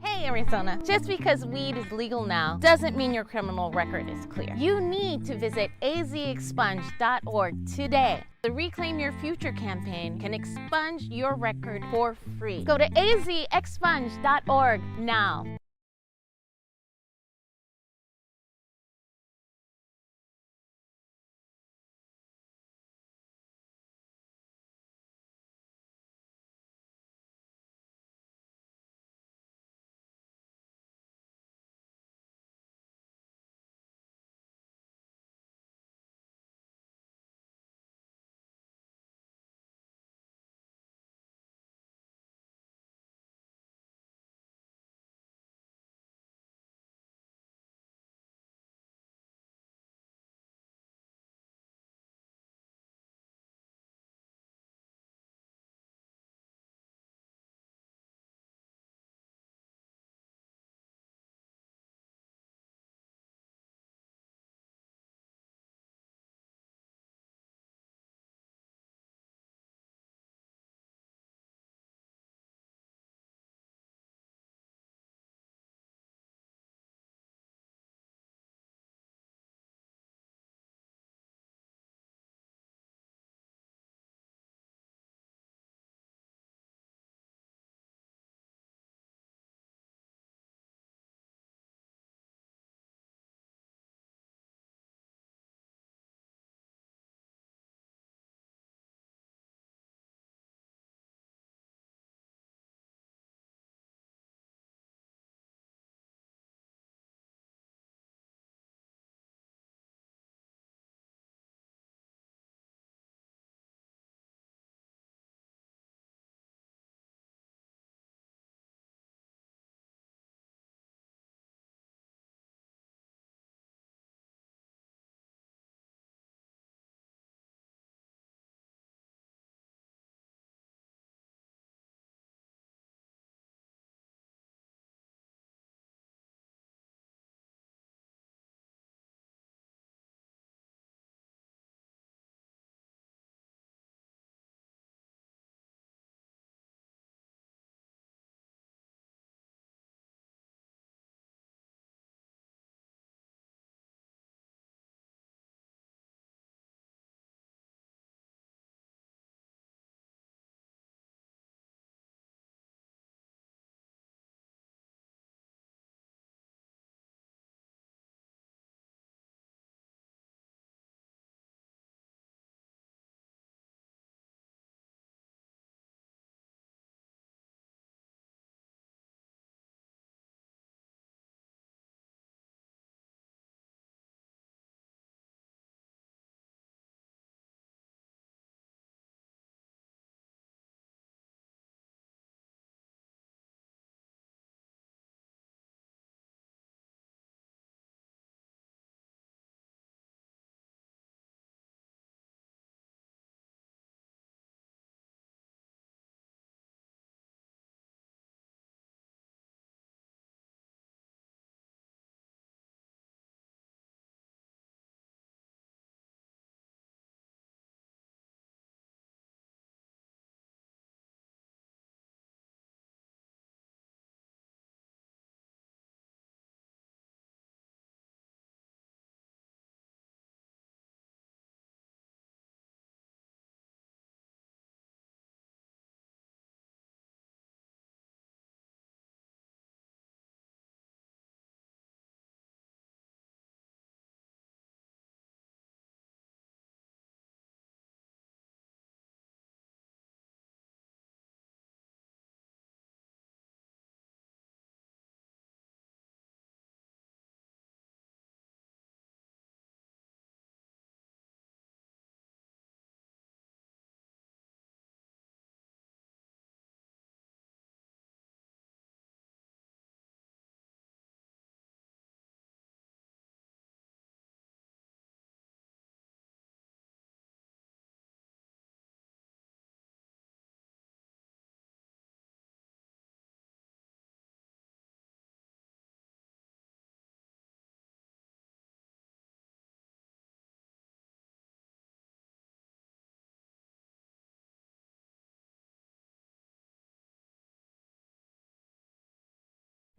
Hey Arizona, just because weed is legal now doesn't mean your criminal record is clear. You need to visit azexpunge.org today. The Reclaim Your Future campaign can expunge your record for free. Go to azexpunge.org now.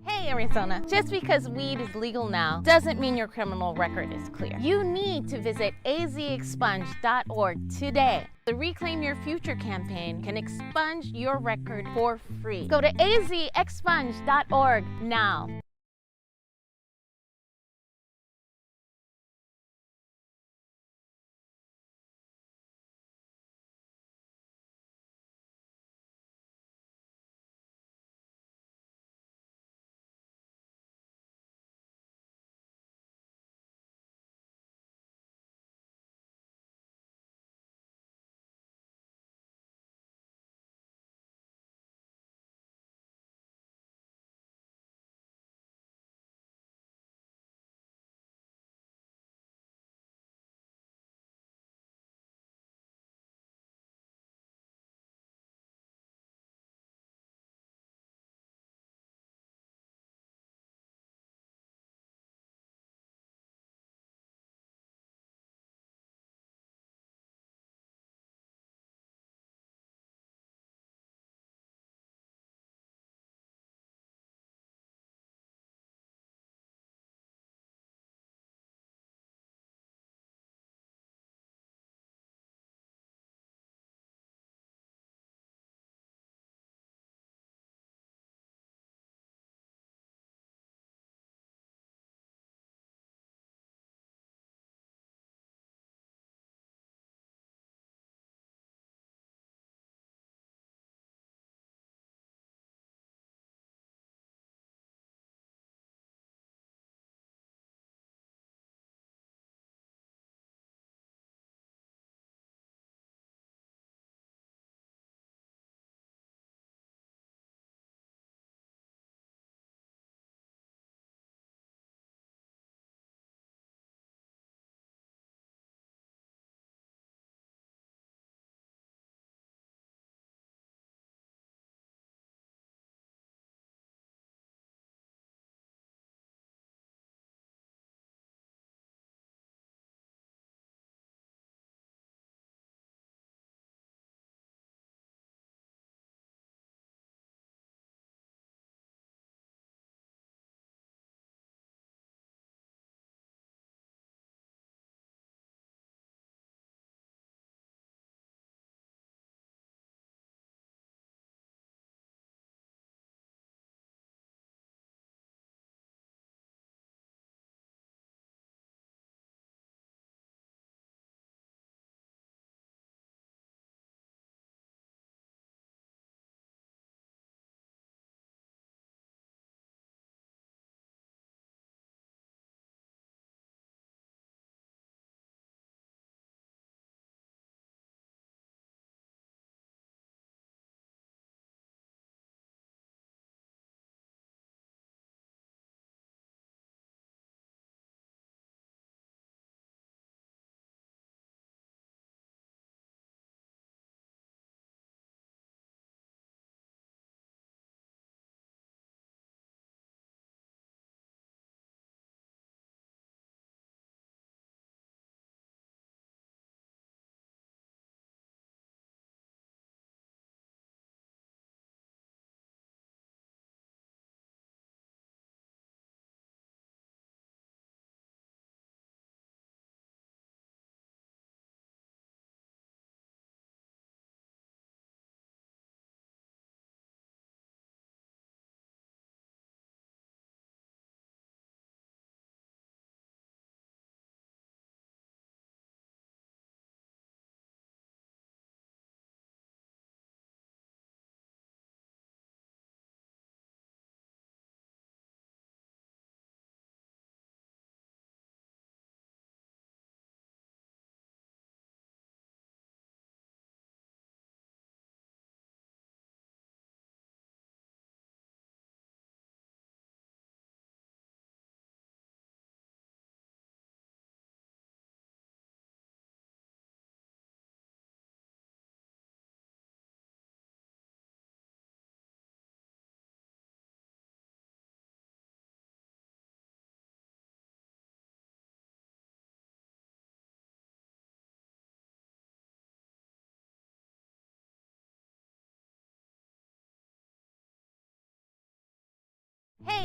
Hey Arizona, just because weed is legal now doesn't mean your criminal record is clear. You need to visit azexpunge.org today. The Reclaim Your Future campaign can expunge your record for free. Go to azexpunge.org now.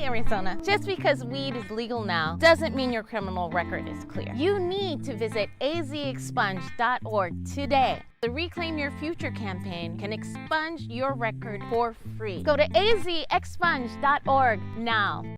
Arizona. Just because weed is legal now doesn't mean your criminal record is clear. You need to visit azexpunge.org today. The Reclaim Your Future campaign can expunge your record for free. Go to azexpunge.org now.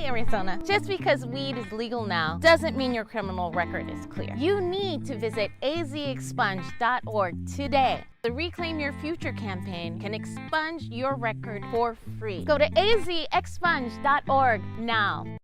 Arizona. Just because weed is legal now doesn't mean your criminal record is clear. You need to visit azexpunge.org today. The Reclaim Your Future campaign can expunge your record for free. Go to azexpunge.org now.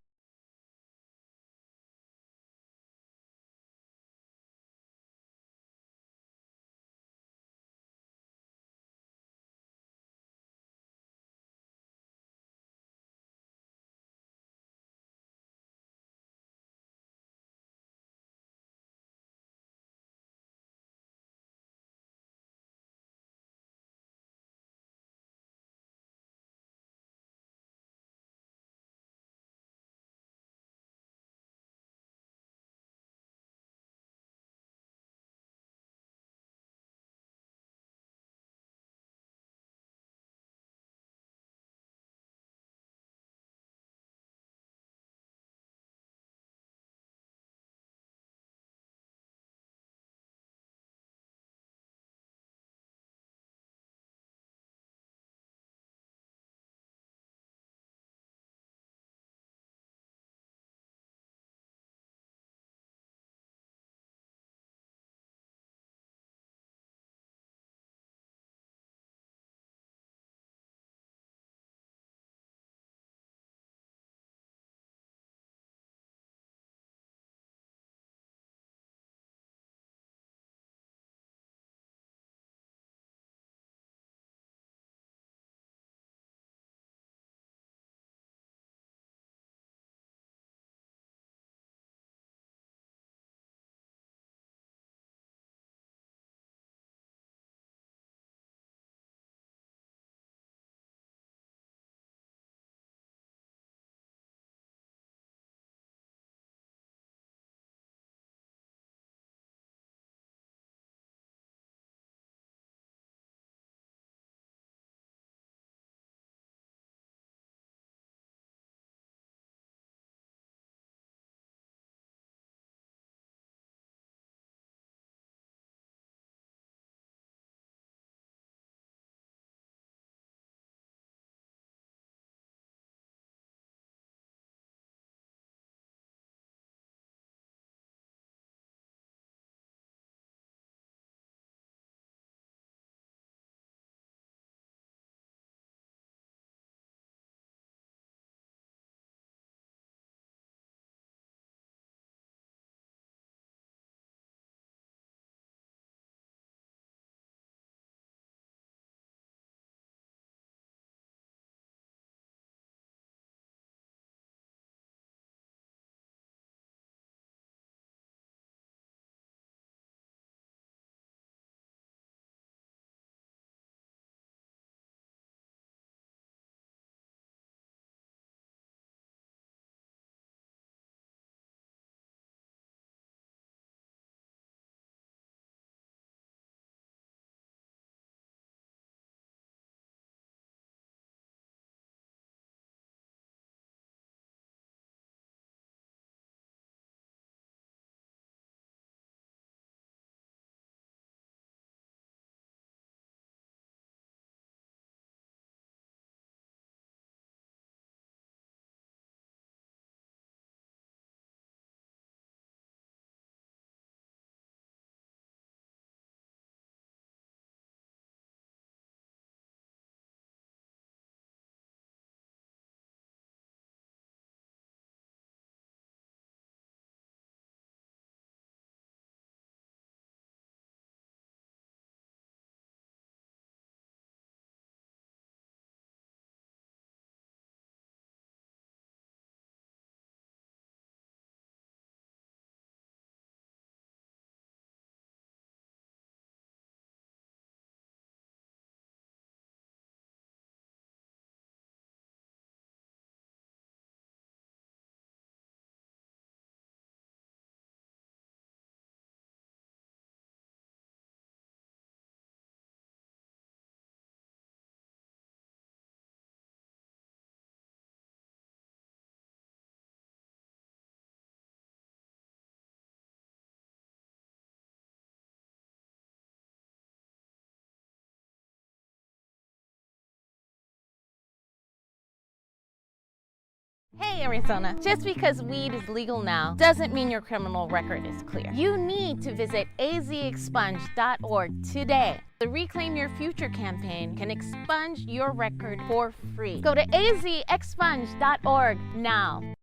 Hey Arizona, just because weed is legal now doesn't mean your criminal record is clear. You need to visit azexpunge.org today. The Reclaim Your Future campaign can expunge your record for free. Go to azexpunge.org now.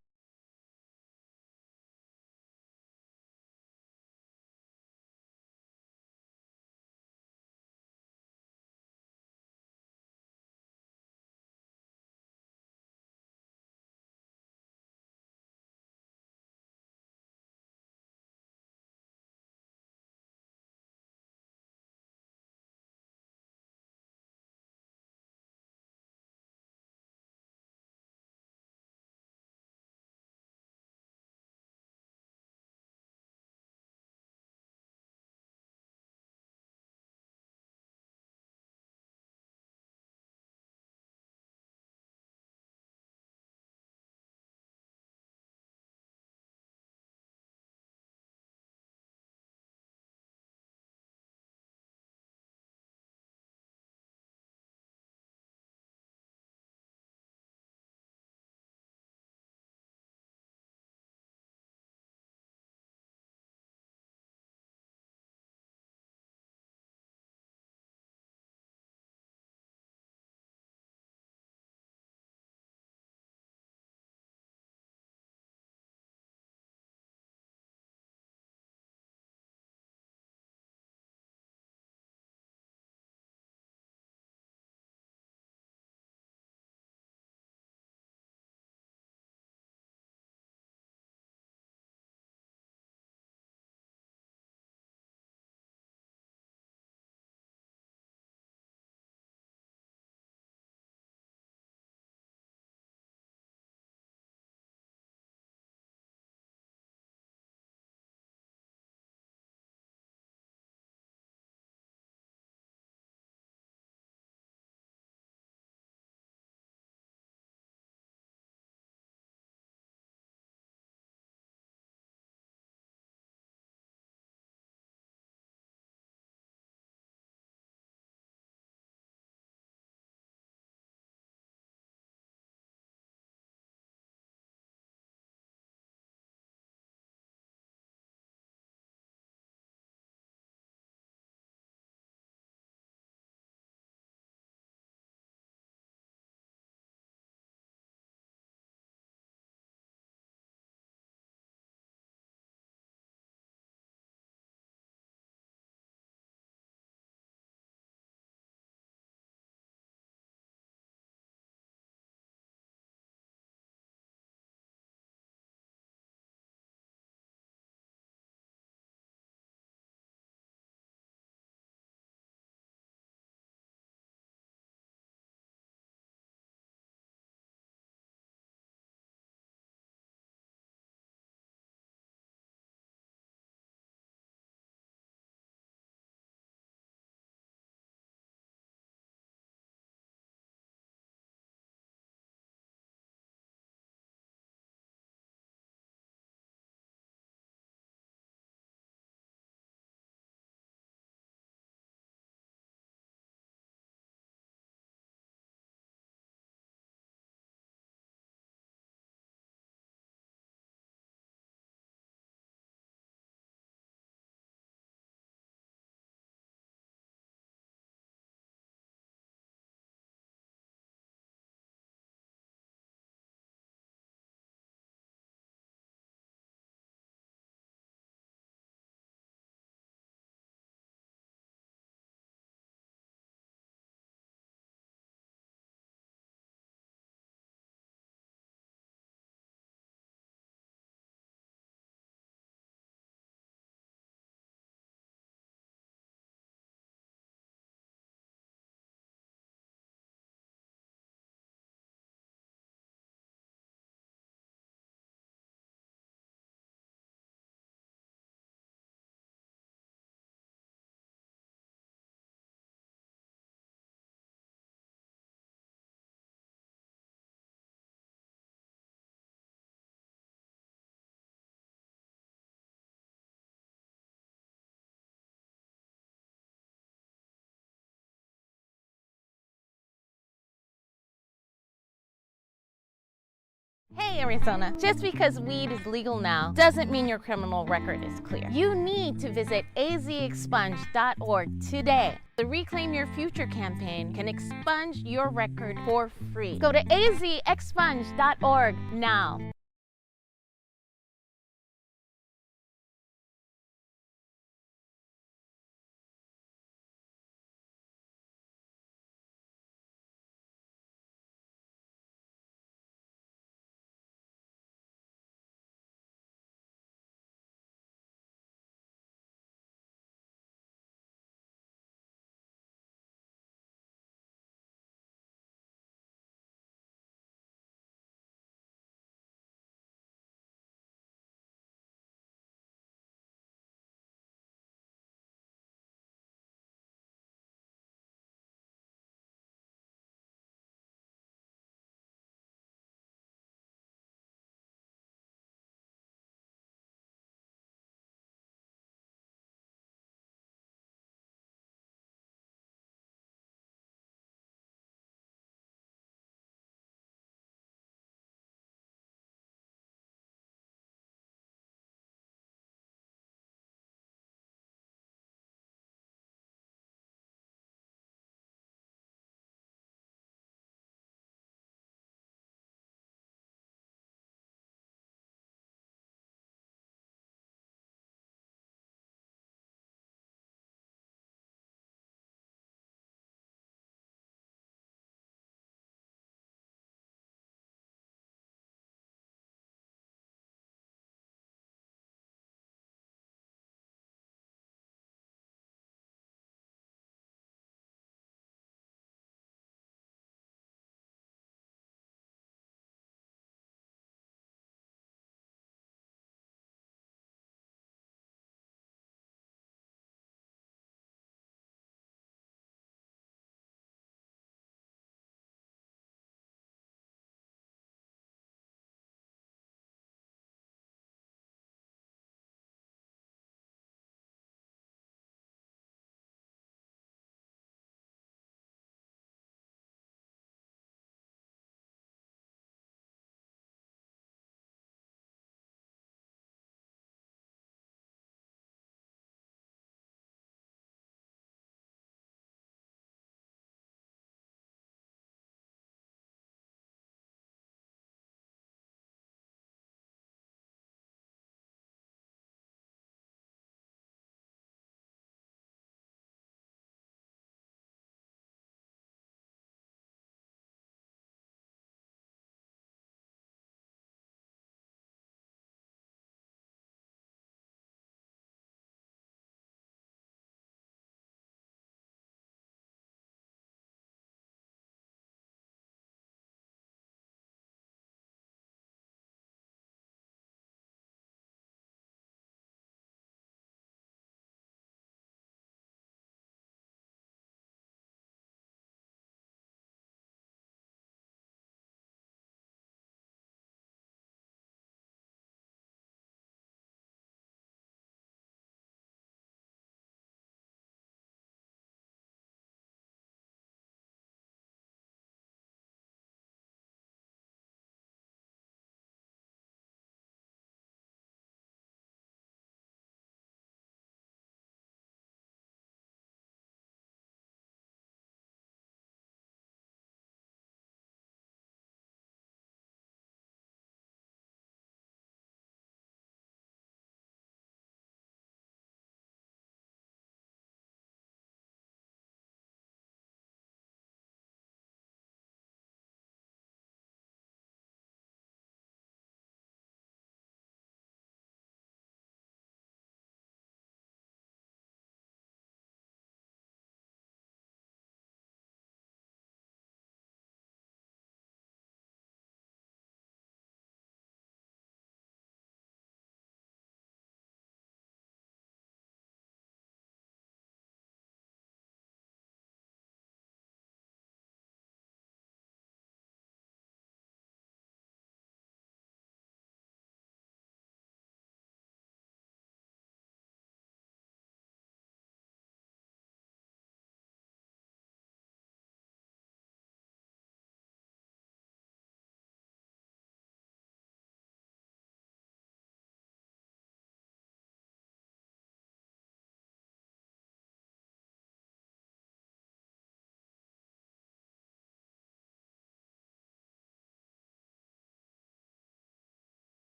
Hey Arizona, just because weed is legal now doesn't mean your criminal record is clear. You need to visit azexpunge.org today. The Reclaim Your Future campaign can expunge your record for free. Go to azexpunge.org now.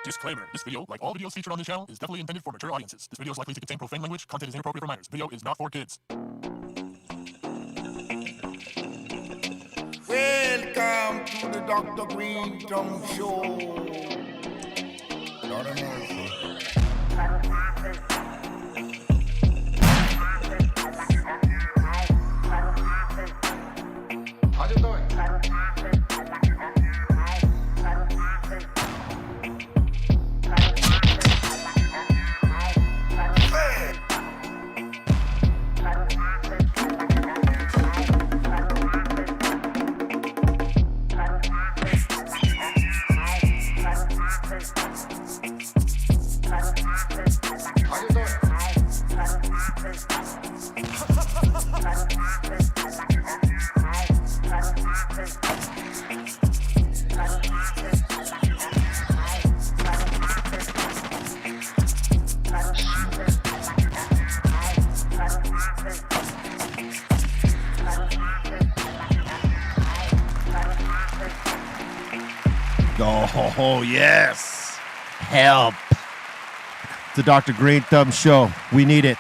Disclaimer. This video, like all videos featured on this channel, is definitely intended for mature audiences. This video is likely to contain profane language. Content is inappropriate for minors. Video is not for kids. Welcome to the Dr. Greenthumb Show. Lord of mercy. How you doing? Oh, yes. Help. The Dr. Greenthumb Show. We need it.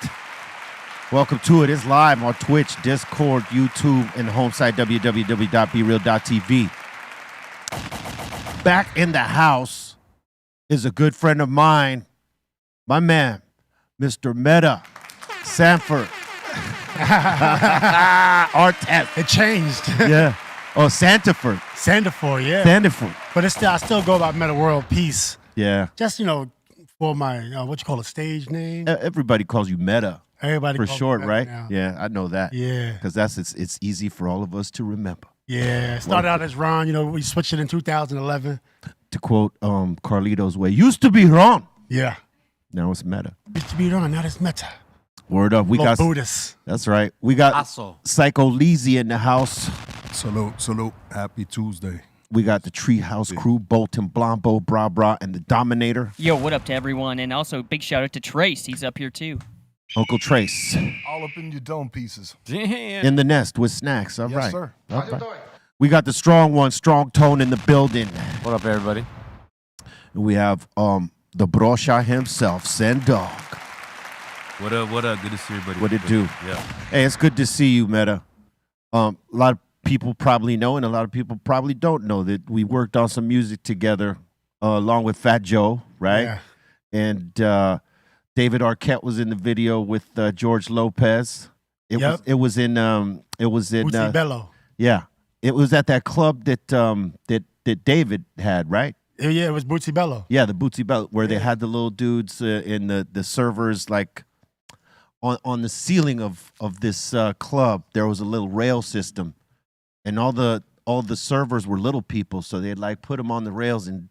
Welcome to it. It's live on Twitch, Discord, YouTube, and the home site, www.brealtvcontest.tv. Back in the house is a good friend of mine, my man, Mr. Metta Sandiford-Artest. It changed. Yeah. Oh, Sandiford. Sandiford, yeah. Sandiford. But it's still, I still go by Metta World Peace. Yeah. Just, for my, what you call a stage name. Everybody calls you Metta. Everybody for calls short, me Metta right? now. Yeah, I know that. Yeah. Because it's easy for all of us to remember. Yeah. Started out as Ron, we switched it in 2011. To quote Carlito's Way, used to be Ron. Yeah. Now it's Metta. Used to be Ron, now it's Metta. Word up. We got Buddhist. That's right. We got Psycho Leezy in the house. Salute. Happy Tuesday. We got the Treehouse crew, Bolton, Blambo, Bra, and the Dominator. Yo, what up to everyone? And also, big shout out to Trace. He's up here too. Uncle Trace. All up in your dome pieces. In the nest with snacks. All right. Yes, sir. All How you right. doing? We got the strong one, Strong Tone in the building. What up, everybody? And we have the Brosha himself, Sendog. What up? Good to see everybody. What it do? Yeah. Hey, it's good to see you, Metta. A lot of people probably know, and a lot of people probably don't know that we worked on some music together along with Fat Joe, right? Yeah. And David Arquette was in the video with George Lopez. It was in Bootsy Bello. Yeah. It was at that club that David had, right? Yeah, it was Bootsy Bello. Yeah, the Bootsy Belt, where they had the little dudes in the servers, like on the ceiling of this club. There was a little rail system, and all the servers were little people, so they'd like put them on the rails and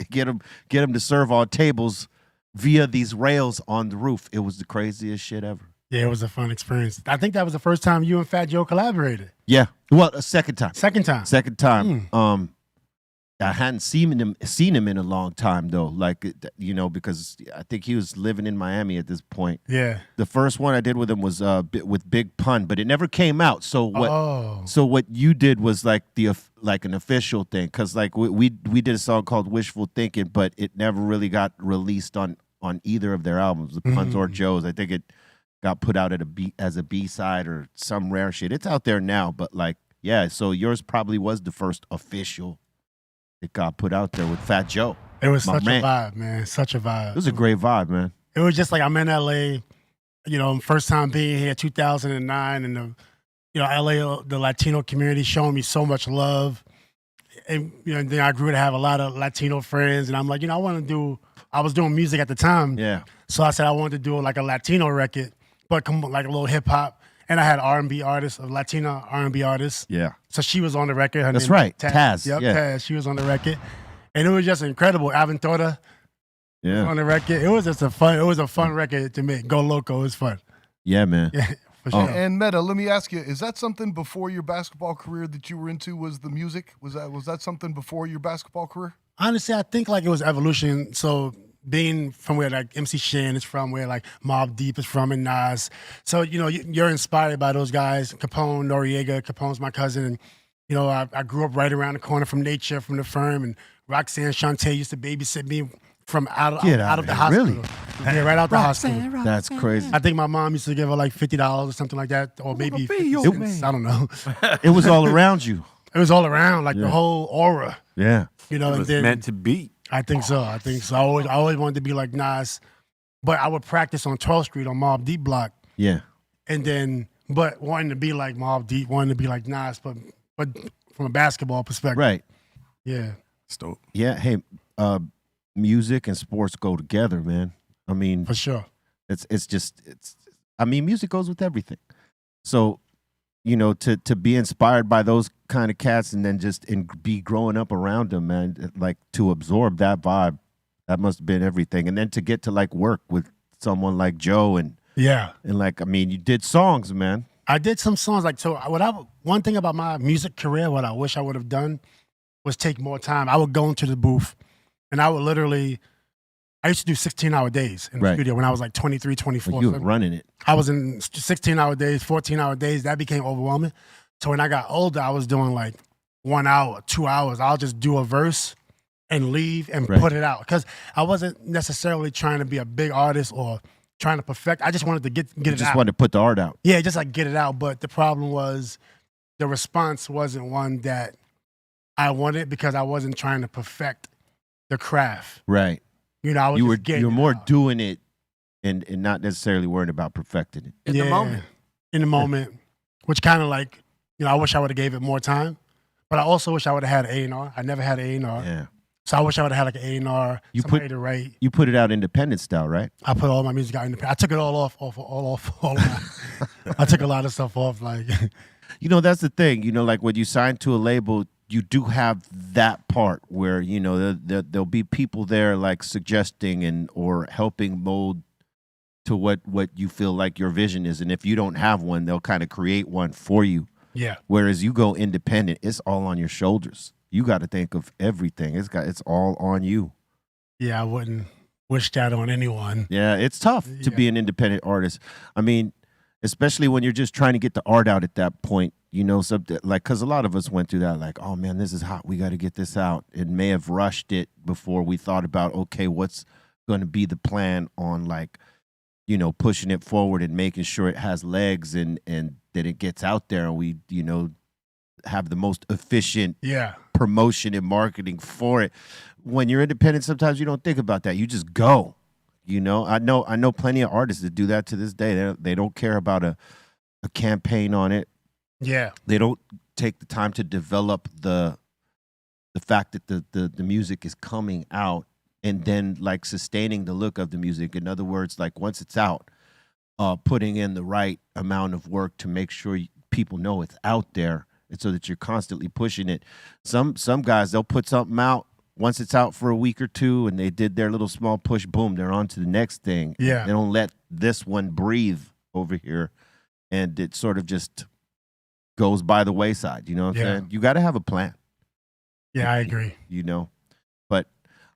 get them to serve on tables via these rails on the roof. It was the craziest shit ever. Yeah, it was a fun experience. I think that was the first time you and Fat Joe collaborated. Yeah, well, a second time. Second time. I hadn't seen him in a long time though, because I think he was living in Miami at this point. Yeah. The first one I did with him was with Big Pun, but it never came out. So what? Oh. So what you did was like an official thing, because like we did a song called Wishful Thinking, but it never really got released on either of their albums, the Puns or Joe's. I think it got put out as a B-side or some rare shit. It's out there now, but like yeah. So yours probably was the first official. It got put out there with Fat Joe. It was My such man. a vibe, man. Such a vibe. It was a great vibe, man. It was just like I'm in LA, first time being here, 2009, and LA, the Latino community showing me so much love. And then I grew to have a lot of Latino friends, and I'm like, I was doing music at the time. Yeah. So I said I wanted to do like a Latino record, but like a little hip hop. And I had R&B artists, a Latina R&B artist. Yeah. So she was on the record. Her That's name right. Taz. Taz. Yep, Yeah. Taz. She was on the record. And it was just incredible. Aventura Yeah. on the record. It was just a fun record to make. Go Loco. It was fun. Yeah, man. Yeah, for sure. And Metta, let me ask you, is that something before your basketball career that you were into, was the music? Was that something before your basketball career? Honestly, I think like it was evolution. So being from where like MC Shan is from, where like Mobb Deep is from, and Nas. So, you're inspired by those guys, Capone, Noriega. Capone's my cousin. And, You know, I grew up right around the corner from nature, from the firm, and Roxanne Shante used to babysit me from out of the hospital. Really? Yeah, right out the hospital. That's crazy. I think my mom used to give her like $50 or something like that, or maybe 50 cents. I don't know. It was all around you. It was all around, like the whole aura. Yeah. You know, It and was then meant to be. I think so. I always wanted to be like Nas, but I would practice on 12th Street on Mobb Deep block, Yeah. and then but wanting to be like Mobb Deep, wanting to be like Nas, but from a basketball perspective, Right. Yeah. Dope. Yeah. Hey, music and sports go together, man. I mean, For sure. it's I mean, music goes with everything. So, you know, to be inspired by those kind of cats and then be growing up around them, man, like to absorb that vibe, that must have been everything. And then to get to like work with someone like Joe and like, I mean, you did songs, man. I did some songs one thing about my music career, what I wish I would have done was take more time. I would go into the booth and I used to do 16-hour days in the studio when I was like 23, 24. Well, you were running it. I was in 16-hour days, 14-hour days. That became overwhelming. So when I got older, I was doing like 1 hour, 2 hours. I'll just do a verse and leave and put it out. Because I wasn't necessarily trying to be a big artist or trying to perfect. I just wanted to get it out. You just wanted to put the art out. Yeah, just like get it out. But the problem was the response wasn't one that I wanted because I wasn't trying to perfect the craft. Right. You know, I was you were more doing it and not necessarily worrying about perfecting it. In the moment. In the moment, which kind of like, you know, I wish I would have gave it more time. But I also wish I would have had an A&R. I never had an A&R. Yeah. So I wish I would have had like an A&R, somebody to write. You put it out independent style, right? I put all my music out independent. I took it all off all of my, I took a lot of stuff off. Like, you know, that's the thing. You know, like when you sign to a label, you do have that part where, you know, there'll be people there like suggesting or helping mold to what you feel like your vision is. And if you don't have one, they'll kind of create one for you. Yeah. Whereas you go independent, it's all on your shoulders. You got to think of everything. It's all on you. Yeah, I wouldn't wish that on anyone. Yeah, it's tough to be an independent artist. I mean, especially when you're just trying to get the art out at that point, you know, something like, because a lot of us went through that, like, oh man, this is hot, we got to get this out, and may have rushed it before we thought about, okay, what's going to be the plan on, like, you know, pushing it forward and making sure it has legs and that it gets out there, and we, you know, have the most efficient promotion and marketing for it. When you're independent, sometimes you don't think about that. You just go. You know, I know plenty of artists that do that to this day. They don't care about a campaign on it. Yeah. They don't take the time to develop the fact that the music is coming out and then like sustaining the look of the music. In other words, like once it's out, putting in the right amount of work to make sure people know it's out there, and so that you're constantly pushing it. Some guys, they'll put something out. Once it's out for a week or two and they did their little small push, boom, they're on to the next thing. Yeah. They don't let this one breathe over here. And it sort of just goes by the wayside. You know what I'm saying? You got to have a plan. Yeah, I agree. You know, but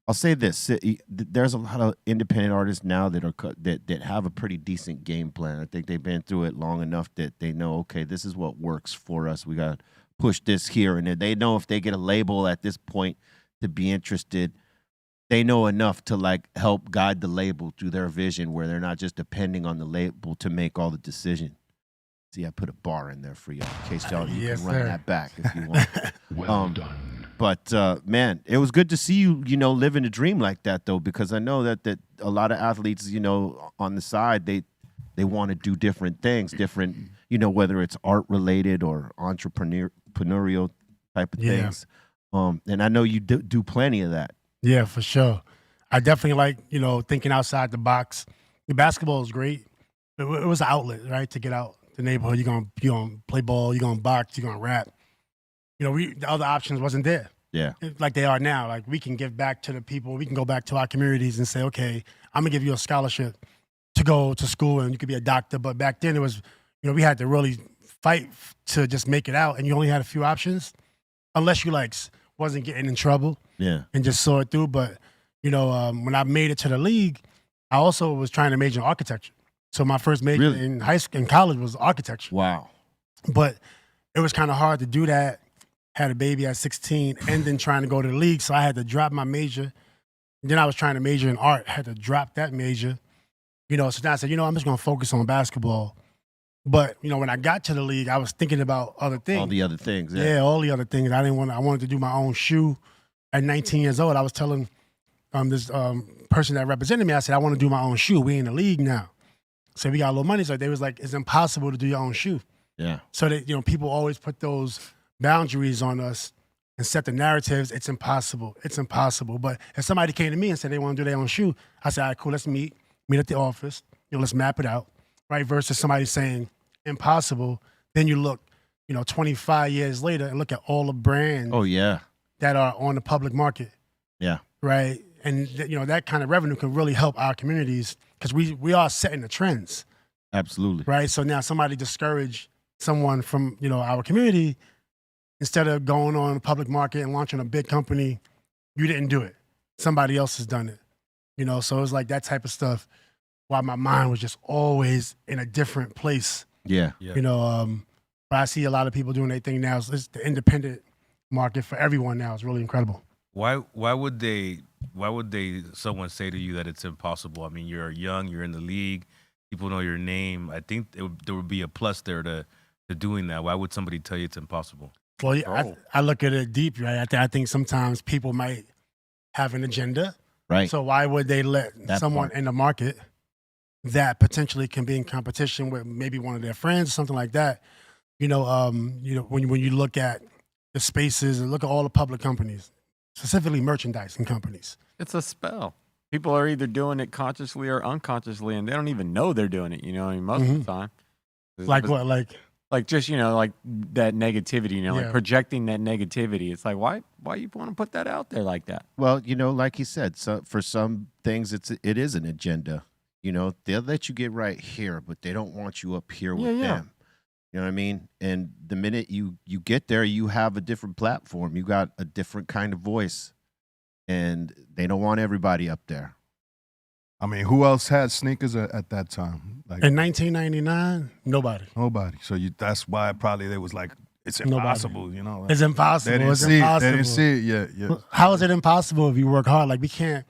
I'll say this. There's a lot of independent artists now that have a pretty decent game plan. I think they've been through it long enough that they know, okay, this is what works for us. We got to push this here. And they know if they get a label at this point to be interested, they know enough to like help guide the label through their vision where they're not just depending on the label to make all the decision. See, I put a bar in there for y'all in case y'all you can run that back if you want. Well done. But man, it was good to see you, you know, living a dream like that though, because I know that a lot of athletes, you know, on the side, they want to do different things, different, you know, whether it's art related or entrepreneurial type of things. And I know you do plenty of that. Yeah, for sure. I definitely like, you know, thinking outside the box. The basketball is great. It was an outlet, right, to get out the neighborhood. You're gonna play ball, you're gonna box, you're gonna rap. You know, the other options wasn't there. Yeah. Like they are now. Like we can give back to the people. We can go back to our communities and say, okay, I'm gonna give you a scholarship to go to school and you could be a doctor. But back then it was, you know, we had to really fight to just make it out, and you only had a few options, unless you like wasn't getting in trouble. Yeah. And just saw it through. But you know, when I made it to the league, I also was trying to major in architecture. So my first major in high school and college was architecture. Wow. But it was kind of hard to do that had a baby at 16, and then trying to go to the league. So I had to drop my major. Then I was trying to major in art, had to drop that major. So now I said, I'm just going to focus on basketball. But, when I got to the league, I was thinking about other things. All the other things. Yeah, all the other things. I wanted to do my own shoe. At 19 years old, I was telling this person that represented me, I said, I want to do my own shoe. We in the league now. So we got a little money. So they was like, it's impossible to do your own shoe. Yeah. So that, people always put those boundaries on us and set the narratives. It's impossible. It's impossible. But if somebody came to me and said they want to do their own shoe, I said, all right, cool, let's meet at the office. Let's map it out, right? Versus somebody saying impossible. Then you look, 25 years later and look at all the brands that are on the public market. Yeah. Right. And, that kind of revenue can really help our communities because we are setting the trends. Absolutely. Right. So now somebody discourage someone from, our community, instead of going on the public market and launching a big company, you didn't do it. Somebody else has done it. So it's like that type of stuff. Why my mind was just always in a different place. Yeah. But I see a lot of people doing their thing now. It's the independent market for everyone now. It's really incredible. Why would someone say to you that it's impossible? I mean, you're young, you're in the league, people know your name. I think there would be a plus there to doing that. Why would somebody tell you it's impossible? Well, I look at it deep, right? I think sometimes people might have an agenda. Right. So why would they let someone in the market that potentially can be in competition with maybe one of their friends or something like that? When you look at the spaces and look at all the public companies, specifically merchandising companies. It's a spell. People are either doing it consciously or unconsciously, and they don't even know they're doing it. Most of the time. Like what? Like just like that negativity. Like projecting that negativity. It's like why you want to put that out there like that? Well, like you said, so for some things it is an agenda. They'll let you get right here, but they don't want you up here with them. You know what I mean? And the minute you get there, you have a different platform. You got a different kind of voice, and they don't want everybody up there. I mean, who else had sneakers at that time? Like in 1999, nobody. So that's why probably they was like, it's impossible. Like, it's impossible. They didn't see it. They didn't see it. Yeah. How is it impossible if you work hard? Like we can't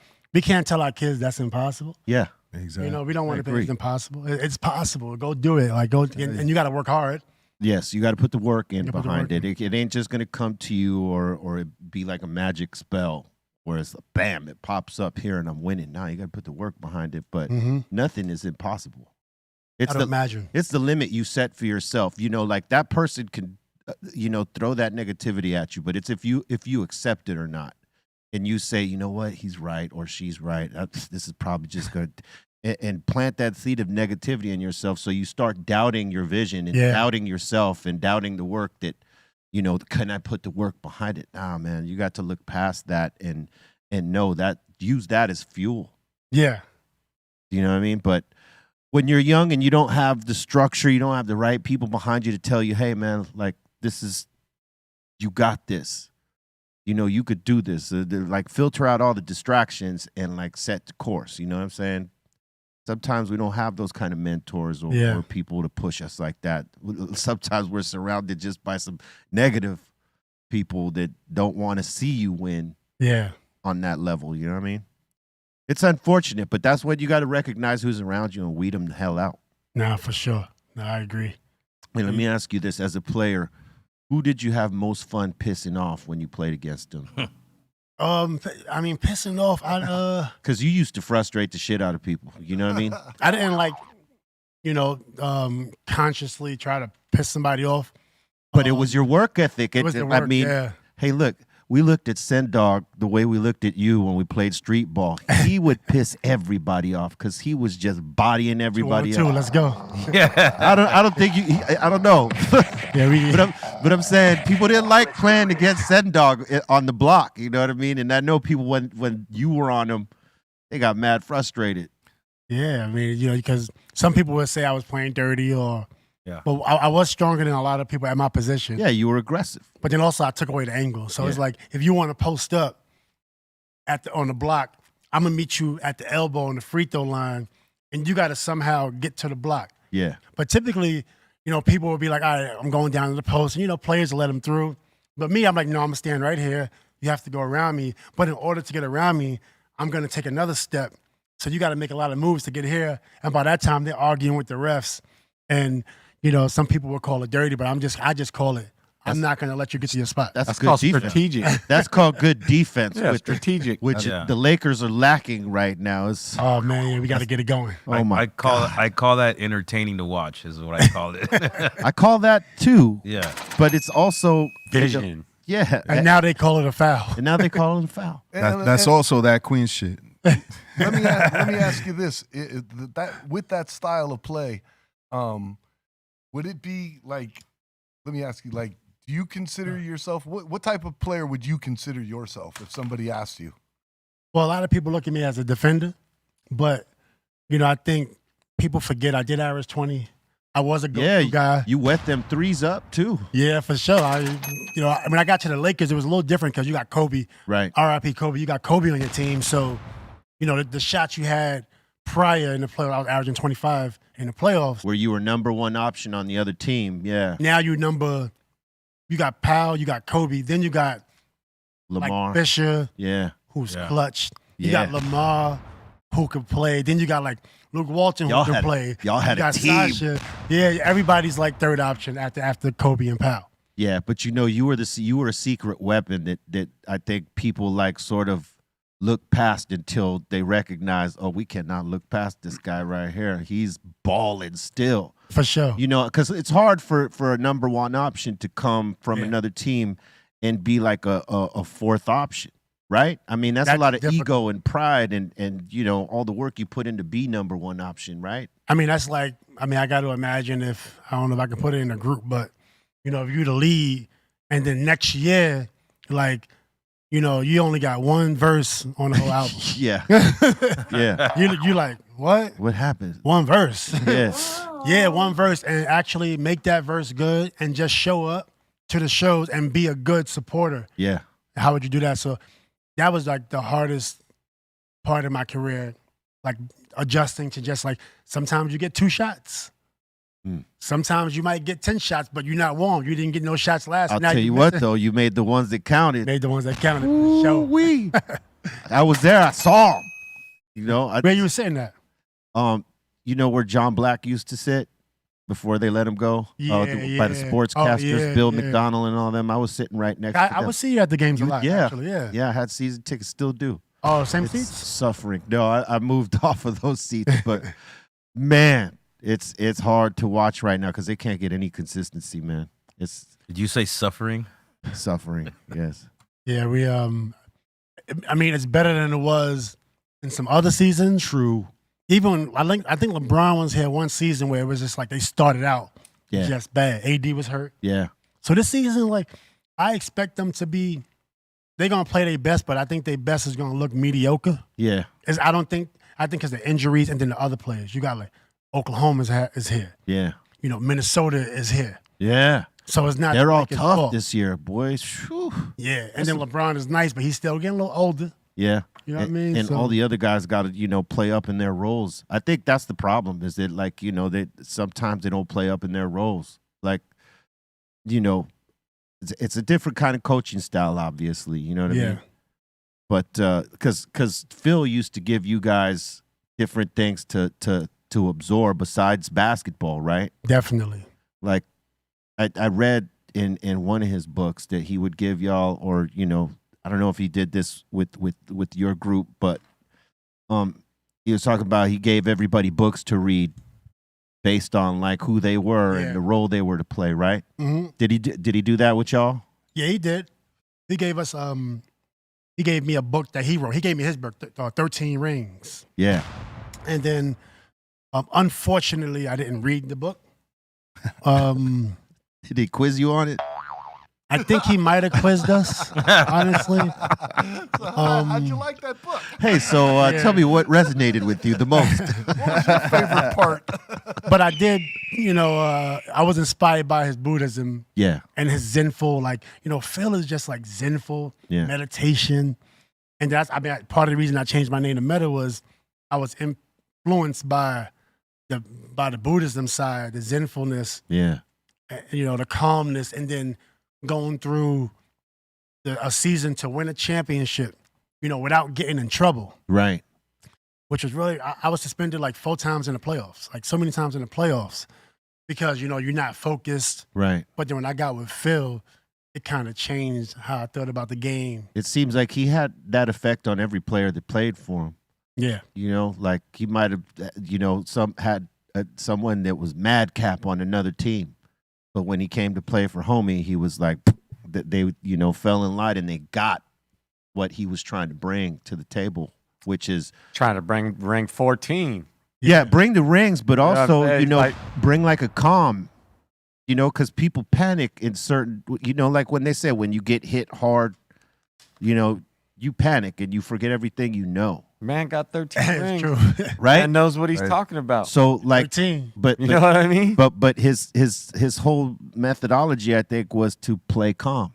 tell our kids that's impossible. Yeah. Exactly. We don't want to think it's impossible. It's possible. Go do it. Like and you got to work hard. Yes, you got to put the work in behind it. It ain't just gonna come to you or it be like a magic spell where it's bam, it pops up here and I'm winning. Now you got to put the work behind it. But nothing is impossible. Imagine. It's the limit you set for yourself. Like that person can, throw that negativity at you. But it's if you accept it or not. And you say, you know what, he's right or she's right. This is probably just going to, and plant that seed of negativity in yourself. So you start doubting your vision and doubting yourself and doubting the work that, can I put the work behind it? Nah, man, you got to look past that and know that, use that as fuel. Yeah. You know what I mean? But when you're young and you don't have the structure, you don't have the right people behind you to tell you, hey, man, like you got this. You could do this. Like filter out all the distractions and like set the course. You know what I'm saying? Sometimes we don't have those kind of mentors or people to push us like that. Sometimes we're surrounded just by some negative people that don't want to see you win on that level. You know what I mean? It's unfortunate, but that's what you got to recognize who's around you and weed them the hell out. Nah, for sure. Nah, I agree. Hey, let me ask you this. As a player, who did you have most fun pissing off when you played against them? I mean, pissing off. Because you used to frustrate the shit out of people. You know what I mean? I didn't consciously try to piss somebody off. But it was your work ethic. It was the work, hey, look, we looked at Sendog the way we looked at you when we played street ball. He would piss everybody off because he was just bodying everybody else. Let's go. Yeah, I don't think I don't know. But I'm saying people didn't like playing against Sendog on the block. You know what I mean? And I know people when you were on them, they got mad frustrated. Yeah, I mean, because some people would say I was playing dirty or. Yeah. But I was stronger than a lot of people at my position. Yeah, you were aggressive. But then also I took away the angle. So it's like, if you want to post up on the block, I'm going to meet you at the elbow on the free throw line, and you got to somehow get to the block. Yeah. But typically, people will be like, all right, I'm going down to the post. And, players will let them through. But me, I'm like, no, I'm gonna stand right here. You have to go around me. But in order to get around me, I'm gonna take another step. So you got to make a lot of moves to get here. And by that time, they're arguing with the refs. And some people will call it dirty, but I just call it. I'm not gonna let you get to your spot. That's called good defense. strategic. That's called good defense. Yeah, strategic. Which the Lakers are lacking right now. Oh man, we got to get it going. Oh my! I call that entertaining to watch. Is what I call it. I call that too. Yeah. But it's also Vision. Yeah. And now they call it a foul. And now they call it a foul. That's also that Queen shit. let me ask you this: with that style of play, would it be like? Let me ask you, like, do you consider yourself what type of player would you consider yourself if somebody asked you? Well, a lot of people look at me as a defender, but I think people forget I did average 20. I was a go-to guy. You wet them threes up too. Yeah, for sure. When I got to the Lakers, it was a little different because you got Kobe. Right. R.I.P. Kobe. You got Kobe on your team, so the shots you had prior in the playoffs, I was averaging 25 in the playoffs. Where you were number one option on the other team, yeah. Now you got Powell, you got Kobe, then you got Lamar, like Fisher, who's clutch. You got Lamar, who could play. Then you got like Luke Walton, who can play. Y'all had a team. Sasha. Yeah, everybody's like third option after Kobe and Powell. Yeah, but you were a secret weapon that I think people like sort of look past until they recognize, oh, we cannot look past this guy right here. He's balling still. For sure. Because it's hard for a number one option to come from another team and be like a fourth option, right? I mean, that's a lot of ego and pride and all the work you put in to be number one option, right? I mean, that's like, I got to imagine if, I don't know if I can put it in a group, but, if you're the lead and then next year, like, you only got one verse on the whole album. Yeah. Yeah. You like, what? What happened? One verse. Yeah. Yeah, one verse, and actually make that verse good and just show up to the shows and be a good supporter. Yeah. How would you do that? So that was like the hardest part of my career, like adjusting to just like sometimes you get 2 shots. Sometimes you might get 10 shots, but you're not warm. You didn't get no shots last. I'll tell you what, though, you made the ones that counted. Made the ones that counted. Show. I was there. I saw them. Where you were sitting at? Where John Black used to sit before they let him go? By the sportscasters, Bill McDonald and all them. I was sitting right next to them. I would see you at the games a lot, actually, Yeah, I had season tickets, still do. Oh, same seats? Suffering. No, I moved off of those seats, but man, it's hard to watch right now because they can't get any consistency, man. Did you say suffering? Suffering, yes. Yeah, we it's better than it was in some other seasons. True. Even I think LeBron was here one season where it was just like they started out just bad. AD was hurt. Yeah. So this season, like, I expect them to be, they're gonna play their best, but I think their best is gonna look mediocre. Yeah. I think because the injuries and then the other players. You got like Oklahoma is here. Yeah. Minnesota is here. Yeah. So it's not. They're all like tough this year, boys. Whew. Yeah, and then LeBron is nice, but he's still getting a little older. Yeah. You know what I mean? And all the other guys got to, play up in their roles. I think that's the problem is that, like, they sometimes they don't play up in their roles. Like, it's a different kind of coaching style, obviously. You know what I mean? But because Phil used to give you guys different things to absorb besides basketball, right? Definitely. Like, I read in one of his books that he would give y'all, or I don't know if he did this with your group, but he was talking about he gave everybody books to read based on like who they were and the role they were to play, right? Mm-hmm. Did he do that with y'all? Yeah, he did. He gave us he gave me a book that he wrote. He gave me his book, 13 Rings. Yeah. And then unfortunately I didn't read the book. Did he quiz you on it? I think he might have quizzed us, honestly. So how'd you like that book? Hey, so tell me what resonated with you the most. What was your favorite part? But I did, I was inspired by his Buddhism. Yeah. And his Zenful, like, Phil is just like Zenful, meditation. And that's, part of the reason I changed my name to Metta was I was influenced by the Buddhism side, the Zenfulness. Yeah. The calmness, and then going through a season to win a championship, without getting in trouble. Right. Which was really, I was suspended like 4 times in the playoffs, like so many times in the playoffs, because you're not focused. Right. But then when I got with Phil, it kind of changed how I thought about the game. It seems like he had that effect on every player that played for him. Yeah. Like he might have, someone that was madcap on another team, but when he came to play for Homie, he was like, they fell in line and they got what he was trying to bring to the table, which is trying to bring ring 14. Yeah, bring the rings, but also bring like a calm. Because people panic in certain, like when they say when you get hit hard, you panic and you forget everything you know. Man got 13 rings. True. Right? Man knows what he's talking about. So like 13. But you know what I mean? But his whole methodology, I think, was to play calm.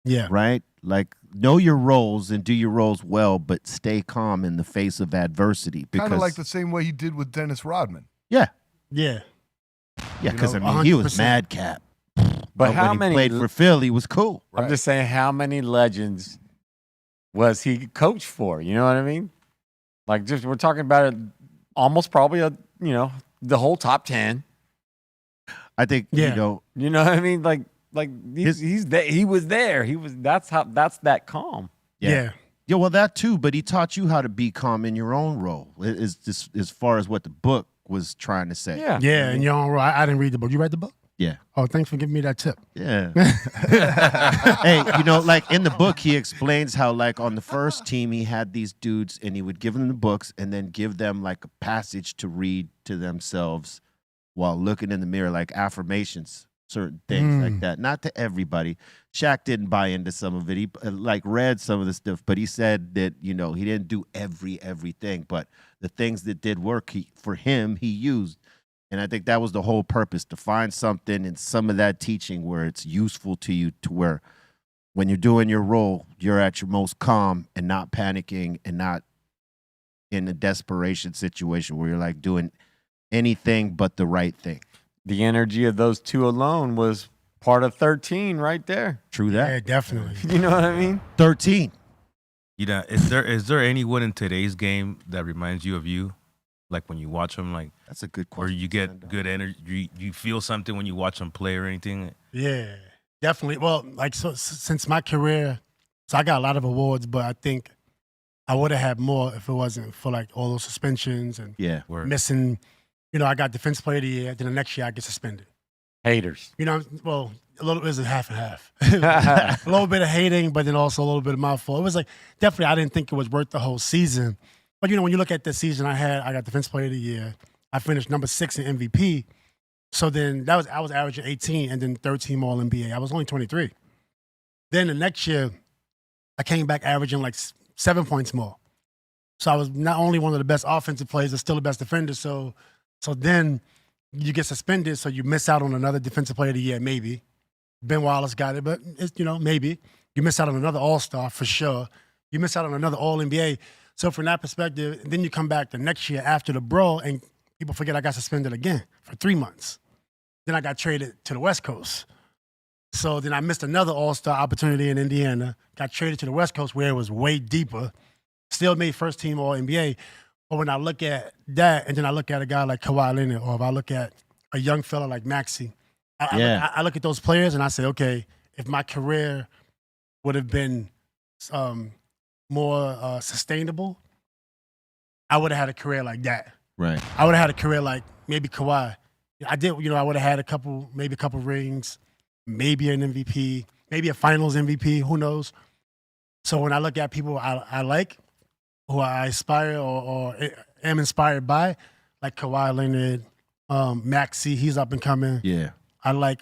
Yeah. Right? Like know your roles and do your roles well, but stay calm in the face of adversity. Kind of like the same way he did with Dennis Rodman. Yeah. Yeah. Yeah, because he was 100%. madcap. But how when many he played for Phil, he was cool. I'm just saying, how many legends was he coached for? You know what I mean? Like, just we're talking about it, almost probably the whole top 10. I think you know what I mean? Like he's there. He was there. That's that calm. Yeah. Yeah, well, that too. But he taught you how to be calm in your own role. Is this as far as what the book was trying to say? Yeah. Yeah, and your own role. I didn't read the book. You read the book? Yeah. Oh, thanks for giving me that tip. Yeah. Hey, like in the book, he explains how, like, on the first team, he had these dudes and he would give them the books and then give them like a passage to read to themselves while looking in the mirror, like affirmations, certain things like that. Not to everybody. Shaq didn't buy into some of it. He read some of the stuff, but he said that, he didn't do everything, but the things that did work for him, he used. And I think that was the whole purpose, to find something in some of that teaching where it's useful to you, to where when you're doing your role, you're at your most calm and not panicking and not in a desperation situation where you're like doing anything but the right thing. The energy of those two alone was part of 13 right there. True that. Yeah, definitely. You know what I mean? 13. Is there anyone in today's game that reminds you of you? Like when you watch them, like that's a good question. Or you get good energy. You feel something when you watch them play or anything. Yeah, definitely. Well, since my career, so I got a lot of awards, but I think I would have had more if it wasn't for like all those suspensions and missing. I got Defense Player of the Year. Then the next year I get suspended. Haters. Well, a little bit is a half and half. A little bit of hating, but then also a little bit of my fault. It was like definitely I didn't think it was worth the whole season. But when you look at the season I got Defense Player of the Year. I finished number 6 in MVP. So then I was averaging 18 and then 13 All NBA. I was only 23. Then the next year, I came back averaging like 7 points more. So I was not only one of the best offensive players, but still the best defender. So then you get suspended, so you miss out on another Defensive Player of the Year, maybe. Ben Wallace got it, but it's, maybe. You miss out on another All-Star for sure. You miss out on another All-NBA. So from that perspective, then you come back the next year after the brawl and people forget I got suspended again for 3 months. Then I got traded to the West Coast. So then I missed another All-Star opportunity in Indiana, got traded to the West Coast where it was way deeper, still made first team All-NBA. But when I look at that and then I look at a guy like Kawhi Leonard, or if I look at a young fella like Maxey, I look at those players and I say, okay, if my career would have been more sustainable, I would have had a career like that. Right. I would have had a career like maybe Kawhi. I did, I would have had a couple rings, maybe an MVP, maybe a finals MVP, who knows? So when I look at people I like, who I aspire or am inspired by, like Kawhi Leonard, Maxey, he's up and coming. Yeah. I like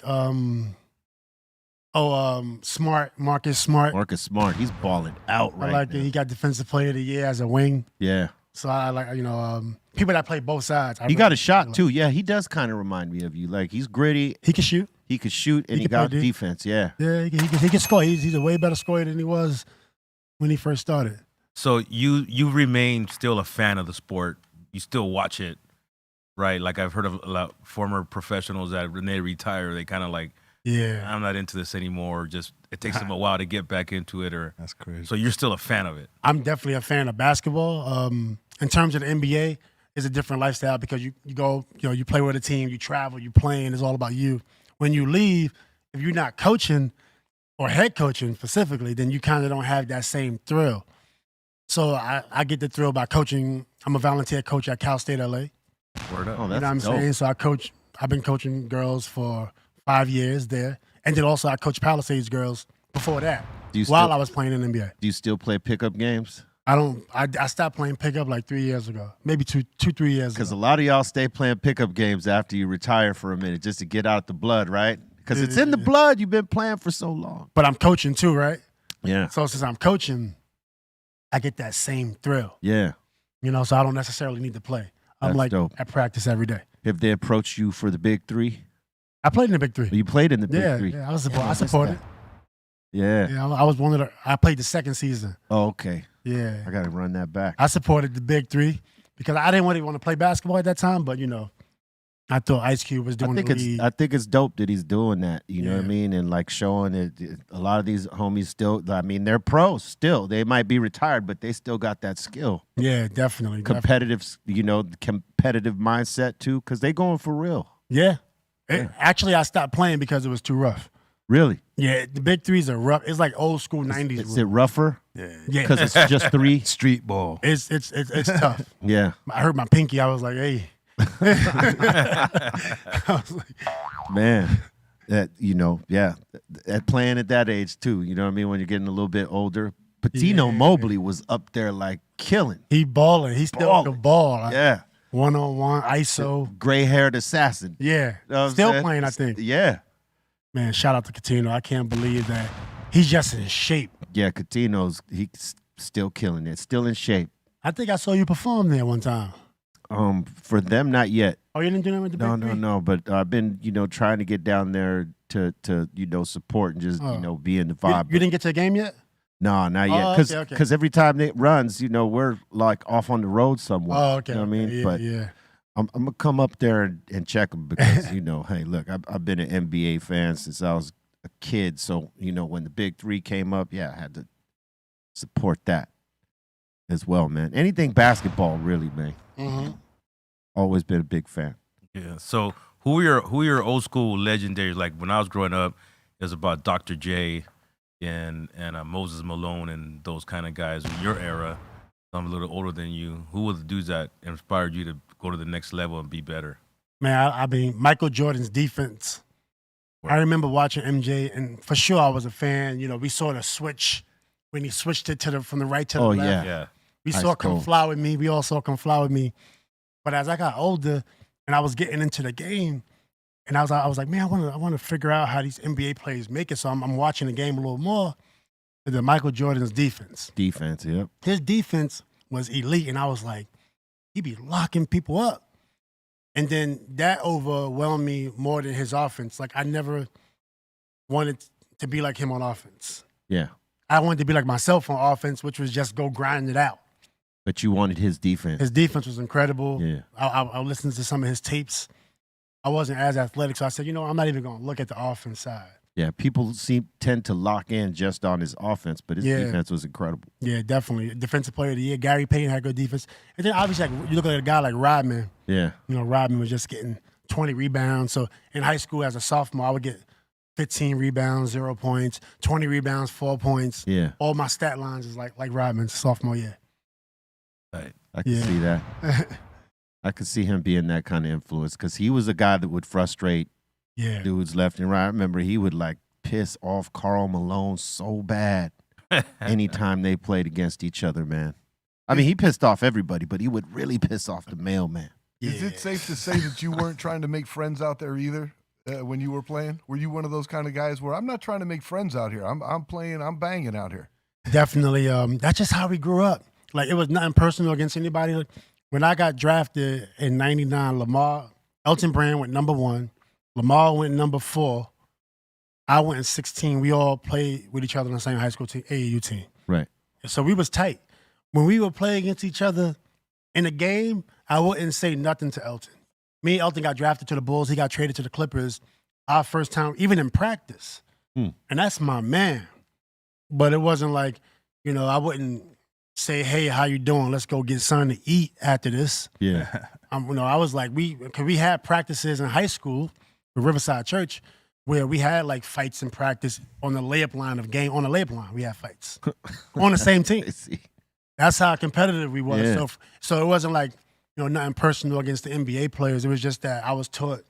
Smart, Marcus Smart. Marcus Smart, he's balling out right I like now. it. He got Defensive Player of the Year as a wing. Yeah. So I like, people that play both sides. He got a shot too. Yeah, he does kind of remind me of you. Like, he's gritty. He can shoot. He could shoot, and he got defense. Yeah. Yeah, he can score. He's a way better scorer than he was when he first started. So you remain still a fan of the sport. You still watch it, right? Like I've heard of a lot of former professionals that when they retire, they kind of like Yeah. I'm not into this anymore. Just it takes them a while to get back into it. Or That's crazy. so you're still a fan of it. I'm definitely a fan of basketball. In terms of the NBA, it's a different lifestyle because you go, you play with a team, you travel, you play, and it's all about you. When you leave, if you're not coaching or head coaching specifically, then you kind of don't have that same thrill. So I get the thrill by coaching. I'm a volunteer coach at Cal State LA. Word up. Oh, You that's know what I'm dope. saying? So I've been coaching girls for 5 years there. And then also I coached Palisades girls before that while I was playing in the NBA. Do you still play pickup games? I stopped playing pickup like 3 years ago, maybe 3 years Because a ago. lot of y'all stay playing pickup games after you retire for a minute just to get out the blood, right? Because it's in the blood. You've been playing for so long. But I'm coaching too, right? Yeah. So since I'm coaching, I get that same thrill, Yeah. so I don't necessarily need to play. I'm That's like dope. at practice every day. Have they approached you for the big three? I played in the Big Three. You played in the big Yeah, three. yeah, I supported. Yeah. Yeah, I was one of the. I played the second season. Oh, okay. Yeah, I got to run that back. I supported the Big Three because I didn't really want to play basketball at that time, but I thought Ice Cube was doing the league. I think it's dope that he's doing that. You know what I Yeah. mean? And like showing it. A lot of these homies still. I mean, they're pros still. They might be retired, but they still got that skill. Yeah, definitely. Competitive. Competitive mindset too, because they going for real. Yeah. Actually, I stopped playing because it was too rough. Really? Yeah, the Big Threes are rough. It's like old school '90s. Is it rougher? Yeah, Because it's just three. Street ball. it's tough. Yeah. I hurt my pinky. I was like, hey. I was like, Man, that at playing at that age too. You know what I mean? When you're getting a little bit older, Patino Yeah. Mobley was up there like killing. he balling. He still can ball. Yeah, 1-on-1 ISO. gray-haired assassin. Yeah, Know what I'm still saying? playing. I think. Yeah, Man, shout out to Coutinho. I can't believe that he's just in shape. yeah. He's still killing it. Still in shape. I think I saw you perform there one time. For them, not yet. Oh, you didn't do that with the Big Three? No. But I've been trying to get down there to support and just be in the vibe. You didn't get to the game yet? No, not yet. Oh, Because okay. every time it runs, we're like off on the road somewhere. Oh, okay. You know what I mean? Yeah, But yeah. I'm gonna come up there and check them because hey, look, I've been an NBA fan since I was a kid. So when the Big Three came up, I had to support that as well, man. Anything basketball, really, man. Mm-hmm. Always been a big fan. Yeah. So who are your old school legendaries? Like when I was growing up, it was about Dr. J and Moses Malone and those kind of guys in your era. I'm a little older than you. Who were the dudes that inspired you to go to the next level and be better? Man, I mean, Michael Jordan's defense. I remember watching MJ, and for sure I was a fan. We saw the switch when he switched it from the right to the left. Yeah. We Ice saw Come cold. Fly With Me. We all saw Come Fly With Me. But as I got older and I was getting into the game, and I was like, man, I want to figure out how these NBA players make it. So I'm watching the game a little more. And then Michael Jordan's defense. Defense, yep. His defense was elite, and I was like, he be locking people up. And then that overwhelmed me more than his offense. Like, I never wanted to be like him on offense. Yeah. I wanted to be like myself on offense, which was just go grind it out. But you wanted his defense. His defense was incredible. Yeah. I listened to some of his tapes. I wasn't as athletic, so I said, I'm not even going to look at the offense side. Yeah, people tend to lock in just on his offense, but his defense was incredible. Yeah, definitely. Defensive player of the year. Gary Payton had good defense. And then obviously, you look at a guy like Rodman. Yeah. Rodman was just getting 20 rebounds. So in high school as a sophomore, I would get 15 rebounds, 0 points, 20 rebounds, 4 points. Yeah. All my stat lines is like Rodman's sophomore year. Right. I can see that. I could see him being that kind of influence because he was a guy that would frustrate dudes left and right. I remember he would like piss off Karl Malone so bad anytime they played against each other, man. I mean, he pissed off everybody, but he would really piss off the mailman. Is it safe to say that you weren't trying to make friends out there either when you were playing? Were you one of those kind of guys where I'm not trying to make friends out here? I'm playing, I'm banging out here. Definitely. That's just how we grew up. Like, it was nothing personal against anybody. Like, when I got drafted in '99, Elton Brand went number 1. Lamar went number 4. I went in 16. We all played with each other on the same high school team, AAU team. Right. So we was tight. When we would play against each other in a game, I wouldn't say nothing to Elton. Me and Elton got drafted to the Bulls. He got traded to the Clippers. our first time, even in practice. And that's my man. But it wasn't like, I wouldn't say, hey, how you doing? Let's go get something to eat after this. Yeah. I was like, because we had practices in high school with Riverside Church where we had like fights in practice on the layup line of game. On the layup line, we had fights on the same team. That's how competitive we was. Yeah. So it wasn't like, nothing personal against the NBA players. It was just that I was taught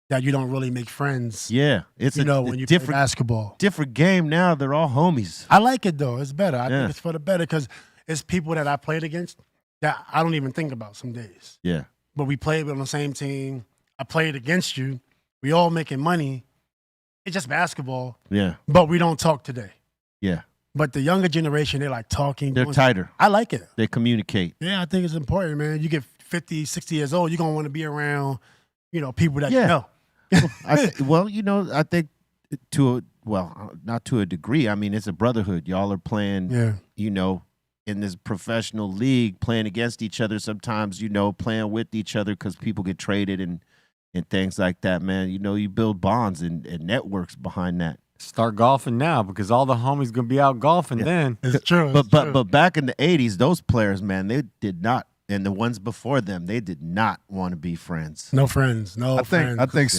that you don't really make friends. Yeah. It's when you play basketball. Different game now. They're all homies. I like it though. It's better. I think it's for the better because it's people that I played against that I don't even think about some days. Yeah. But we played on the same team. I played against you. We all making money. It's just basketball. Yeah. But we don't talk today. Yeah. But the younger generation, they're like talking. They're tighter. I like it. They communicate. Yeah, I think it's important, man. You get 50, 60 years old, you're going to want to be around, people that you know. I think not to a degree. I mean, it's a brotherhood. Y'all are playing, in this professional league, playing against each other sometimes, playing with each other because people get traded and things like that, man. You build bonds and networks behind that. Start golfing now because all the homies going to be out golfing then. It's true. But back in the 80s, those players, man, they did not, and the ones before them, they did not want to be friends. No friends. No friends. I think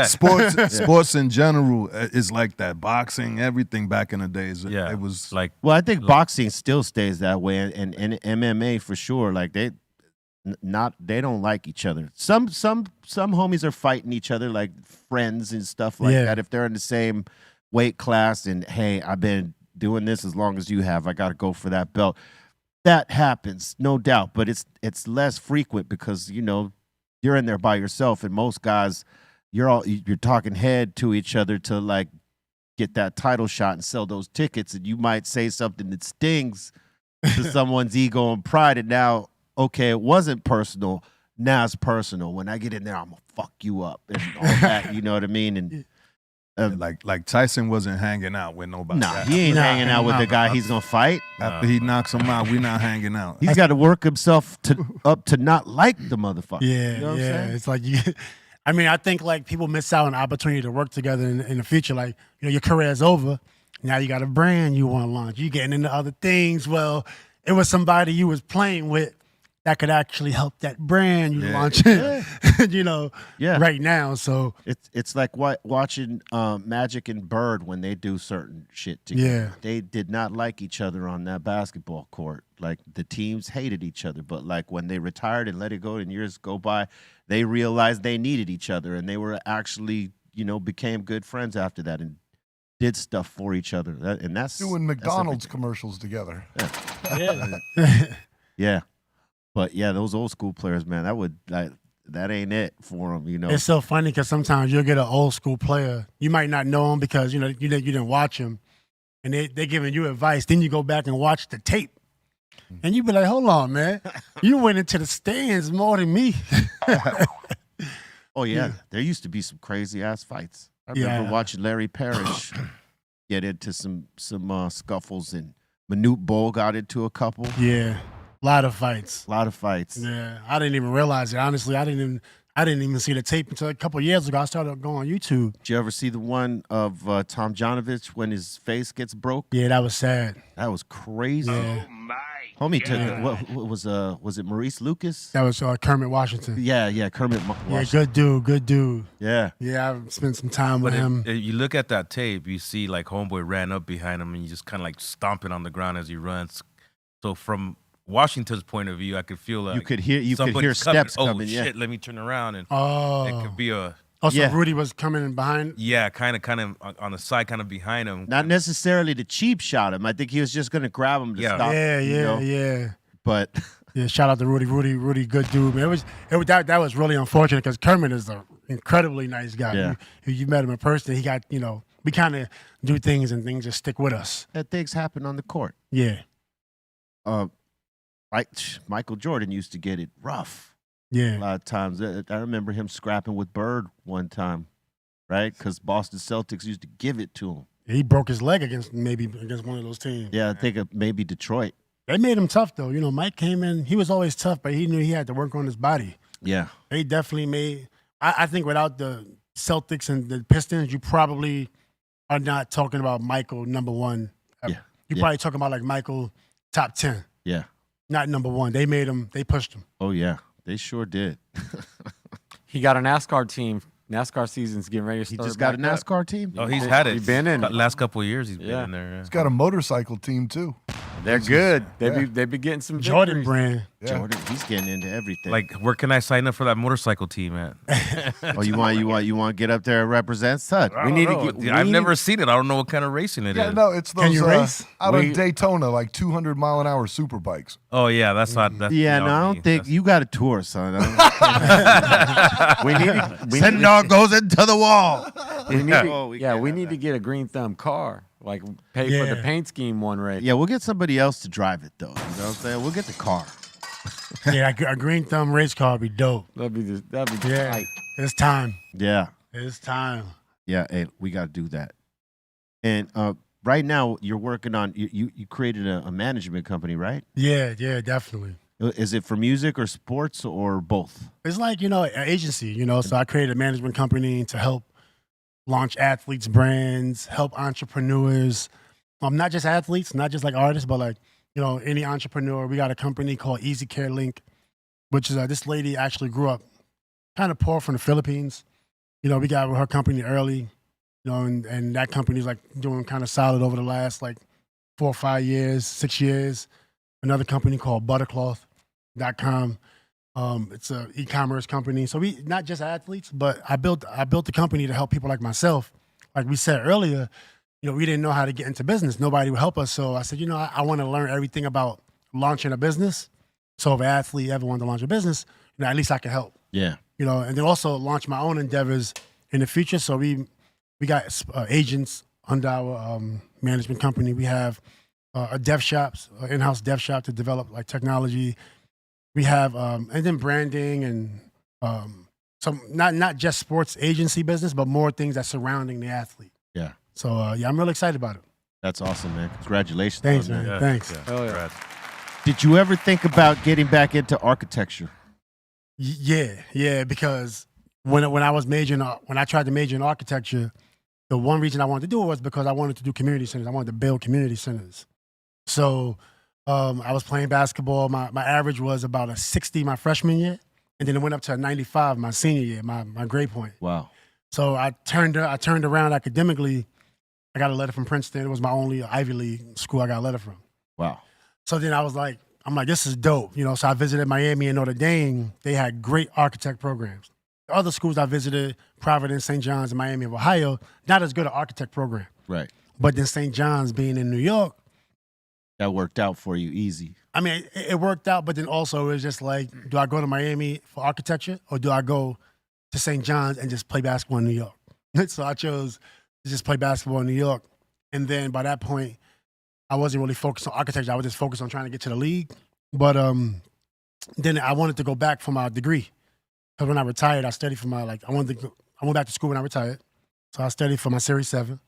sports in general is like that. Boxing, everything back in the days. Yeah. It was like, Well, I think boxing still stays that way, and MMA for sure. Like they don't like each other. Some homies are fighting each other like friends and stuff like that. If they're in the same weight class and hey, I've been doing this as long as you have, I got to go for that belt. That happens, no doubt, but it's less frequent because you're in there by yourself, and most guys you're talking head to each other to like get that title shot and sell those tickets, and you might say something that stings to someone's ego and pride, and now. Okay, it wasn't personal. Now it's personal. When I get in there, I'm gonna fuck you up and all that. You know what I mean? And like Tyson wasn't hanging out with nobody. nah, he ain't hanging out with the guy he's gonna fight. After he knocks him out, we not hanging out. He's got to work himself up to not like the motherfucker. Yeah, you know what I'm saying? It's like I think like people miss out on an opportunity to work together in the future. Like your career is over. Now you got a brand you want to launch. You getting into other things. Well, it was somebody you was playing with that could actually help that brand you launch right now. So it's like watching Magic and Bird when they do certain shit together. Yeah. They did not like each other on that basketball court. Like the teams hated each other, but like when they retired and let it go and years go by, they realized they needed each other and they were actually, became good friends after that and did stuff for each other. And that's doing McDonald's commercials together. Yeah. But yeah, those old school players, man, that ain't it for them, It's so funny because sometimes you'll get an old school player. You might not know him because you didn't watch him, and they're giving you advice. Then you go back and watch the tape, and you be like, "Hold on, man, you went into the stands more than me." Oh yeah, there used to be some crazy ass fights. I remember watching Larry Parrish get into some scuffles, and Manute Bol got into a couple. Yeah. A lot of fights. Yeah, I didn't even realize it. Honestly, I didn't even see the tape until a couple of years ago. I started going on YouTube. Did you ever see the one of Tom Janovich when his face gets broke? Yeah, that was sad. That was crazy. Yeah. Oh my! Homie took it. What was it Maurice Lucas? That was Kermit Washington. Yeah, Kermit Washington. Good dude. Yeah. Yeah, I spent some time with him. If you look at that tape, you see like homeboy ran up behind him and you just kind of like stomping on the ground as he runs. So from Washington's point of view, I could feel like you could hear steps coming. Oh shit! Let me turn around and it could be a. Oh, so Rudy was coming in behind. Yeah, kind of on the side, kind of behind him. Not necessarily to cheap shot him. I think he was just going to grab him to stop. Yeah. But yeah, shout out to Rudy. Rudy, good dude, man. That was really unfortunate because Kermit is an incredibly nice guy. Yeah. You met him in person. He got we kind of do things and things just stick with us. That things happen on the court. Yeah. Michael Jordan used to get it rough. Yeah. A lot of times. I remember him scrapping with Bird one time, right? Because Boston Celtics used to give it to him. He broke his leg against one of those teams. Yeah, I think maybe Detroit. They made him tough, though. Mike came in. He was always tough, but he knew he had to work on his body. Yeah. They definitely made – I think without the Celtics and the Pistons, you probably are not talking about Michael number one. Yeah. You're probably talking about like Michael top 10. Yeah. Not number one. They made him. They pushed him. Oh yeah, they sure did. He got a NASCAR team. NASCAR season's getting ready to He start. just got a back up. NASCAR team. Oh, he's had it. He's been in it. Last couple of years, he's been Yeah. in there. He's got a motorcycle team too. They're good. Yeah. They be getting some Jordan victories. brand. Yeah. Jordan, he's getting into everything. Like, where can I sign up for that motorcycle team at? oh, you want to get up there and represent Sut? I don't know. I've never seen it. I don't know what kind of racing it is. Yeah, no, it's those Can you race? out of Daytona, like 200-mile-an-hour super bikes. Oh yeah, that's not. That's Yeah, beyond no, I me. don't think That's- you got a tour, son. We need Send dog goes into the wall. we need Oh, we yeah, can't we have need to get a Greenthumb car. Like pay for the Yeah. paint scheme one race. Yeah, we'll get somebody else to drive it though. You know what I'm saying? We'll get the car. Yeah, a Greenthumb race car would be dope. That'd be Yeah. tight. It's time. Yeah, It's time. yeah. Hey, we got to do that. And right now, you're working on you created a management company, right? Yeah, definitely. Is it for music or sports or both? It's like, an agency, so I created a management company to help launch athletes' brands, help entrepreneurs. Not just athletes, not just like artists, but like, any entrepreneur. We got a company called Easy Care Link, which is this lady actually grew up kind of poor from the Philippines. We got her company early, and that company's like doing kind of solid over the last like 4 or 5 years, 6 years. Another company called buttercloth.com. It's an e-commerce company. So we not just athletes, but I built the company to help people like myself. Like we said earlier, we didn't know how to get into business. Nobody would help us. So I said, I want to learn everything about launching a business. So if an athlete ever wanted to launch a business, at least I can help. Yeah. And then also launch my own endeavors in the future. So we got agents under our management company. We have a dev shops, in-house dev shop to develop like technology. We have and then branding and some not just sports agency business, but more things that's surrounding the athlete. Yeah. So I'm really excited about it. That's awesome, man. Congratulations. Thanks, on man. that. Thanks. Hell yeah. Congrats. Did you ever think about getting back into architecture? Yeah, because when I was when I tried to major in architecture, the one reason I wanted to do it was because I wanted to do community centers. I wanted to build community centers. So I was playing basketball. My average was about a 60 my freshman year, and then it went up to a 95 my senior year, my grade point. Wow. So I turned around academically. I got a letter from Princeton. It was my only Ivy League school I got a letter from. Wow. So then I'm like, this is dope. So I visited Miami and Notre Dame. They had great architect programs. The other schools I visited, Providence, St. John's, and Miami of Ohio, not as good an architect program. Right. But then St. John's being in New York, That worked out for you easy. it worked out, but then also it was just like, do I go to Miami for architecture or do I go to St. John's and just play basketball in New York? So I chose to just play basketball in New York. And then by that point, I wasn't really focused on architecture. I was just focused on trying to get to the league. But then I wanted to go back for my degree. Because when I retired, I studied for my, I went back to school when I retired. So I studied for my Series 7.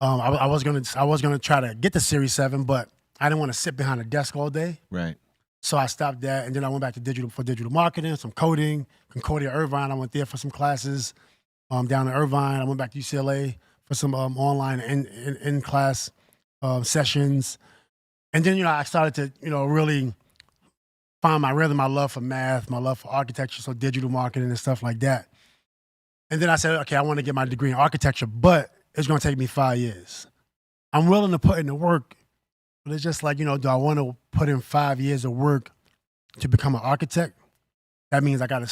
I was gonna try to get the Series 7, but I didn't want to sit behind a desk all day. Right. So I stopped that, and then I went back to digital marketing, some coding, Concordia Irvine. I went there for some classes. Down in Irvine, I went back to UCLA for some online in-class sessions. And then, I started to, really find my rhythm, my love for math, my love for architecture, so digital marketing and stuff like that. And then I said, okay, I want to get my degree in architecture, but it's going to take me 5 years. I'm willing to put in the work, but it's just like, do I want to put in 5 years of work to become an architect? That means I gotta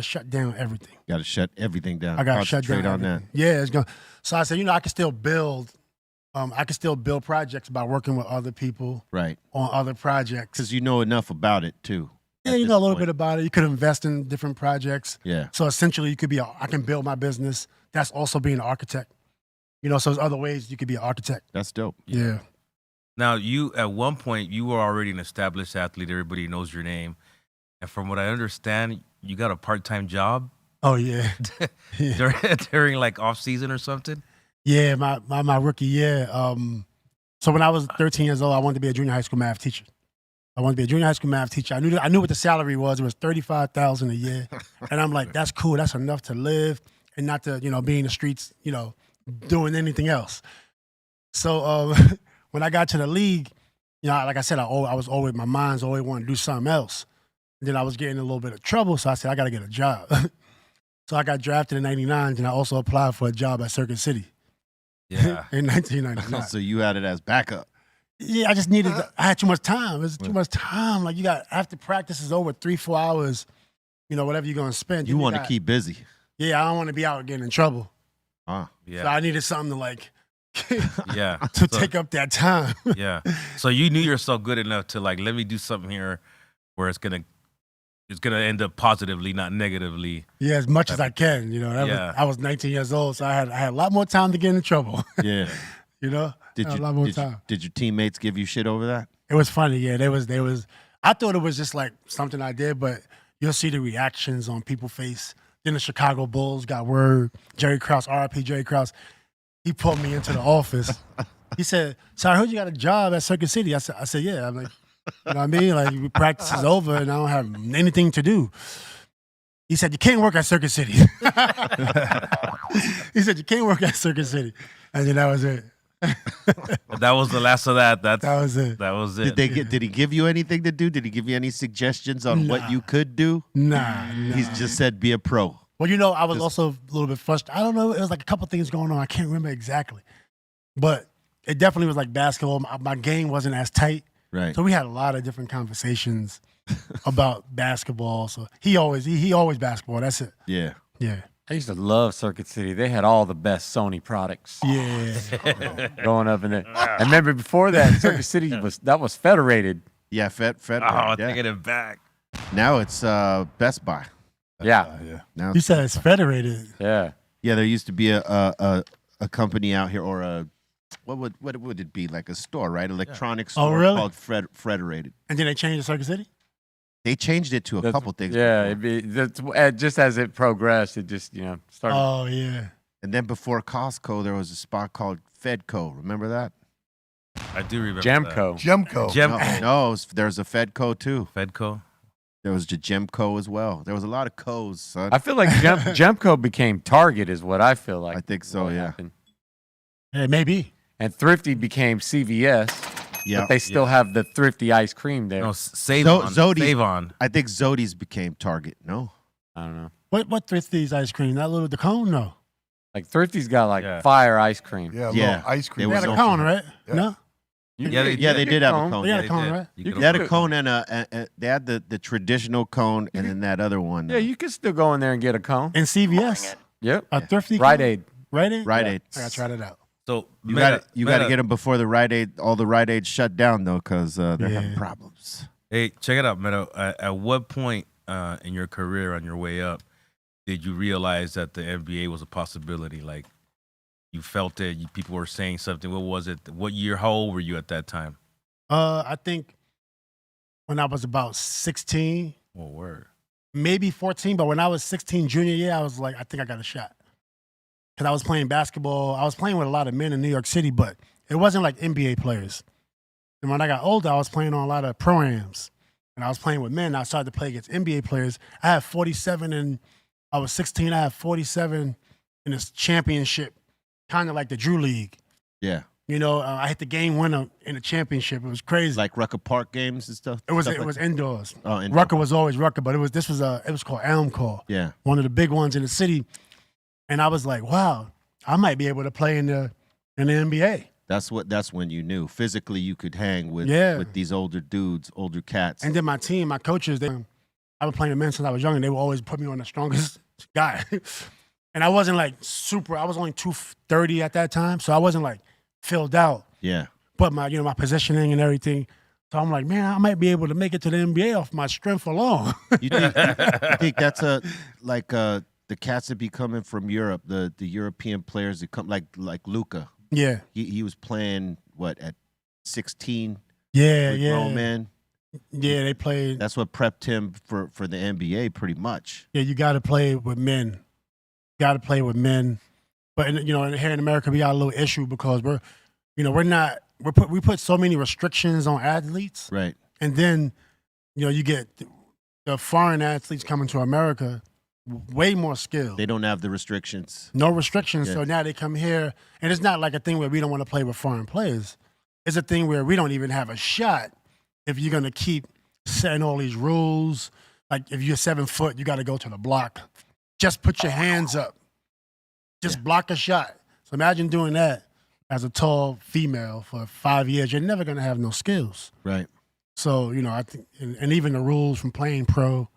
shut down everything. Got to shut everything down. I gotta shut down Concentrate on everything. Yeah, it's going. So I said, I can still build. I can still build projects by working with other people that. Right. on other projects. Because you know enough about it too. Yeah, you know a little bit about it. You could invest in different projects. Yeah. So essentially, you could be. I can build my business. That's also being an architect. So there's other ways you could be an architect. That's dope. Yeah. Now, you at one point you were already an established athlete. Everybody knows your name, and from what I understand, you got a part-time job. Oh yeah. during like off season or something. Yeah, my rookie year. So when I was 13 years old, I wanted to be a junior high school math teacher. I wanted to be a junior high school math teacher. I knew what the salary was. It was $35,000 a year, and I'm like, that's cool. That's enough to live. and not to, be in the streets, doing anything else. So when I got to the league, like I said, I was always, my mind's always wanting to do something else. And then I was getting in a little bit of trouble, so I said, I got to get a job. So I got drafted in '99, and I also applied for a job at Circuit City. Yeah. In 1999. So you had it as backup. Yeah, I just needed. I had too much time. It was too much time. Like after practice is over, 3-4 hours. Whatever you're gonna spend. You want to keep busy. Yeah, I don't want to be out getting in trouble. Yeah. So I needed something to Yeah. to take up that time. Yeah. So you knew yourself good enough to let me do something here where it's gonna end up positively, not negatively. Yeah, as much as I can. I was 19 years old, so I had a lot more time to get in trouble. Yeah. A lot more time. Did your teammates give you shit over that? It was funny. Yeah, they was. I thought it was just like something I did, but you'll see the reactions on people's face. Then the Chicago Bulls got word. Jerry Krause, RIP Jerry Krause, he pulled me into the office. He said, "So I heard you got a job at Circuit City." I said, "Yeah." I'm like, you know what I mean? Like, practice is over and I don't have anything to do. He said, "You can't work at Circuit City." He said, "You can't work at Circuit City," and then that was it. That was the last of that. That was it. That was it. Did he give you anything to do? Did he give you any suggestions on what you could do? Nah. He's just said be a pro. Well, I was also a little bit frustrated. I don't know. It was like a couple things going on. I can't remember exactly. But it definitely was like basketball. My game wasn't as tight. Right. So we had a lot of different conversations about basketball. So he always basketball. That's it. Yeah. Yeah. I used to love Circuit City. They had all the best Sony products. Yeah. Going up in there. I remember before that, Circuit City was Federated. Yeah, Federated. Oh, yeah. taking it back. Now it's Best Buy. Yeah. Now You said it's Federated. Yeah. Yeah, there used to be a company out here, or a what would it be, like a store, right? Electronics store really? called Federated. And then they changed the Circuit City? They changed it to a couple things. Yeah, before. just as it progressed, it just started. Oh yeah. And then before Costco, there was a spot called Fedco. Remember that? I do remember Gemco. Gemco. No, there's a Fedco too. Fedco. There was the Gemco as well. There was a lot of co's, son. I feel like Gemco became Target, is what I feel like. I think so, yeah. Happened. Yeah, maybe. And Thrifty became CVS. Yeah, but they still have the Thrifty ice cream there. No, Save On. Save On. I think Zodi's became Target. No, I don't know. What Thrifty's ice cream? That little the cone? No. Like Thrifty's got fire ice cream. Yeah, Yeah. ice cream. They had a cone, right? Yeah. No. they did have a cone. They had a cone, right? They had a cone and they had the traditional cone and then that other one. Yeah, you could still go in there and get a cone. And CVS. Yep. A Thrifty Rite cone? Aid. Rite Aid? Rite Aid. I gotta try that out. So You got to get them before the Rite Aid. All the Rite Aid shut down though, because they're having problems. Hey, check it out, Metta. At what point in your career, on your way up, did you realize that the NBA was a possibility? Like, you felt it. People were saying something. What was it? What year? How old were you at that time? I think when I was about 16. Oh, word. Maybe 14, but when I was 16, junior year, I was like, I think I got a shot. Because I was playing basketball. I was playing with a lot of men in New York City, but it wasn't like NBA players. And when I got older, I was playing on a lot of pro-ams. And I was playing with men. I started to play against NBA players. I had 47, and I was 16. I had 47 in this championship, kind of like the Drew League. Yeah. I hit the game winner in the championship. It was crazy. Like Rucker Park games and stuff? It was indoors. Oh, indoors. Rucker was always Rucker, but it was called Elm Call. Yeah. One of the big ones in the city. And I was like, wow, I might be able to play in the NBA. That's when you knew physically you could hang with these older dudes, older cats. And then my team, my coaches, I was playing with men since I was young, and they would always put me on the strongest guy. And I wasn't like super. I was only 230 at that time, so I wasn't like filled out. Yeah. But my my positioning and everything. So I'm like, man, I might be able to make it to the NBA off my strength alone. You think that's the cats that be coming from Europe, the European players that come like Luka. Yeah. He was playing at 16? Yeah, with grown men. Yeah, they played. That's what prepped him for the NBA pretty much. Yeah, you got to play with men. Got to play with men. But here in America, we got a little issue because we put so many restrictions on athletes. Right. And then, you get the foreign athletes coming to America, way more skill. They don't have the restrictions. No restrictions. Yeah. So now they come here, and it's not like a thing where we don't want to play with foreign players. It's a thing where we don't even have a shot if you're going to keep setting all these rules. Like if you're 7 foot, you got to go to the block. Just put your hands up. Just block a shot. So imagine doing that as a tall female for 5 years. You're never going to have no skills. Right. So, I think, and even the rules from playing pro,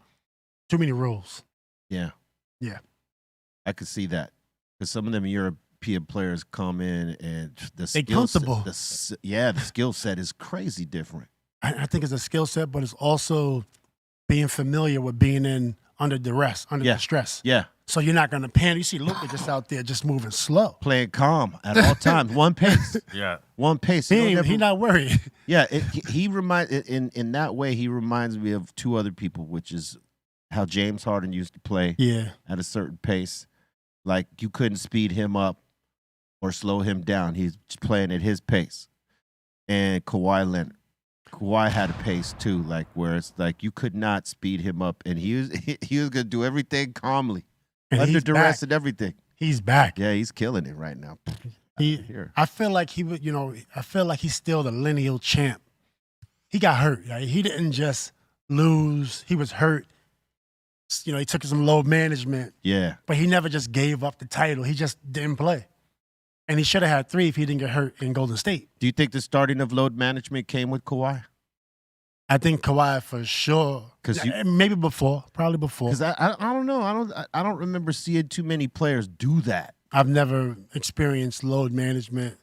too many rules. Yeah. Yeah. I could see that. Because some of them European players come in and the They comfortable. the skill set is crazy different. I think it's a skill set, but it's also being familiar with being under duress, under the stress. Yeah. So you're not going to panic. You see Luka just out there just moving slow. Playing calm at all times. One pace. Yeah. One pace. He's not worried. Yeah. He reminds in that way, he reminds me of two other people, which is how James Harden used to play at a certain pace. Like you couldn't speed him up or slow him down. He's playing at his pace. And Kawhi Leonard. Kawhi had a pace too, like where it's like you could not speed him up, and he was gonna do everything calmly, and under duress and everything. He's back. Yeah, he's killing it right now. I feel like he would, I feel like he's still the lineal champ. He got hurt. Right? He didn't just lose. He was hurt. He took some load management. Yeah, but he never just gave up the title. He just didn't play. And he should have had 3 if he didn't get hurt in Golden State. Do you think the starting of load management came with Kawhi? I think Kawhi for sure. Maybe probably before. Because I don't know. I don't remember seeing too many players do that. I've never experienced load management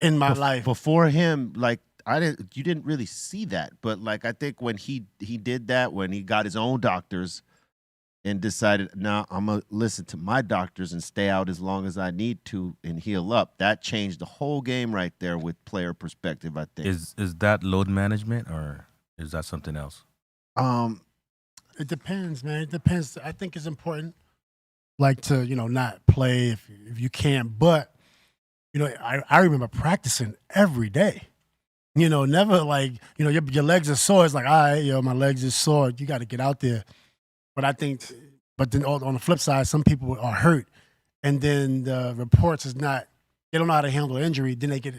in my life. Before him, like you didn't really see that. But like I think when he did that, when he got his own doctors and decided, no, I'm going to listen to my doctors and stay out as long as I need to and heal up. That changed the whole game right there with player perspective, I think. Is that load management or is that something else? It depends, man. It depends. I think it's important, like to, not play if you can't. But, I remember practicing every day. Never like, your legs are sore. It's like, all right, my legs are sore. You got to get out there. But I think, then on the flip side, some people are hurt, and then the reports is not, they don't know how to handle injury, then they get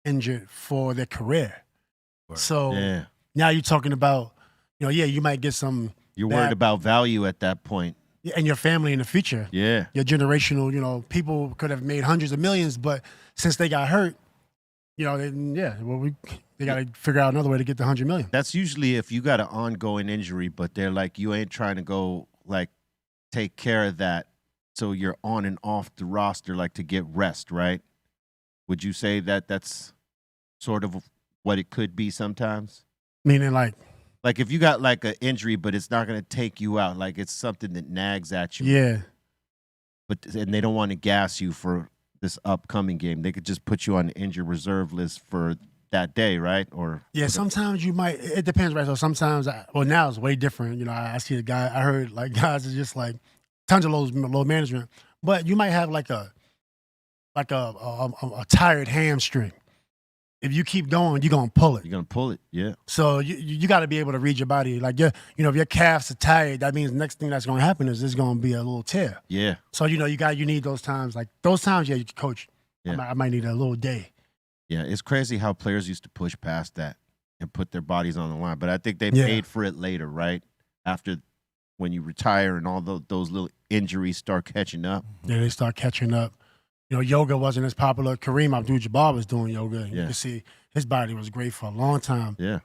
injured for their career. Right. So now you're talking about, you might get some. You're worried about value at that point. And your family in the future. Yeah. Your generational, people could have made hundreds of millions, but since they got hurt, they got to figure out another way to get the 100 million. That's usually if you got an ongoing injury, but they're like, you ain't trying to go like take care of that. So you're on and off the roster, like to get rest, right? Would you say that that's sort of what it could be sometimes? Meaning like if you got like an injury, but it's not going to take you out, like it's something that nags at you. Yeah. And they don't want to gas you for this upcoming game. They could just put you on the injured reserve list for that day, right? Or sometimes you might. It depends, right? So sometimes, now it's way different. I see a guy. I heard like guys are just like tons of load management, but you might have like a tired hamstring. If you keep going, you're gonna pull it. You're gonna pull it, yeah. So you got to be able to read your body. Like if your calves are tired, that means the next thing that's gonna happen is there's gonna be a little tear. Yeah. So you need those times. Like those times, you can coach. Yeah. I might need a little day. Yeah, it's crazy how players used to push past that and put their bodies on the line. But I think they paid for it later, right? After when you retire and all those little injuries start catching up. Yeah, they start catching up. Yoga wasn't as popular. Kareem Abdul-Jabbar was doing yoga. And you can see his body was great for a long time. Yeah.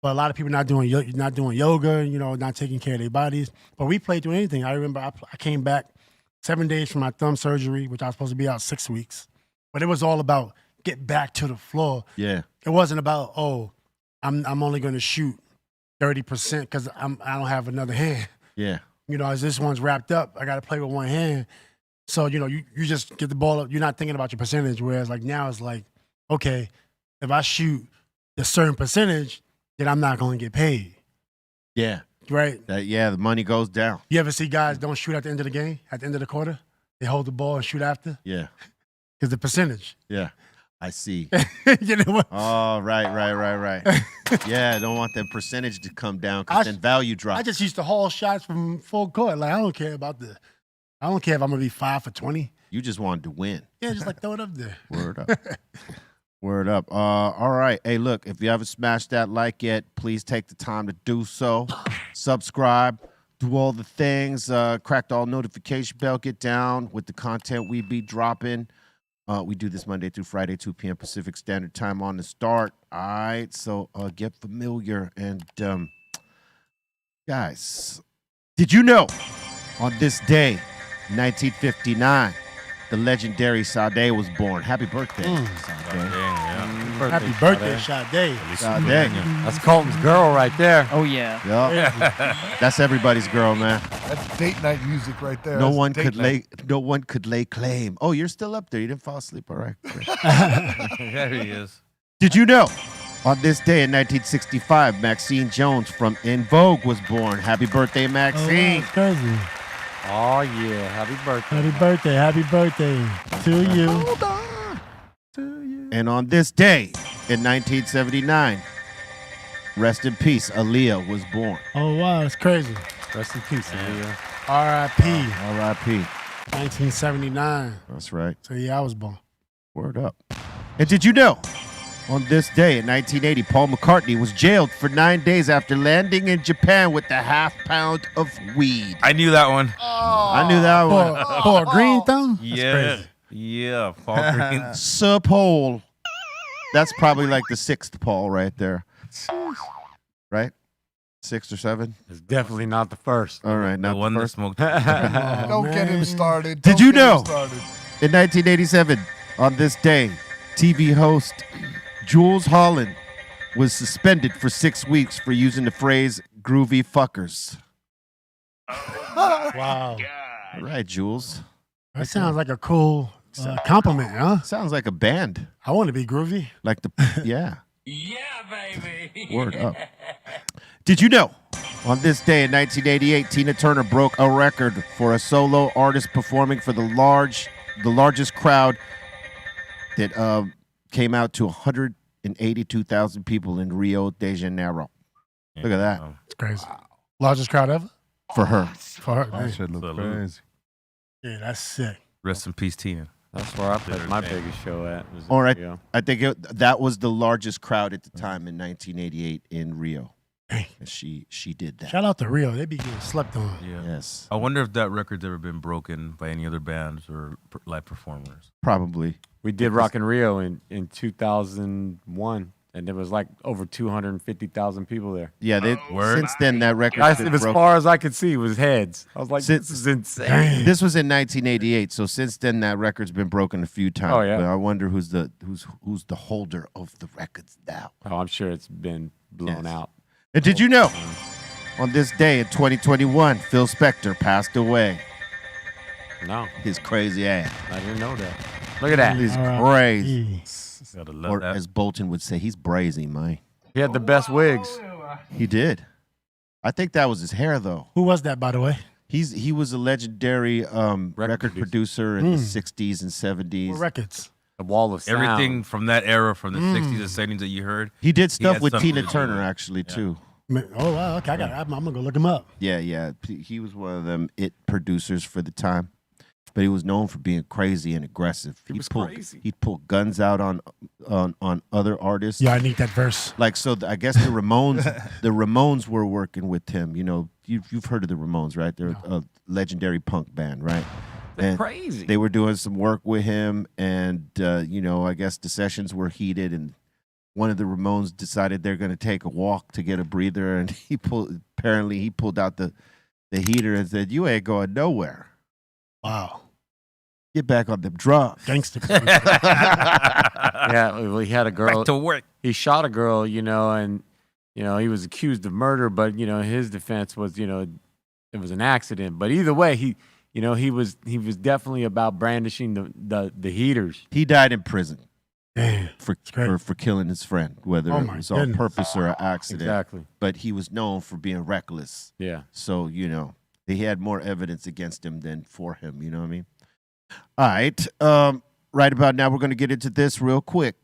But a lot of people not doing yoga, not taking care of their bodies. But we played through anything. I remember I came back 7 days from my thumb surgery, which I was supposed to be out 6 weeks. But it was all about get back to the floor. Yeah. It wasn't about, I'm only going to shoot 30% because I don't have another hand. Yeah. As this one's wrapped up, I got to play with one hand. So, you just get the ball up. You're not thinking about your percentage. Whereas like now it's like, okay, if I shoot a certain percentage, then I'm not going to get paid. Yeah. Right? The money goes down. You ever see guys don't shoot at the end of the game, at the end of the quarter? They hold the ball and shoot after? Yeah. Because the percentage. Yeah. I see. You know what? Oh, right. Yeah, don't want that percentage to come down because then value drops. I just used to haul shots from full court. Like, I don't care if I'm going to be 5 for 20. You just wanted to win. Yeah, just like throw it up there. Word up. Word up. All right. Hey, look, if you haven't smashed that like yet, please take the time to do so. Subscribe. Do all the things. Crack the all notification bell. Get down with the content we be dropping. We do this Monday through Friday, 2 p.m. Pacific Standard Time on the start. All right. So get familiar. And guys, did you know on this day, 1959, the legendary Sade was born? Happy birthday, Sade. Happy birthday, Sade. Sade. That's Colton's girl right there. Oh, yeah. Yep. That's everybody's girl, man. That's date night music right there. No That's one date could night. lay claim. Oh, you're still up there. You didn't fall asleep. All right. There he is. Did you know on this day in 1965, Maxine Jones from In Vogue was born? Happy birthday, Maxine. That's crazy. Oh, yeah. Happy birthday. Happy birthday. Happy birthday to you. Hold on. And on this day in 1979, rest in peace, Aaliyah was born. Oh, wow. That's crazy. Rest in peace, Aaliyah. R.I.P. R.I.P. 1979. That's right. So, yeah, I was born. Word up. And did you know on this day in 1980, Paul McCartney was jailed for 9 days after landing in Japan with a half-pound of weed? I knew that one. I knew that one. For a green thumb? Yeah. Yeah. Paul Green. Sir Paul. That's probably like the 6th Paul right there. Right? 6 or 7? It's definitely not the first. All right, The not one the that first. smoked. Don't get him started. Did Don't you get him know? started. In 1987, on this day, TV host Jules Holland was suspended for 6 weeks for using the phrase groovy fuckers. Wow. All right, Jules. That sounds like a cool compliment, huh? Sounds like a band. I want to be groovy. Like the, yeah. Yeah, baby. Word up. Did you know on this day in 1988, Tina Turner broke a record for a solo artist performing for the largest crowd that came out to 182,000 people in Rio de Janeiro. Look at that. It's crazy. Largest crowd ever? For her. For her. That man. shit look Salute. crazy. Yeah, that's sick. Rest in peace, Tina. That's where I played my Damn. biggest show at. Was in All right. Rio. I think that was the largest crowd at the time in 1988 in Rio. Dang. And she did that. Shout out to Rio. They be getting slept on. Yeah. Yes. I wonder if that record's ever been broken by any other bands or live performers. Probably. We did Rock in Rio in 2001, and there was like over 250,000 people there. Yeah, Word. since then that record As far as I could see was heads. I was like, Since- this is insane. This was in 1988, so since then that record's been broken a few times. Oh, yeah. But I wonder who's the holder of the records now. Oh, I'm sure it's been blown Yes. out. And did you know on this day in 2021, Phil Spector passed away? No, His crazy ass. I didn't know that. Look at that. He's All right. crazy. Gotta love Or that. as Bolton would say, he's brazy, man. He had the best wigs. He did. I think that was his hair, though. Who was that, by the way? He was a legendary record producer in the 60s and 70s. What records? The wall of sound. Everything from that era, from the 60s and 70s that you heard. He did stuff had with something Tina to do Turner, with it. actually, too. Oh, wow. Okay, I'm going to go look him up. Yeah. He was one of them producers for the time. But he was known for being crazy and aggressive. He was pulled, crazy. He'd pull guns out on other artists. Yeah, I need that verse. Like, so I guess the Ramones were working with him. You know, you've heard of the Ramones, right? They're a legendary punk band, right? They're And crazy. They were doing some work with him, and I guess the sessions were heated, and one of the Ramones decided they're going to take a walk to get a breather, and he pulled out the heater and said, "You ain't going nowhere. Wow. Get back on them drugs." Gangster. Yeah, well, he had a girl. Back to work. He shot a girl, and he was accused of murder, but his defense was, it was an accident. But either way, he was definitely about brandishing the heaters. He died in prison Damn. for great. killing his friend, whether Oh it my was on goodness. purpose or an accident. Exactly. But he was known for being reckless. Yeah. So, he had more evidence against him than for him. You know what I mean? All right. right about now, we're going to get into this real quick.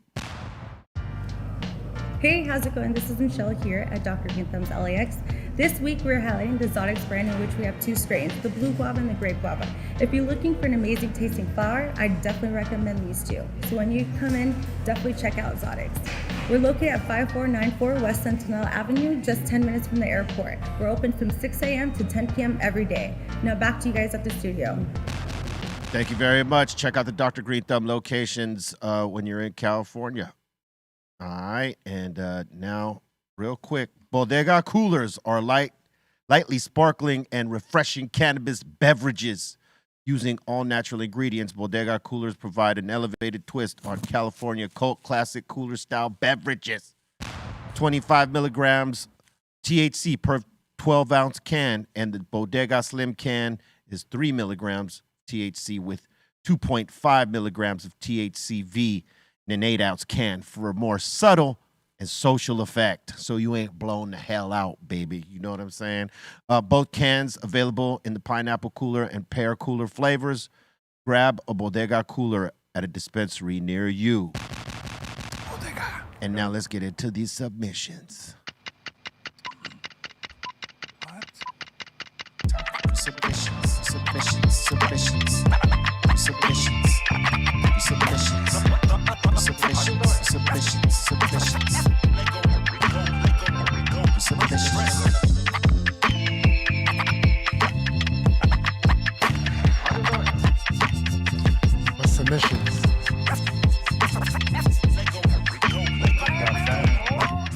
Hey, how's it going? This is Michelle here at Dr. Greenthumb's LAX. This week we're highlighting the Zotix brand, in which we have two strains, the blue guava and the grape guava. If you're looking for an amazing tasting flower, I definitely recommend these two. So when you come in, definitely check out Zotix. We're located at 5494 West Sentinel Avenue, just 10 minutes from the airport. We're open from 6 a.m. to 10 p.m. every day. Now back to you guys at the studio. Thank you very much. Check out the Dr. Greenthumb locations when you're in California. All right, and now, real quick, Bodega coolers are lightly sparkling and refreshing cannabis beverages using all natural ingredients. Bodega coolers provide an elevated twist on California cult classic cooler-style beverages. 25 milligrams THC per 12-ounce can, and the Bodega Slim can is 3 milligrams THC with 2.5 milligrams of THCV in an 8-ounce can for a more subtle and social effect. So you ain't blown the hell out, baby. You know what I'm saying? Both cans available in the pineapple cooler and pear cooler flavors. Grab a Bodega cooler at a dispensary near you. Bodega. And now let's get into these submissions. Submissions.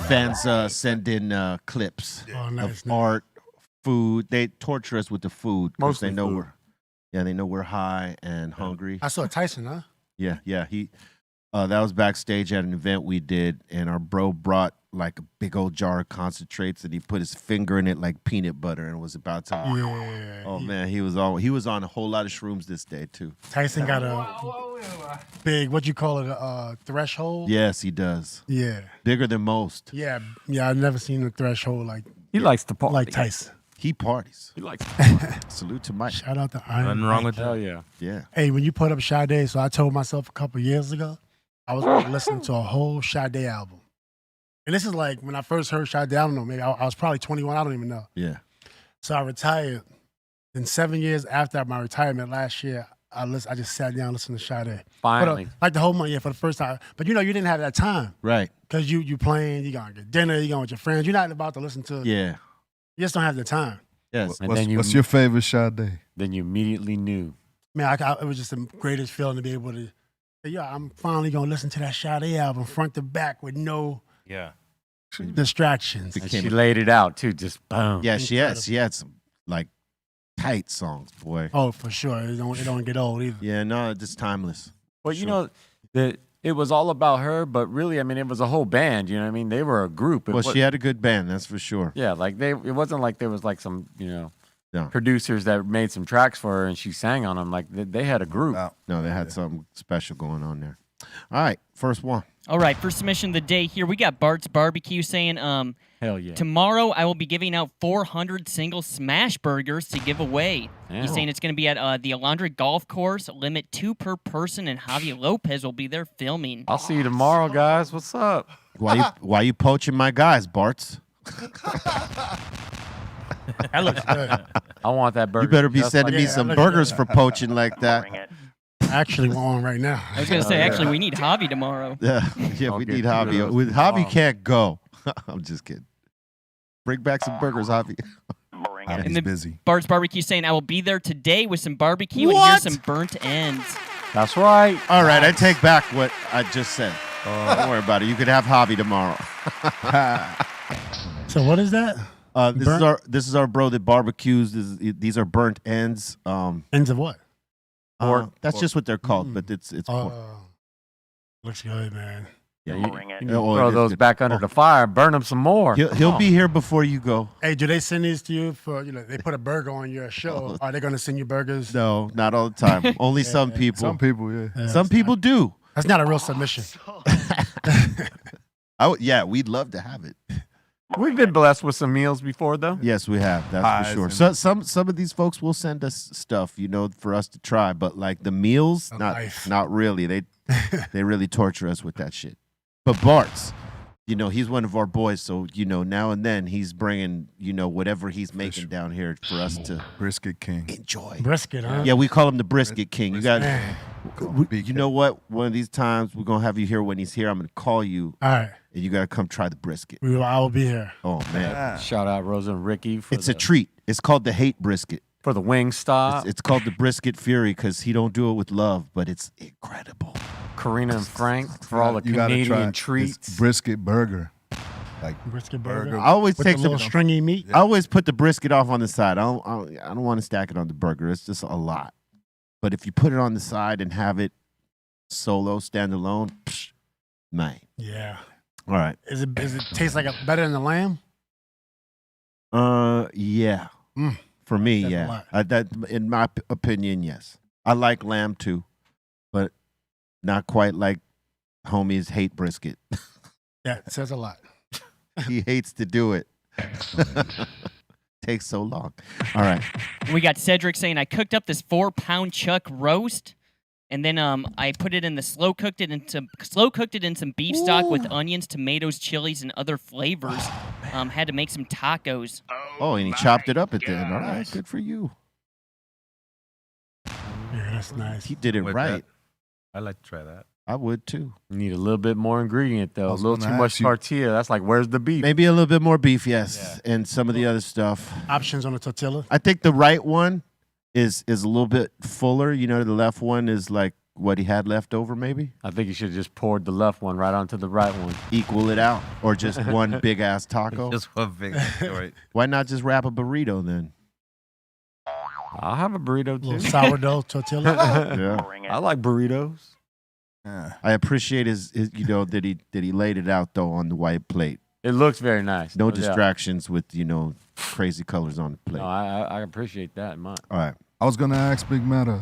Fans send in clips of art, food. They torture us with the food because they know we're high and hungry. I saw Tyson, huh? Yeah. He that was backstage at an event we did, and our bro brought like a big old jar of concentrates, and he put his finger in it like peanut butter, and was about to. Yeah. Oh man, he was on a whole lot of shrooms this day too. Tyson got a big, what you call it, threshold? Yes, he does. Yeah. Bigger than most. Yeah. I've never seen a threshold like. He likes to party. Like Tyson. He parties. He likes to party. Salute to Mike. Shout out to Iron. Nothing wrong with that. Hell yeah. Yeah. Hey, when you put up Sade, so I told myself a couple years ago, I was going to listen to a whole Sade album. And this is like when I first heard Sade, I don't know, maybe I was probably 21, I don't even know. Yeah. So I retired. And 7 years after my retirement last year, I just sat down and listened to Sade. Finally. Like the whole month, yeah, for the first time. But you didn't have that time. Right. Because you playing, you going to get dinner, you going with your friends. You're not about to listen to. Yeah. You just don't have the time. Yes. What's your favorite Sade? Then you immediately knew. Man, it was just the greatest feeling to be able to say, yeah, I'm finally going to listen to that Sade album front to back with no distractions. And she laid it out, too, just boom. Yeah, she had some, like, tight songs, boy. Oh, for sure. It don't get old either. Yeah, no, it's timeless. Well, you know, it was all about her, but really, I mean, it was a whole band. You know what I mean? They were a group. She had a good band, that's for sure. Yeah, like it wasn't like there was like some, producers that made some tracks for her and she sang on them. Like they had a group. No, they had something special going on there. All right, first one. All right, first submission of the day here. We got Bart's Barbecue saying, hell yeah. Tomorrow I will be giving out 400 single smash burgers to give away. Yeah. He's saying it's going to be at the Alondra Golf Course. Limit 2 per person, and Javi Lopez will be there filming. I'll see you tomorrow, guys. What's up? Why you poaching my guys, Bart's? That looks good. I want that burger. You better be just sending like me that. some burgers for poaching like that. I actually want one right now. I was going to say, actually, we need Javi tomorrow. Yeah, I'll we get need 2 of Javi. those With Javi tomorrow. can't go. I'm just kidding. Bring back some burgers, Javi. He's busy. Bart's Barbecue saying, I will be there today with some barbecue and here's some burnt ends. That's right. All right, I take back what I just said. Don't worry about it. You can have Javi tomorrow. So what is that? This is our bro that barbecues. These are burnt ends. Ends of what? That's just what they're called, but it's pork. Looks good, man. Yeah, you can Oh, throw it is those good. back under the fire and burn them some more. He'll be here before you go. Hey, do they send these to you for, they put a burger on your show? Are they going to send you burgers? No, not all the time. Only some people. Some people, yeah. Some people do. That's not a real submission. Yeah, we'd love to have it. We've been blessed with some meals before, though. Yes, we have. That's Pies for sure. and- So some of these folks will send us stuff, for us to try. But like the meals, not really. They really torture us with that shit. But Bart's, he's one of our boys. So now and then he's bringing whatever he's making down here for us to Brisket King. enjoy. Brisket, huh? Yeah, we call him the Brisket King. You got. Man. You know what? One of these times we're gonna have you here. When he's here, I'm gonna call you. All right. And you gotta come try the brisket. I will be here. Oh man! Shout out Rosa and Ricky. It's a treat. It's called the hate brisket. For the wing stop. It's called the Brisket Fury because he don't do it with love, but it's incredible. Karina and Frank for all the You gotta try Canadian this treats. brisket burger. Like Brisket burger. I always With take the little stringy meat. I always put the brisket off on the side. I don't want to stack it on the burger. It's just a lot. But if you put it on the side and have it solo, standalone, man. Yeah. All right. Does it taste like better than the lamb? Yeah. For me, That's a yeah. lot. That in my opinion, yes. I like lamb too, but not quite like homies hate brisket. Yeah, it says a lot. He hates to do it. Takes so long. All right. We got Cedric saying, I cooked up this 4-pound chuck roast, and then I put it in the slow cooked it in some beef stock with onions, tomatoes, chilies, and other flavors. Had to make some tacos. Oh, and he chopped it up at the end. All right, good for you. Yeah, that's nice. He did it With right. I'd like to try that. I would too. You need a little bit more ingredient, though. A was little gonna too much ask you- tortilla. That's like, where's the beef? Maybe a little bit more beef, yes, and some of the other stuff. Options on the tortilla. I think the right one is a little bit fuller. The left one is like what he had left over, maybe. I think you should have just poured the left one right onto the right one. Equal it out, or just one big ass taco. Just one big. Right. Why not just wrap a burrito then? I'll have a burrito, Little too. sourdough tortilla. Yeah. I like burritos. Yeah. I appreciate his that he laid it out though on the white plate. It looks very nice. No doubt. distractions with crazy colors on the plate. No, I appreciate that. All right. I was gonna ask Big Metta,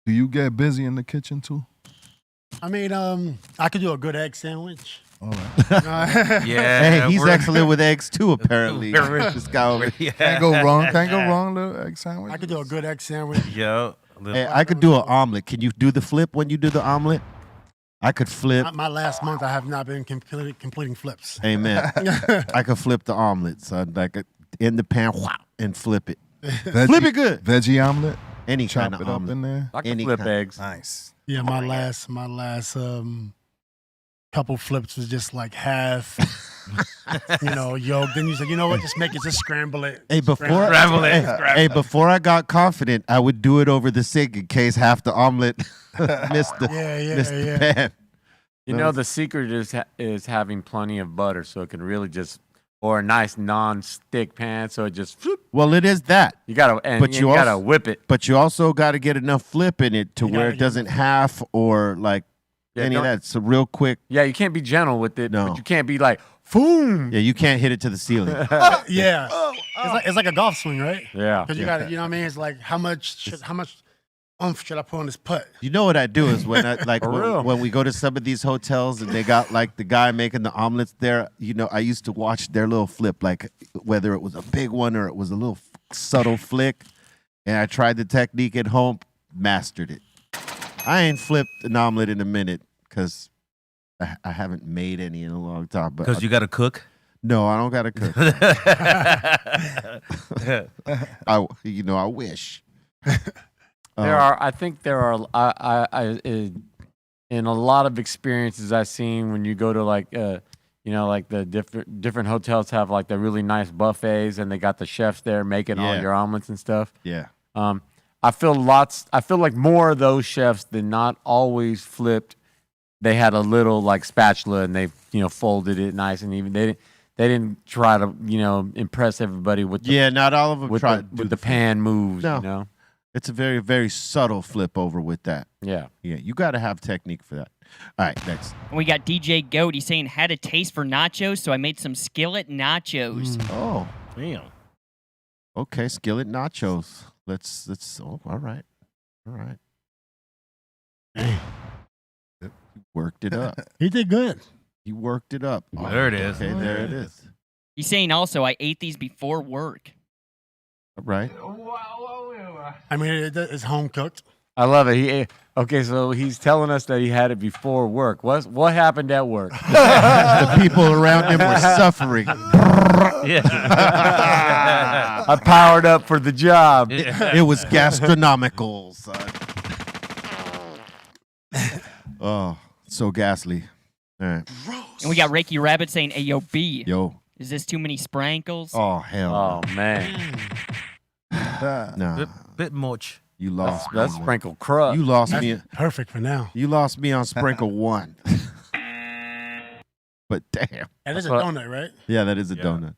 do you get busy in the kitchen too? I mean, I could do a good egg sandwich. All right. Yeah. Hey, he's we're- excellent with eggs too. Apparently, We're- this guy over. Can't go wrong. Can't go wrong. Little egg sandwich. I could do a good egg sandwich. Yo. Hey, I could do an omelet. Can you do the flip when you do the omelet? I could flip. My last month, I have not been completing flips. Amen. I could flip the omelet, son. Like in the pan, and flip it. Veggie, it good. Veggie omelet. Any Chop kind of it up omelet. in there. I can Any flip kind. eggs. Nice. Yeah, my last couple flips was just like half, yolk. Then you said, you know what? Just make it, just scramble it. Hey, before Scramble it. hey, before I got confident, I would do it over the sink in case half the omelet missed the Yeah. pan. You know, the secret is having plenty of butter, so it can really just, or a nice non-stick pan, so it just. Well, it is that. You gotta, and But you you gotta also- whip it. But you also got to get enough flip in it to You where gotta it get doesn't half or like Yeah, any of don't- that. So real quick. Yeah, you can't be gentle with it, No. but you can't be like, boom. Yeah, you can't hit it to the ceiling. Yeah. It's like a golf swing, right? Yeah. Because you got to, you know what I mean? It's like, how much oomph should I put on this putt? You know what I do is when I like For real. when we go to some of these hotels and they got like the guy making the omelets there. I used to watch their little flip, like whether it was a big one or it was a little subtle flick. And I tried the technique at home, mastered it. I ain't flipped an omelet in a minute because I haven't made any in a long time. But Because you got to cook. no, I don't gotta cook. I wish. I think there are. In a lot of experiences I've seen when you go to like the different hotels have like the really nice buffets and they got the chefs there making all Yeah. your omelets and stuff. Yeah. I feel like more of those chefs than not always flipped. They had a little like spatula and they folded it nice and even they didn't try to impress everybody with the, Not all of them with try the, to do with the pan moves. No. It's a very, very subtle flip over with that. Yeah. Yeah, you got to have technique for that. All right, next. And we got DJ Goat. He's saying, had a taste for nachos, so I made some skillet nachos. Oh, Damn. okay, skillet nachos. Let's. Oh, all right. Worked it up. He did good. He worked it up. There it is. Okay, there it is. He's saying also, I ate these before work. Right. I mean, it's home cooked. I love it. Okay, so he's telling us that he had it before work. What happened at work? The people around him were suffering. I powered up for the job. It was gastronomical, son. Oh, so ghastly. All right. And we got Reiki Rabbit saying, "Hey, yo, B. Yo. Is this too many sprankles?" Oh, hell. Oh, man. Nah. Bit much. You lost me. That's man. sprinkle crust. You lost me. Perfect for now. You lost me on sprinkle 1. But damn. That is a But- donut, right? Yeah, that is a donut.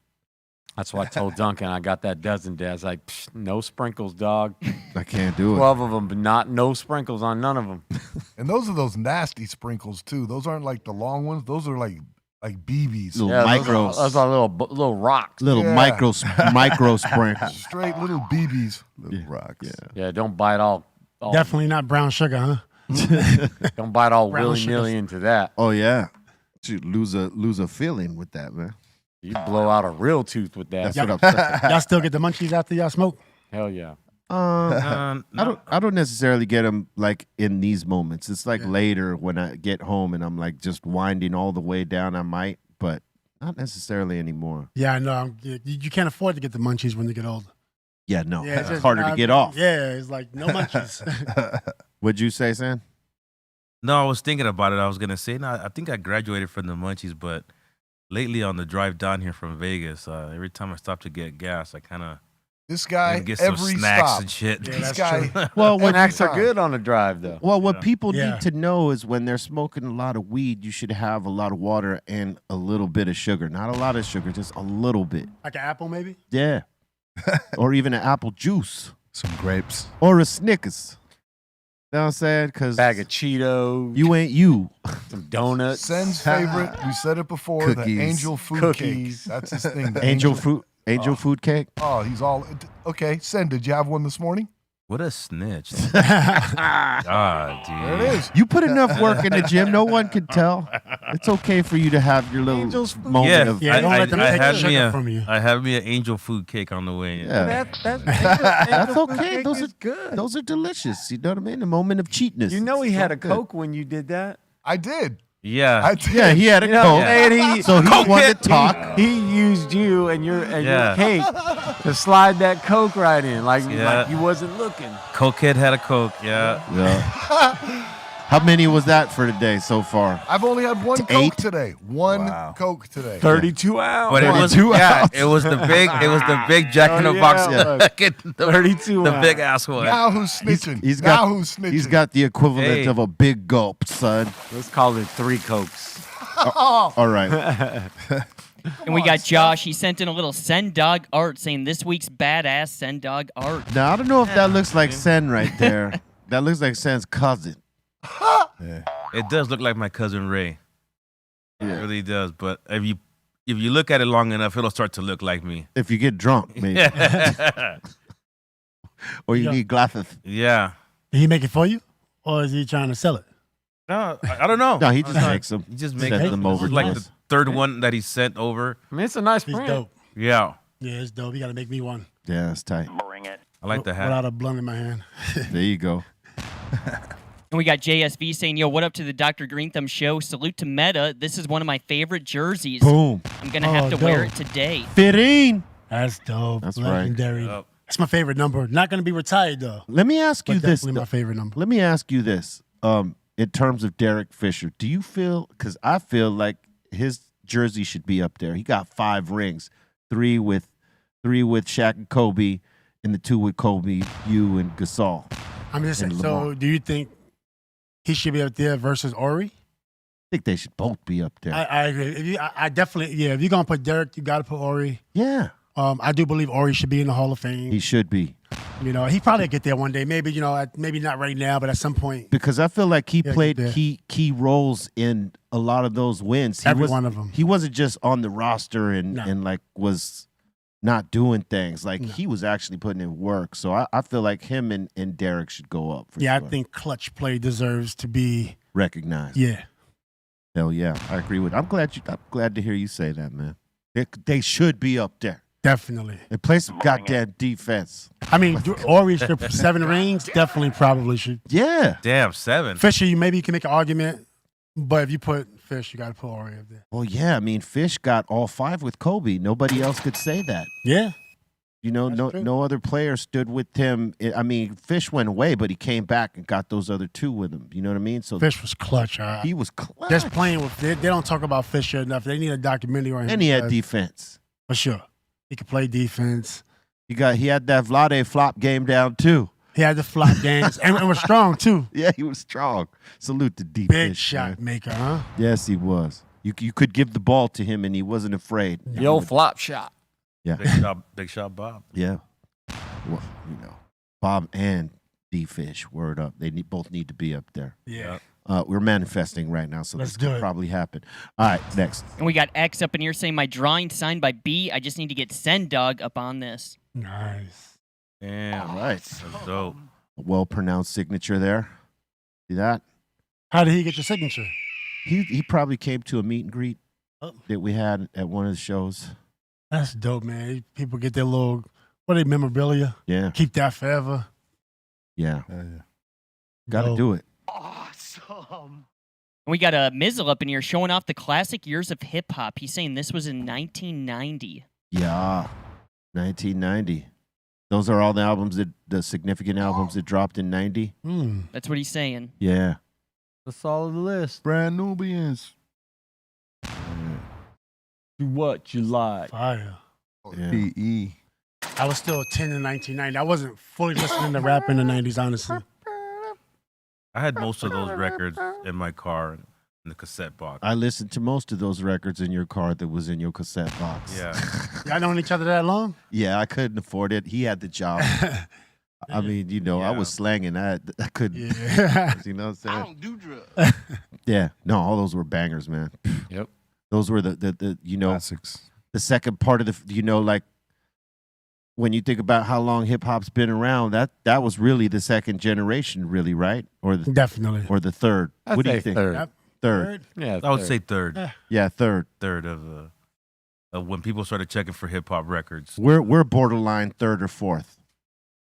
That's why I told Duncan I got that dozen day. I was like, "Psh, no sprinkles, dog. I can't do it. 12 of them, but no sprinkles on none of them. And those are those nasty sprinkles too. Those aren't like the long ones. Those are like BBs. Little Yeah, micros. Those are little rocks. Little Yeah. micro sprinkles. Straight little BBs. Little rocks. Yeah, don't bite all Definitely not brown sugar, huh? don't bite all Brown willy-nilly sugar. into that. Oh yeah. You lose a feeling with that, man. You blow out a real tooth with that. That's what I'm saying. Y'all still get the munchies after y'all smoke? Hell yeah. I don't necessarily get them like in these moments. It's like later when I get home and I'm like just winding all the way down. I might, but not necessarily anymore. Yeah, I know. You can't afford to get the munchies when you get older. Yeah, no, Yeah, it's just harder to not- get off. Yeah, it's like no munchies. What'd you say, Sam? No, I was thinking about it. I was gonna say, no, I think I graduated from the munchies, but lately on the drive down here from Vegas, every time I stop to get gas, I kind of This guy, get some every snacks stop. and shit. Yeah, This that's guy. true. Well, what Snacks are good on the drive, though. Well, what people Yeah. need to know is when they're smoking a lot of weed, you should have a lot of water and a little bit of sugar. Not a lot of sugar, just a little bit. Like an apple, maybe? Yeah. Or even an apple juice. Some grapes. Or a Snickers. You know what I'm saying? Because Bag of Cheetos, you ain't you. some donuts. Sen's favorite, we said it before, Cookies. the angel food Cookies. cake. That's his thing. the Angel food cake. Oh, he's all okay. Sen, did you have one this morning? What a snitch! God, dude. There it is. You put enough work in the gym, no one can tell. It's okay for you to have your little moment Yeah, of Yeah, don't let them take the had me sugar a, from you. I have me an angel food cake on the way. Yeah. That's okay. Those are good. Those are delicious. You know what I mean? A moment of cheatness. You know he had a It's all good. Coke when you did that? I did. Yeah. I did. Yeah, he had a You know, Coke. and he, So he Coke wanted hit. to talk. he used you and your Yeah. cake to slide that Coke right in, like Yeah. you wasn't looking. Cokehead had a Coke. Yeah. Yeah. How many was that for today so far? I've only had one It's Coke 8? today. One Coke today. 32 ounces. But it was 32 ounce. it was the big Jack in the Oh, Box. yeah. the 32 the ounce. big ass one. Now who's snitching? He's now got who's snitching? he's got the equivalent Hey. of a big gulp, son. Let's call it 3 Cokes. All right. And we got Josh. He sent in a little Send Dog art saying this week's badass Send Dog art. Now I don't know if that looks like Sen right there. That looks like Sen's cousin. It does look like my cousin Ray. It really does. But if you look at it long enough, it'll start to look like me. If you get drunk, maybe. Or you Yeah. need glasses. Yeah. Did he make it for you? Or is he trying to sell it? No, I don't know. No, he just makes them. He just Send makes them them over Like to the us. third one that he sent over. I mean, it's a nice He's print. dope. Yeah. Yeah, it's dope. You got to make me one. Yeah, that's tight. I like the hat. Without a blunt in my hand. There you go. And we got JSV saying, yo, what up to the Dr. Greenthumb show? Salute to Metta. This is one of my favorite jerseys. Boom. I'm going to have to wear it dope. today. Fitting. That's dope. That's right. Legendary. Yep. That's my favorite number. Not going to be retired, though. Let me ask you But this. definitely my favorite number. Let me ask you this. In terms of Derek Fisher, do you feel? Because I feel like his jersey should be up there. He got 5 rings, 3 with Shaq and Kobe, and the 2 with Kobe, you, and Gasol. I'm just saying, And so Lamar. do you think he should be up there versus Ori? I think they should both be up there. I agree. If you, I definitely, yeah, if you're going to put Derek, you got to put Ori. Yeah, I do believe Ori should be in the Hall of Fame. he should be. You know, he probably get there one day. Maybe, you know, maybe not right now, but at some point. Because I feel like he Yeah, played yeah. key roles in a lot of those wins. He Every was, one of them. He wasn't just on the roster and, No. and like was not doing things. Like No. he was actually putting in work. So I feel like him and Derek should go up. For Yeah, sure. I think clutch play deserves to be. Recognized. Yeah. Hell yeah, I agree with. I'm glad to hear you say that, man. They should be up there. Definitely. And play some goddamn defense. I mean, Ori should 7 rings. Definitely, probably should. Yeah. Damn, 7. Fisher, maybe you can make an argument, but if you put Fish, you got to put Ori up there. Well, yeah. I mean, Fish got all 5 with Kobe. Nobody else could say that. Yeah. You know, no other player stood with him. I mean, Fish went away, but he came back and got those other 2 with him. You know what I mean? So Fish was clutch. he was clutch. Just playing with. They don't talk about Fisher enough. They need a documentary on him. And he had defense. For sure. He could play defense. He had that Vlade flop game down too. He had the flop games and was strong too. Yeah, he was strong. Salute to D. Big Fish, shot man. maker, huh? Yes, he was. You could give the ball to him and he wasn't afraid. The old flop shot. Yeah. Big shot, Bob. Yeah. Well, you know, Bob and D. Fish, word up. They both need to be up there. Yeah. We're manifesting right now, so Let's this do could it. probably happen. All right, next. And we got X up in here saying my drawing signed by B. I just need to get Send Dog up on this. Nice. Damn. All right. That's dope. A well-pronounced signature there. See that? How did he get your signature? He probably came to a meet and greet Oh. that we had at one of the shows. That's dope, man. People get their little, memorabilia. Yeah. Keep that forever. Yeah. Yeah. Got to Dope. do it. And we got a Mizzle up in here showing off the classic years of hip hop. He's saying this was in 1990. Yeah. 1990. Those are all the albums the significant albums that dropped in 90. That's what he's saying. Yeah. The solid list. Brand Nubians. Do what you like. Fire. Yeah. PE. I was still 10 in 1990. I wasn't fully listening to rap in the 90s, honestly. I had most of those records in my car in the cassette box. I listened to most of those records in your car that was in your cassette box. Yeah. Y'all known each other that long? Yeah, I couldn't afford it. He had the job. I mean, you know, I was slanging that. I couldn't. Yeah. You know what I'm saying? I don't do drugs. Yeah. No, all those were bangers, man. Yep. Those were the you know, Classics. the second part of the, you know, like when you think about how long hip hop's been around, that was really the second generation, really, right? Or the Definitely. or the third. I'd What do you say think? third. Yep. Third. Yeah, I would say third. Yeah, third. Third of when people started checking for hip hop records. We're borderline third or fourth,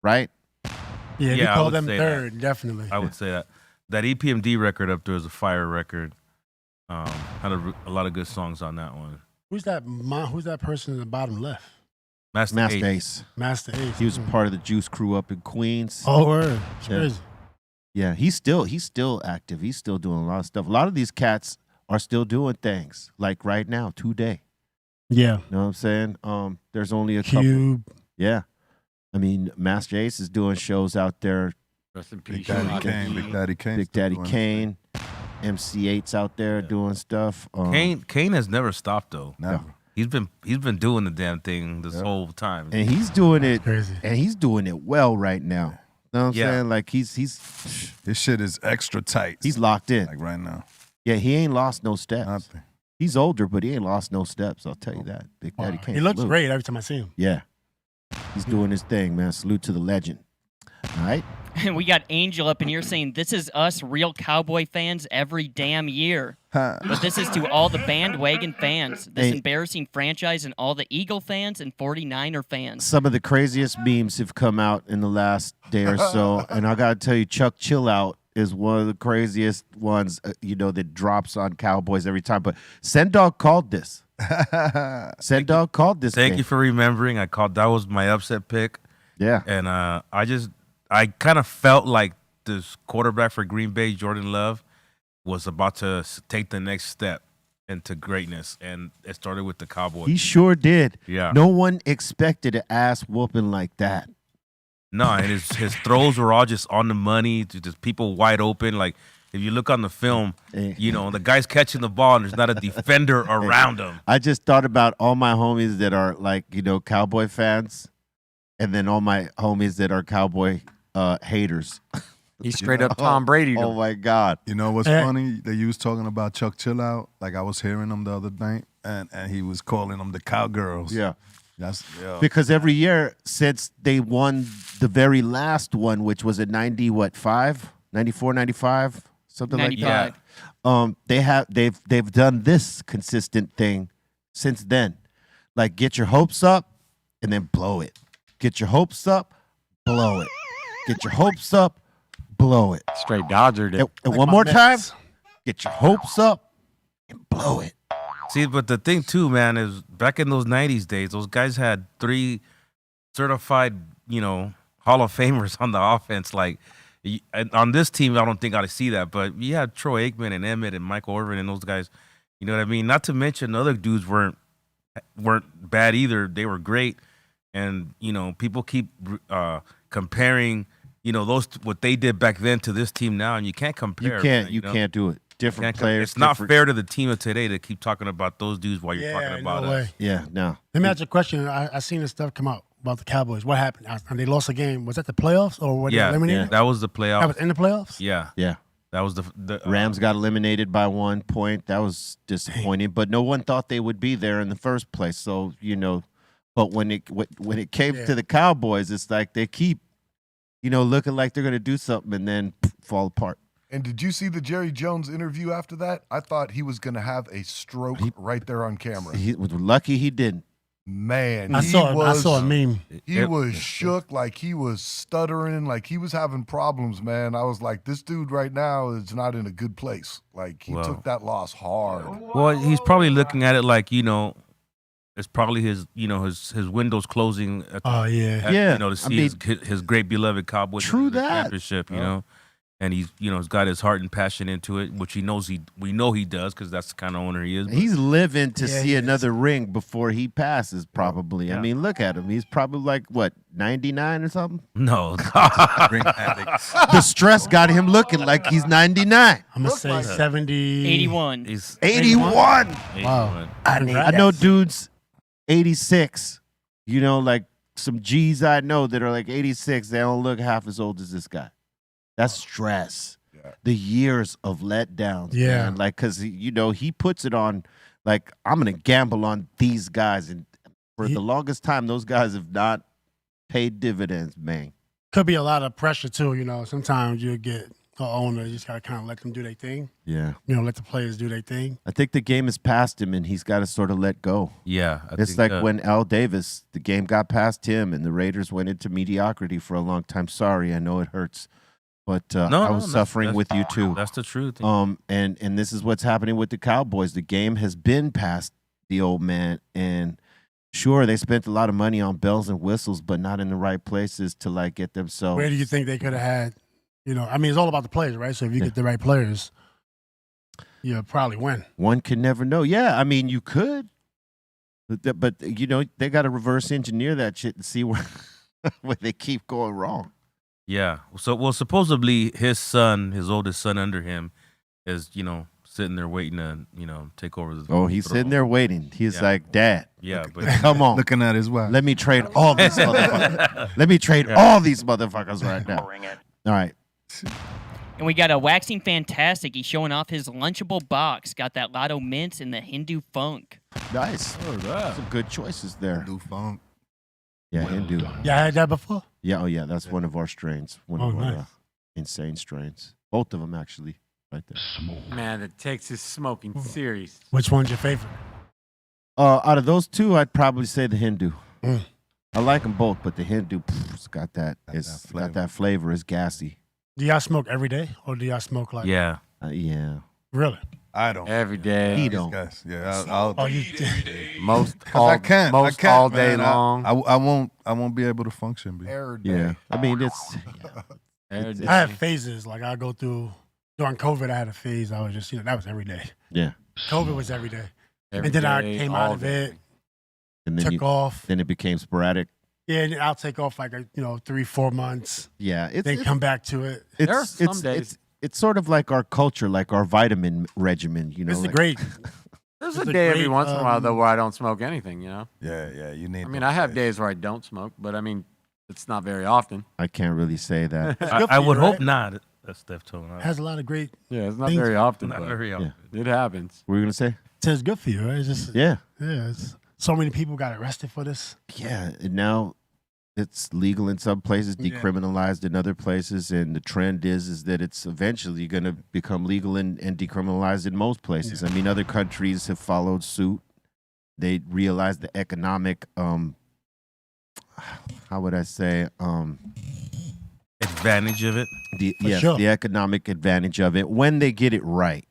right? Yeah, we Yeah, I call would them say third, definitely. I would say that EPMD record up there is a fire record. Had a lot of good songs on that one. Who's that person in the bottom left? Master Ace. Master Ace. He was part of the Juice Crew up in Queens. Oh, word. It's Yeah. crazy. Yeah, he's still active. He's still doing a lot of stuff. A lot of these cats are still doing things like right now, today. Yeah. You know what I'm saying? There's only a couple. Cube. Yeah. I mean, Master Ace is doing shows out there. Rest in Big peace. Daddy Shoutout to Kane. you. Big Daddy Kane. Big still Daddy doing his Kane, MC8's out there doing stuff. Kane has never stopped though. thing. Never. He's been doing the damn thing this whole time. And he's doing it, Crazy. and he's doing it well right now. You know what I'm Yeah. saying? Like he's His shit is extra tight. he's locked in. like right now. Yeah, he ain't lost no steps. Nothing. He's older, but he ain't lost no steps. I'll tell you that. Big Daddy Kane. He looks salute. great every time I see him. Yeah. He's doing his thing, man. Salute to the legend. All right. And we got Angel up in here saying this is us real cowboy fans every damn year. But this is to all the bandwagon fans, this Hey. embarrassing franchise, and all the Eagle fans and 49er fans. Some of the craziest memes have come out in the last day or so. And I got to tell you, Chuck Chill Out is one of the craziest ones, you know, that drops on Cowboys every time. But Sendog called this. Sendog called this. Thank game. you for remembering. That was my upset pick. Yeah. And I kind of felt like this quarterback for Green Bay, Jordan Love, was about to take the next step into greatness, and it started with the Cowboys. He sure did. Yeah. No one expected an ass whooping like that. No, and his throws were all just on the money, to just people wide open. Like if you look on the film, you know the guy's catching the ball and there's not a defender around him. I just thought about all my homies that are like, you know, Cowboy fans, and then all my homies that are Cowboy haters. He's straight up Tom Brady. Oh my God. You know what's funny? That you was talking about Chuck Chill Out. Like I was hearing him the other night, and he was calling them the Cowgirls. Yeah. That's Because every year since they won the very last one, which was at 94, 95, something like 95. that. They've done this consistent thing since then. Like, get your hopes up and then blow it. Get your hopes up, blow it. Get your hopes up, blow it. Straight Dodger. And one more time, get your hopes up and blow it. See, but the thing too, man, is back in those 90s days, those guys had 3 certified, Hall of Famers on the offense. Like, on this team, I don't think I'd see that. But you had Troy Aikman and Emmett and Michael Irvin and those guys. You know what I mean? Not to mention other dudes weren't bad either. They were great. And, people keep comparing, those what they did back then to this team now, and you can't compare. You can't do it. Different players. It's not fair to the team of today to keep talking about those dudes while you're talking about us. Yeah, no. Let me ask you a question. I seen this stuff come out about the Cowboys. What happened? And they lost a game. Was that the playoffs or were they eliminated? That was the playoffs. That was in the playoffs? Yeah. That was the Rams got eliminated by 1 point. That was disappointing, but no one thought they would be there in the first place. So, but when it came to the Cowboys, it's like they keep, looking like they're going to do something and then fall apart. And did you see the Jerry Jones interview after that? I thought he was going to have a stroke right there on camera. He was lucky he didn't. Man, I saw a meme. He was shook, like he was stuttering, like he was having problems, man. I was like, this dude right now is not in a good place. Like, he took that loss hard. Well, he's probably looking at it like, it's probably his, his windows closing. To see his great beloved Cowboys True that. championship, and he's, he's got his heart and passion into it, which we know he does because that's the kind of owner he is. He's living to see another ring before he passes, probably. Yeah. I mean, look at him. He's probably like, 99 or something? No. The stress got him looking like he's 99. I'm going to say 70. 81. He's 81. Wow. I know dudes 86. Like some G's I know that are like 86. They don't look half as old as this guy. That's stress. Yeah. The years of letdowns. Yeah. Man. Like, because, he puts it on, like, I'm going to gamble on these guys. And for the longest time, those guys have not paid dividends, man. Could be a lot of pressure, too. Sometimes you get an owner, you just got to kind of let them do their thing. Yeah. Let the players do their thing. I think the game is past him, and he's got to sort of let go. Yeah. It's like when Al Davis, the game got past him, and the Raiders went into mediocrity for a long time. Sorry, I know it hurts. But I was suffering with you too. That's the truth. And this is what's happening with the Cowboys. The game has been past the old man, and sure, they spent a lot of money on bells and whistles, but not in the right places to like get themselves. Where do you think they could have had? It's all about the players, right? So if you get the right players, you'll probably win. One can never know. Yeah, I mean, you could, but they got to reverse engineer that shit and see where they keep going wrong. Yeah. So, supposedly his oldest son under him is, sitting there waiting to, take over the Oh, he's sitting there waiting. He's like, Dad. Yeah, but come on. Looking at his wife. Let me trade all these motherfuckers. Let me trade all these motherfuckers right now. All right. And we got a Waxing Fantastic. He's showing off his Lunchable box. Got that Lotto Mints and the Hindu Funk. Nice. Some good choices there. Hindu funk. Yeah, Hindu. Yeah, I had that before? Yeah, that's one of our strains. One of our nice. insane strains. Both of them, actually, right there. Man, the Texas Smoking Series. Which one's your favorite? Out of those two, I'd probably say the Hindu. I like them both, but the Hindu, it's got that. It's got that flavor. It's gassy. Do y'all smoke every day, or do y'all smoke like? Yeah. Yeah. Really? I don't. Every day. He don't. Guys, yeah, I'll Most I can't. all day man. long. I won't be able to function. B. Yeah. I mean, it's. Every day. I have phases. Like I go through during COVID. I had a phase. I was just that was every day. Yeah. COVID was every day, Every and then I day, came all out of day. it, And then took off. Then it became sporadic. Yeah, and I'll take off like 3-4 months. Yeah. Then come back to it. There are some days. It's sort of like our culture, like our vitamin regimen. It's like, great. There's It's a a day every great, once in a while though where I don't smoke anything. Yeah, you need. I mean, I have days where I don't smoke, but I mean, it's not very often. I can't really say that. It's I good for you, would hope right? not. That's Steph told me. It has a lot of great. Yeah, it's not Things- very often. Not but very often. It happens. What were you gonna say? It's good for you, right? It's just Yeah. It's, so many people got arrested for this. Yeah. And now it's legal in some places, decriminalized in other places, and the trend is that it's eventually going to become legal and decriminalized in most places. I mean, other countries have followed suit. They realize the economic, how would I say, Advantage of it. the economic advantage of it when they get it right.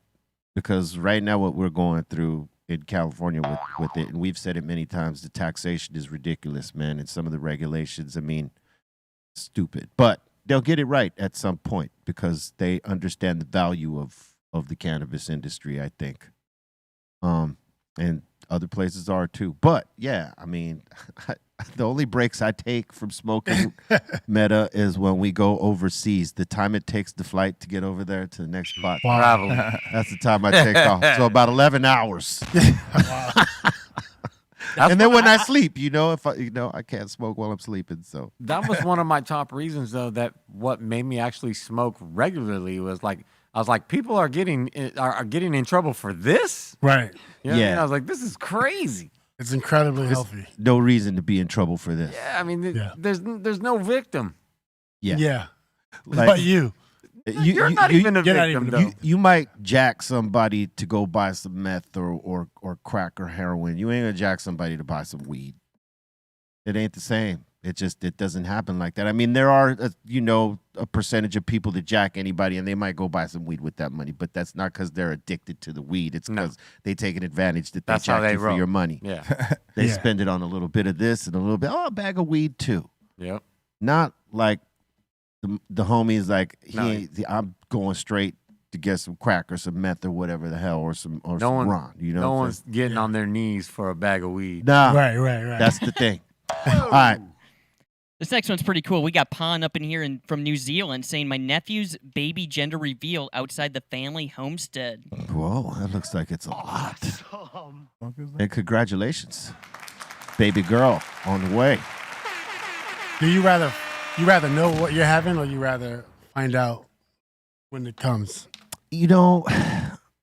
Because right now what we're going through in California with it, and we've said it many times, the taxation is ridiculous, man, and some of the regulations, I mean, stupid. But they'll get it right at some point because they understand the value of the cannabis industry, I think. And other places are too. But yeah, I mean, the only breaks I take from smoking Metta is when we go overseas. The time it takes the flight to get over there to the next spot. Traveling. That's the time I take off. So about 11 hours. And then when I sleep, if I can't smoke while I'm sleeping. So that was one of my top reasons, though, that what made me actually smoke regularly was like, I was like, people are getting in trouble for this, Right. You know what I mean? I was like, this is crazy. It's incredibly healthy. no reason to be in trouble for this. Yeah, I mean, there's no victim. Yeah. Like- But you. You're not even a victim, though. You might jack somebody to go buy some meth or crack or heroin. You ain't gonna jack somebody to buy some weed. It ain't the same. It doesn't happen like that. I mean, there are a percentage of people that jack anybody, and they might go buy some weed with that money, but that's not because they're addicted to the weed. It's because they take an advantage that That's they how jack they you for roll. your money. Yeah. They spend it on a little bit of this and a little bit. Oh, a bag of weed too. Yep. Not like the homies like No. I'm going straight to get some crack or some meth or whatever the hell or some No some one- Ron. You know, No what I'm one's getting on their knees for a bag of weed. saying? Nah, Right. that's the thing. All right. This next one's pretty cool. We got Pon up in here from New Zealand saying, my nephew's baby gender reveal outside the family homestead. Whoa, that looks like it's a lot. And congratulations, baby girl, on the way. Do you rather know what you're having, or you rather find out when it comes?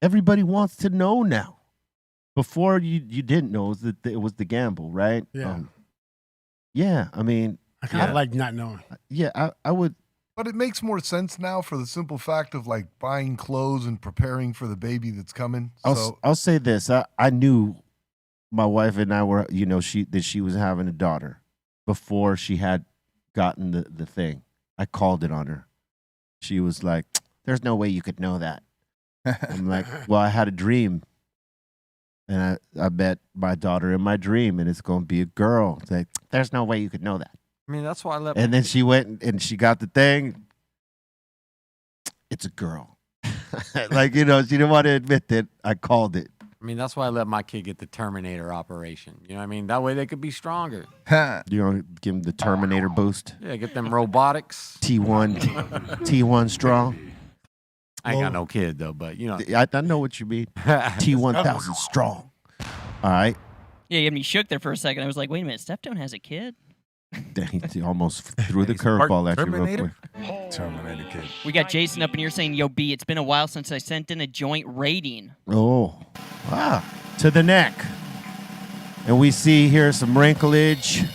Everybody wants to know now. Before you didn't know it was the gamble, right? Yeah. Yeah, I mean, I kind of like not knowing. yeah, I would. But it makes more sense now for the simple fact of like buying clothes and preparing for the baby that's coming. I'll say this: I knew my wife and I were, that she was having a daughter before she had gotten the thing. I called it on her. She was like, "There's no way you could know that." I'm like, "Well, I had a dream, and I met my daughter in my dream, and it's going to be a girl." It's like, "There's no way you could know that." I mean, that's why I let. And then she went and she got the thing. It's a girl. Like, she didn't want to admit that I called it. I mean, that's why I let my kid get the Terminator operation. You know what I mean? That way they could be stronger. You want to give him the Terminator boost? Yeah, get them robotics. T1 strong. I ain't got no kid though, but I know what you mean. T1000 strong. All right. Yeah, you had me shook there for a second. I was like, wait a minute, Stepstone has a kid? He almost threw the curveball at you real Terminator? quick. Terminator kid. We got Jason up in here saying, yo, B, it's been a while since I sent in a joint rating. Oh, wow. To the neck. And we see here some wrinklage.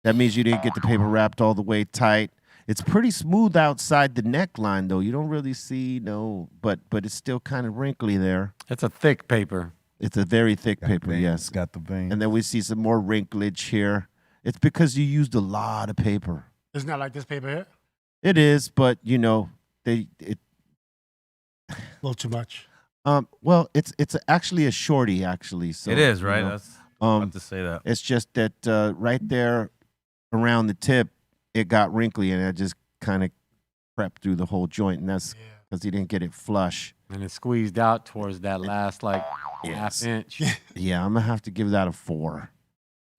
That means you didn't get the paper wrapped all the way tight. It's pretty smooth outside the neckline, though. You don't really see, but it's still kind of wrinkly there. It's a thick paper. It's a very thick paper, yes. It's got the vein. And then we see some more wrinklage here. It's because you used a lot of paper. It's not like this paper here. It is, but A little too much. Well, it's actually a shorty, actually. So It is, right? That's I have to say that. It's just that right there around the tip, it got wrinkly, and I just kind of crept through the whole joint, and that's because he didn't get it flush. And it squeezed out towards that last half inch. Yeah, I'm gonna have to give that a 4.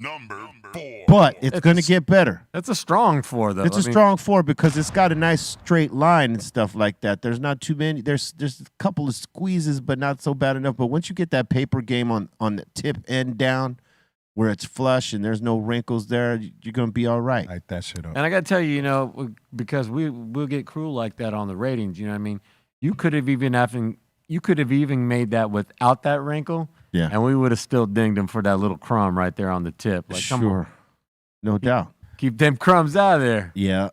Number 4. But it's gonna get better. It's a strong 4 though. It's a strong 4 because it's got a nice straight line and stuff like that. There's not too many. There's a couple of squeezes, but not so bad enough. But once you get that paper game on the tip end down, where it's flush and there's no wrinkles there, you're gonna be all right. Light that shit up. And I gotta tell you, because we'll get cruel like that on the ratings. You know what I mean? You could have even made that without that wrinkle. Yeah. And we would have still dinged him for that little crumb right there on the tip. Like, come on. Sure, no doubt. Keep them crumbs out of there. Yeah,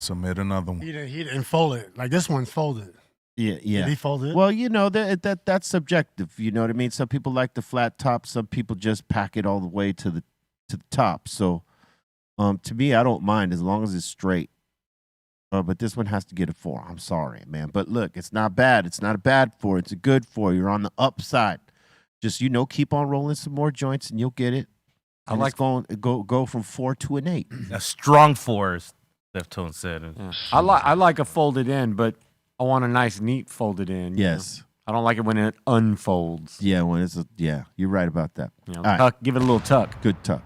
Submit another one. He didn't fold it. Like this one's folded. Yeah. Did he fold it? Well, that's subjective. You know what I mean? Some people like the flat top. Some people just pack it all the way to the top. So, to me, I don't mind as long as it's straight. But this one has to get a 4. I'm sorry, man. But look, it's not bad. It's not a bad 4. It's a good 4. You're on the upside. Just keep on rolling some more joints, and you'll get it. And it's going go from 4 to an 8. A strong 4, as Deftone said. Yeah. I like a folded in, but I want a nice, neat folded in. Yes. I don't like it when it unfolds. Yeah, you're right about that. Tuck, right. give it a little tuck. Good tuck.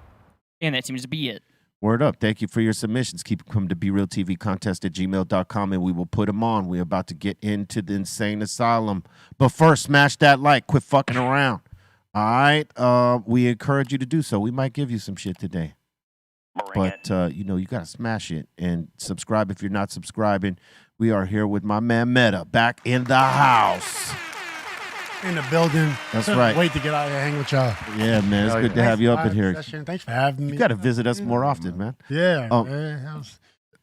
And that seems to be it. Word up. Thank you for your submissions. Keep them coming to brealtvcontest@gmail.com, and we will put them on. We're about to get into the insane asylum. But first, smash that like. Quit fucking around. All right? We encourage you to do so. We might give you some shit today. But, you got to smash it and subscribe if you're not subscribing. We are here with my man Metta, back in the house. In the building. That's right. Wait to get out here and hang with y'all. Yeah, man. It's good to have you up in here. Thanks for having me. You got to visit us more often, man. Yeah.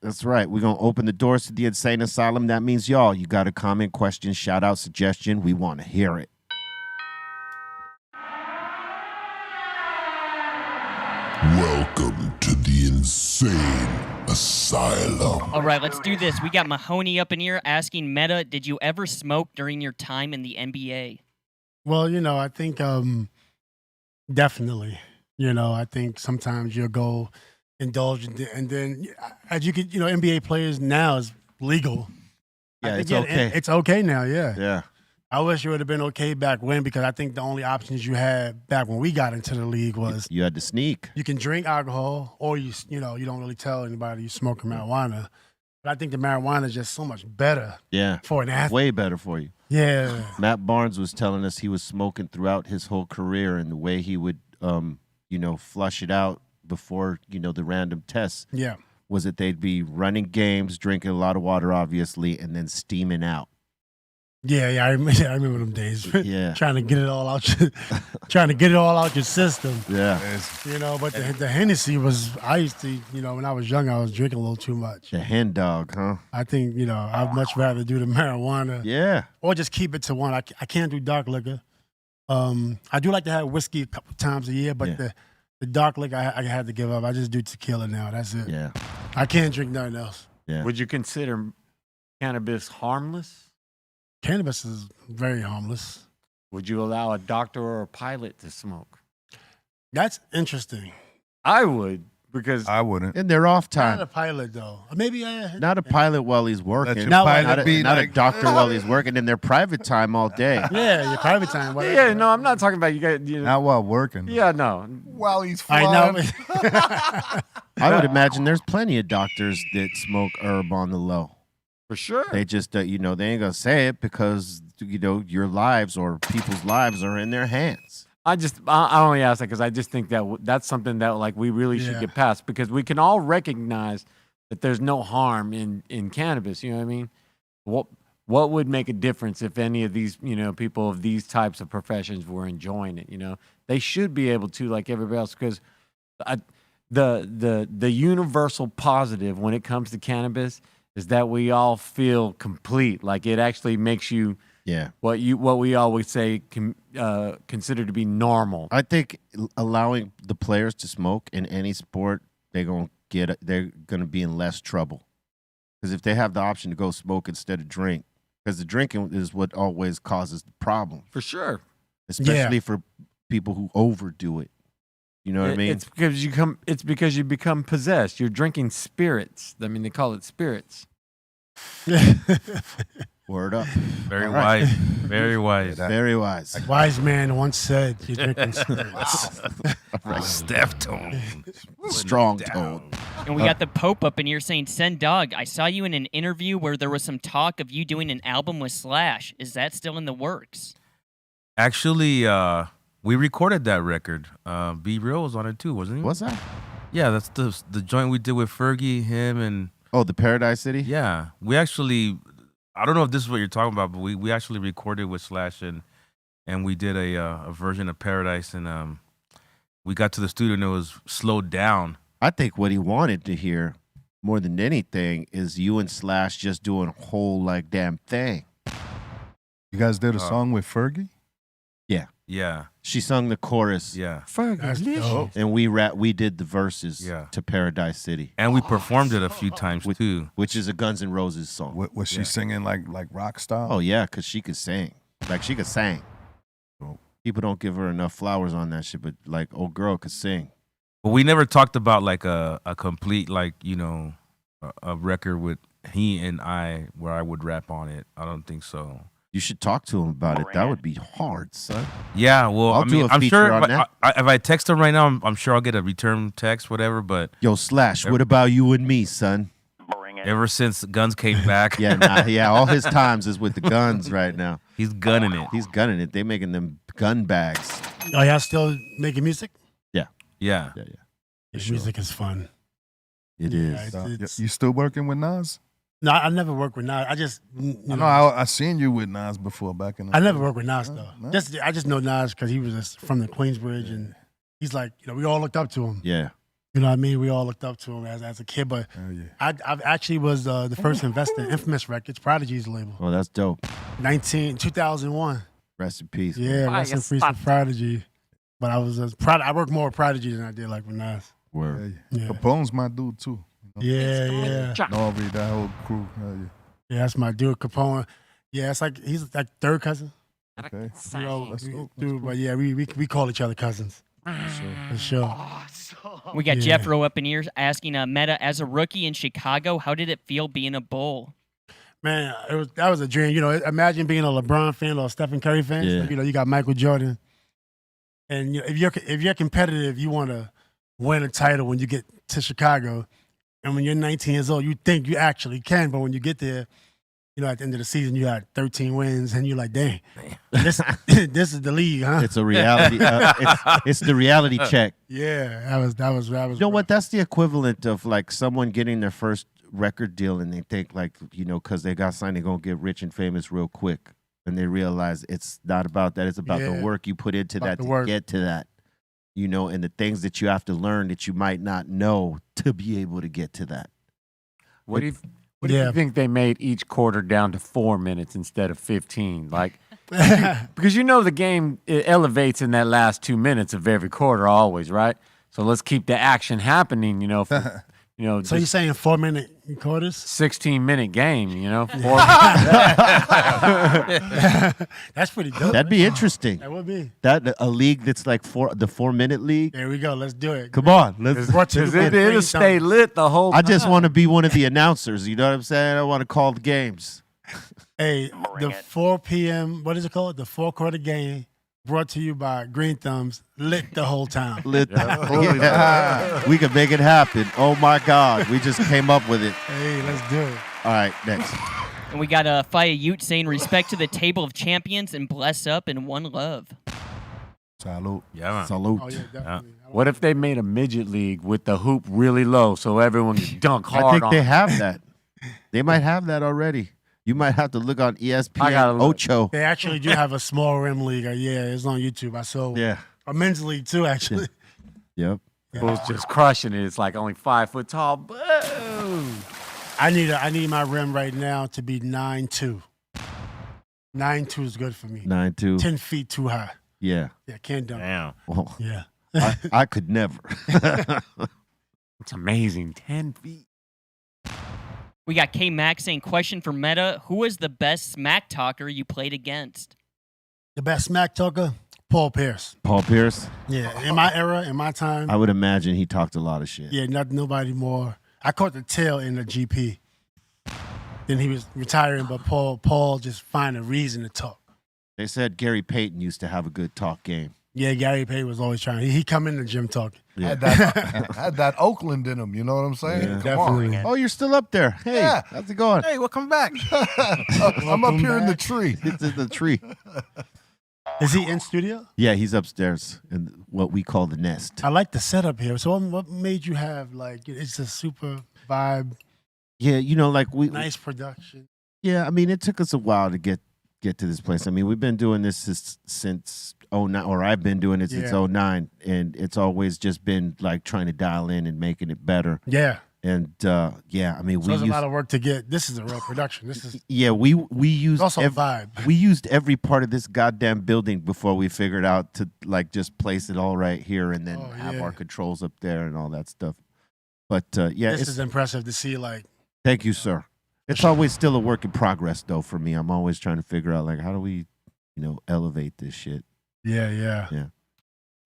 That's right. We're going to open the doors to the insane asylum. That means y'all, you got a comment, question, shout out, suggestion. We want to hear it. Welcome to the insane asylum. All right, let's do this. We got Mahoney up in here asking Metta, did you ever smoke during your time in the NBA? Well, I think definitely. I think sometimes you'll go indulge and then as you could, NBA players now is legal. Yeah, it's okay. It's okay now, yeah. Yeah. I wish it would have been okay back when, because I think the only options you had back when we got into the league was you had to sneak. You can drink alcohol, or you don't really tell anybody you smoking marijuana. But I think the marijuana is just so much better. Yeah, for an athlete. Way better for you. Yeah. Matt Barnes was telling us he was smoking throughout his whole career, and the way he would, flush it out before the random tests. Yeah. Was that they'd be running games, drinking a lot of water, obviously, and then steaming out. Yeah, I remember them days. Yeah, trying to get it all out, your system. Yeah, but the Hennessy was. I used to, when I was young, I was drinking a little too much. The hen dog, huh? I think I'd much rather do the marijuana. Yeah, or just keep it to one. I can't do dark liquor. I do like to have whiskey a couple times a year, but the dark liquor I had to give up. I just do tequila now. That's it. Yeah, I can't drink nothing else. Yeah. Would you consider cannabis harmless? Cannabis is very harmless. Would you allow a doctor or a pilot to smoke? That's interesting. I would, because I wouldn't. In their off time. Not a pilot, though. Maybe not a pilot while he's working. Not a doctor while he's working. In their private time all day. Yeah, your private time. Whatever. Yeah, no, I'm not talking about you guys. Not while working. Yeah, no. While he's flying. I know. I would imagine there's plenty of doctors that smoke herb on the low. For sure. They just, they ain't going to say it because, your lives or people's lives are in their hands. I only ask that because I just think that that's something that we really should get past, because we can all recognize that there's no harm in cannabis. You know what I mean? What would make a difference if any of these, people of these types of professions were enjoying it? They should be able to, like everybody else, because the universal positive when it comes to cannabis is that we all feel complete. Like it actually makes you what we always say consider to be normal. I think allowing the players to smoke in any sport, they're going to be in less trouble. Because if they have the option to go smoke instead of drink, because the drinking is what always causes the problem. For sure. Especially for people who overdo it. You know what I mean? It's because you become possessed. You're drinking spirits. I mean, they call it spirits. Word up. Very wise. Very wise. Very wise. A wise man once said, you're drinking spirits. Right. Steph tone. Strong tone. And we got the Pope up in here saying, send dog. I saw you in an interview where there was some talk of you doing an album with Slash. Is that still in the works? Actually, we recorded that record. Be Real was on it too, wasn't he? What's that? Yeah, that's the joint we did with Fergie, him, and... Oh, the Paradise City? Yeah. We actually... I don't know if this is what you're talking about, but we actually recorded with Slash, and we did a version of Paradise, and we got to the studio and it was slowed down. I think what he wanted to hear more than anything is you and Slash just doing a whole damn thing. You guys did a song with Fergie? Yeah. She sung the chorus. Yeah. That's dope. And we did the verses to Paradise City. And we performed it a few times too. Which is a Guns N' Roses song. Was she singing like rock style? Oh yeah, because she could sing. Like she could sing. People don't give her enough flowers on that shit, but like old girl could sing. But we never talked about like a complete like, you know, a record with he and I where I would rap on it. I don't think so. You should talk to him about it. That would be hard, son. Yeah, well, I'll do a I'm feature sure on that. if I text him right now, I'm sure I'll get a return text, whatever. But Yo, Slash, what about you and me, son? ever since Guns came back, yeah, all his times is with the guns right now. He's gunning it. He's gunning it. They making them gun bags. Oh, y'all still making music? Yeah. His music is fun. It is. It's- You still working with Nas? No, I never worked with Nas. I just, I know I seen you with Nas before back in the I never worked with Nas though. No? I just know Nas because he was just from the Queensbridge, and he's like, we all looked up to him. Yeah. You know what I mean? We all looked up to him as a kid. But I actually was the first investor in Infamous Records, Prodigy's label. Oh, that's dope. 2001. Rest in peace. Yeah, rest in peace to Prodigy. But I worked more with Prodigy than I did like with Nas. Word. Yeah. Capone's my dude too. Yeah. Norby, that whole crew. Yeah, that's my dude, Capone. Yeah, it's like he's like third cousin. Okay. Dude, but yeah, we call each other cousins. For sure. We got Yeah. Jeffro up in ears asking Metta, as a rookie in Chicago, how did it feel being a Bull? Man, that was a dream. Imagine being a LeBron fan or a Stephen Curry fan. Yeah. You got Michael Jordan, and if you're competitive, you want to win a title when you get to Chicago. And when you're 19 years old, you think you actually can, but when you get there, at the end of the season, you had 13 wins, and you're like, dang, this is the league, huh? It's a reality. It's the reality check. Yeah, that was. You know what? That's the equivalent of like someone getting their first record deal and they think like, because they got signed, they're going to get rich and famous real quick. And they realize it's not about that. It's about the work you put into that to get to that. And the things that you have to learn that you might not know to be able to get to that. What do you think they made each quarter down to 4 minutes instead of 15? Like, because the game it elevates in that last 2 minutes of every quarter always, right? So let's keep the action happening, for, So you're saying 4-minute quarters? 16-minute game, 4 That's pretty dope. That'd be interesting. That would be. A league that's like the 4-minute league. There we go. Let's do it. Come on, let's. It'll stay lit the whole time. I just want to be one of the announcers. You know what I'm saying? I want to call the games. Hey, the 4 p.m. What is it called? The 4-quarter game. Brought to you by Greenthumb, lit the whole time. Lit. Yeah. We can make it happen. Oh my God, we just came up with it. Hey, let's do it. All right, next. And we got Faya Ute saying, respect to the table of champions and bless up and one love. Salute. Yeah, man. Salute. Oh, yeah, definitely. What if they made a midget league with the hoop really low so everyone can dunk hard I think on they it? have that. They might have that already. You might have to look on ESPN Ocho. They actually do have a small rim league. Yeah, it's on YouTube. I saw a men's league too, actually. Yep. Bulls just crushing it. It's like only 5 foot tall. Boom. I need my rim right now to be 9'2". 9'2" is good for me. 9'2". 10 feet too high. Yeah. Yeah, can't dunk. Damn. Well, Yeah. I could never. It's amazing. 10 feet. We got K Max saying, question for Metta, who was the best smack talker you played against? The best smack talker, Paul Pierce. Paul Pierce. Yeah, in my era, in my time. I would imagine he talked a lot of shit. Yeah, nobody more. I caught the tail in the GP. Then he was retiring, but Paul just find a reason to talk. They said Gary Payton used to have a good talk game. Yeah, Gary Payton was always trying. He come in the gym talking. Yeah. Had that Oakland in him, you know what I'm saying? Yeah. Definitely. Oh, you're still up there. Hey, Yeah. how's it going? Hey, welcome back. I'm up here in the tree. It's in the tree. Is he in studio? Yeah, he's upstairs in what we call the nest. I like the setup here. So what made you have, it's a super vibe, Yeah, like nice production? Yeah, I mean, it took us a while to get to this place. I mean, we've been doing this since 09, or I've been doing it since 09, and it's always just been like trying to dial in and making it better. Yeah. And yeah, I mean, So we there's a used, lot of work to get. This is a real production. This is yeah, we used also a vibe. we used every part of this goddamn building before we figured out to like just place it all right here and then have our controls up there and all that stuff. But yeah, This it's is impressive to see. Like, thank you, sir. It's always still a work in progress though for me. I'm always trying to figure out like how do we, elevate this shit. yeah. Yeah.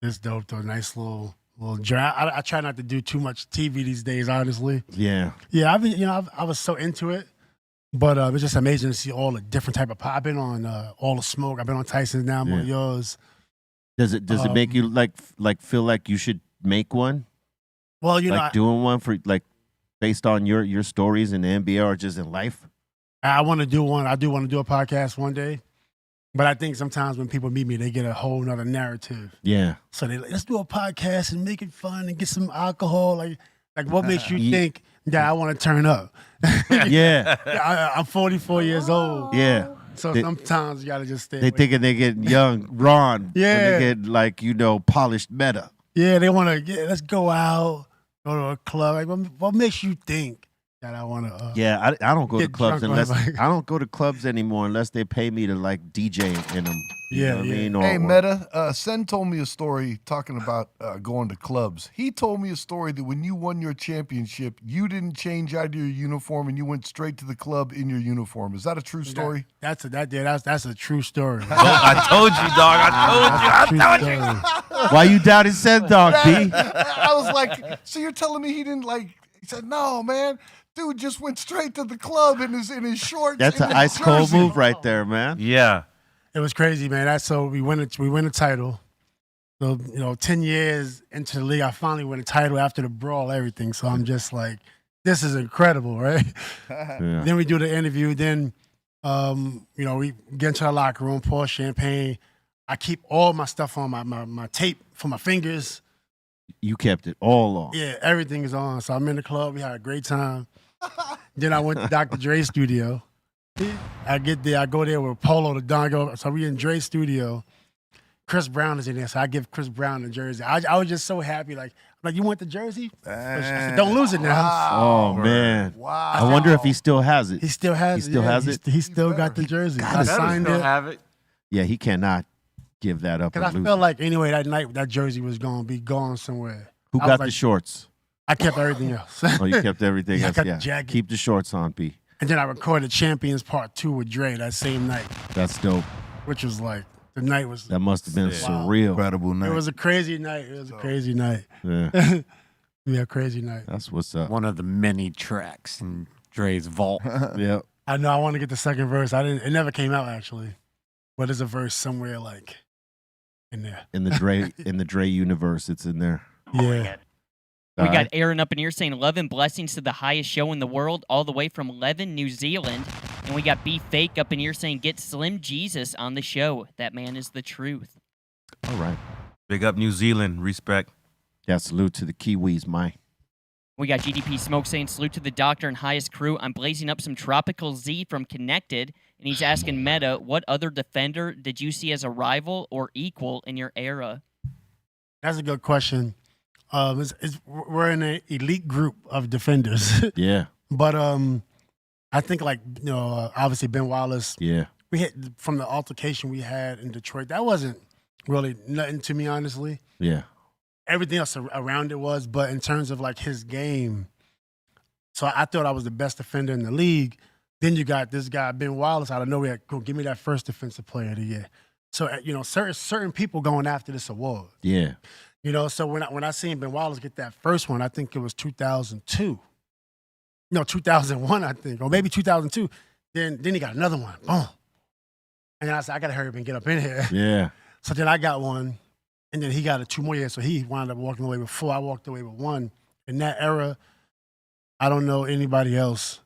It's dope though. Nice little draft. I try not to do too much TV these days, honestly. Yeah. Yeah, I've been, I was so into it, but it's just amazing to see all the different type of pop. I've been on All the Smoke. I've been on Tyson's. Now I'm on yours. Does it make you like feel like you should make one? Well, doing one for like based on your stories in the NBA or just in life? I want to do one. I do want to do a podcast one day. But I think sometimes when people meet me, they get a whole nother narrative. Yeah. So they like, let's do a podcast and make it fun and get some alcohol. Like what makes you think that I want to turn up? Yeah. I'm 44 years old. Yeah. So sometimes you gotta just stay. They thinking they get young Ron. Yeah. When they get like, polished Metta. Yeah, they want to let's go out, go to a club. Like, what makes you think that I want to? Yeah, I don't go to get clubs drunk unless on, like- I don't go to clubs anymore unless they pay me to like DJ in them. You know what I mean? Hey, Metta, Sen told me a story talking about going to clubs. He told me a story that when you won your championship, you didn't change out of your uniform and you went straight to the club in your uniform. Is that a true story? That's a true story. I told you, dog. I told you. Why you doubting Sen, dog, B? I was like, so you're telling me he didn't like? He said, no, man. Dude just went straight to the club in his shorts. That's and an his ice cold jersey. move right there, man. Yeah. It was crazy, man. So we win a title. So 10 years into the league, I finally win a title after the brawl, everything. So I'm just like, this is incredible, right? Yeah. Then we do the interview. Then, we get into the locker room, pour champagne. I keep all my stuff on my tape for my fingers. You kept it all on. Yeah, everything is on. So I'm in the club. We had a great time. Then I went to Dr. Dre's studio. I get there. I go there with Polo the Don. So we in Dre's studio. Chris Brown is in there. So I give Chris Brown the jersey. I was just so happy. Like, you want the jersey? I said, don't lose it now. Oh, man. Wow. I wonder if he still has it. He still has it. He still has it? He still got the jersey. I signed it. have it. Yeah, he cannot give that up. Because I and lose felt it. like anyway that night that jersey was going to be gone somewhere. Who I was got like, the shorts? I kept everything else. Oh, you kept everything Yeah, I else. got the Yeah. jacket. Keep the shorts on, P. And then I recorded Champions Part 2 with Dre that same night, That's dope. which was like, the night was, That must have been Wow. surreal. Incredible night. it was a crazy night. It was a crazy night. Yeah, Yeah, crazy night. that's what's up. One of the many tracks in Dre's vault. Yeah. I know I want to get the second verse. It never came out actually. But there's a verse somewhere like in there. In the Dre universe, it's in there. Yeah. We All got right. Aaron up in here saying love and blessings to the highest show in the world, all the way from Leven, New Zealand. And we got B Fake up in here saying get Slim Jesus on the show. That man is the truth. All right. Big up New Zealand. Respect. Yeah, salute to the Kiwis, Mike. We got GDP Smoke saying salute to the doctor and highest crew. I'm blazing up some Tropical Z from Connected. And he's asking Metta, what other defender did you see as a rival or equal in your era? That's a good question. We're in an elite group of defenders. Yeah. But I think obviously Ben Wallace. Yeah. We hit from the altercation we had in Detroit. That wasn't really nothing to me, honestly. Yeah. Everything else around it was, but in terms of like his game, so I thought I was the best defender in the league. Then you got this guy Ben Wallace out of nowhere. Go give me that first defensive player of the year. So certain people going after this award. Yeah. So when I seen Ben Wallace get that first one, I think it was 2002. No, 2001, I think, or maybe 2002. Then he got another one. Boom. And then I said, I gotta hurry up and get up in here. Yeah. So then I got one, and then he got 2 more years. So he wound up walking away with 4. I walked away with 1. In that era, I don't know anybody else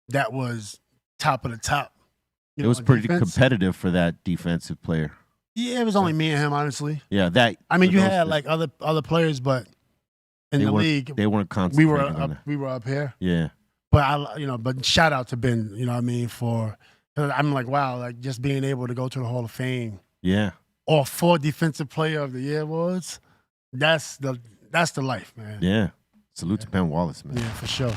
that was top of the top. It was pretty competitive for that defensive player. Yeah, it was only me and him, honestly. Yeah, that. I mean, you those- had like other players, but in they the weren't- league, they weren't we concentrating were on up. that. We were up here. Yeah. But but shout out to Ben. You know what I mean? I'm like, wow, like just being able to go to the Hall of Fame Yeah. or 4 Defensive Player of the Year awards. That's the life, man. Yeah. Salute to Ben Wallace, man. Yeah, for sure.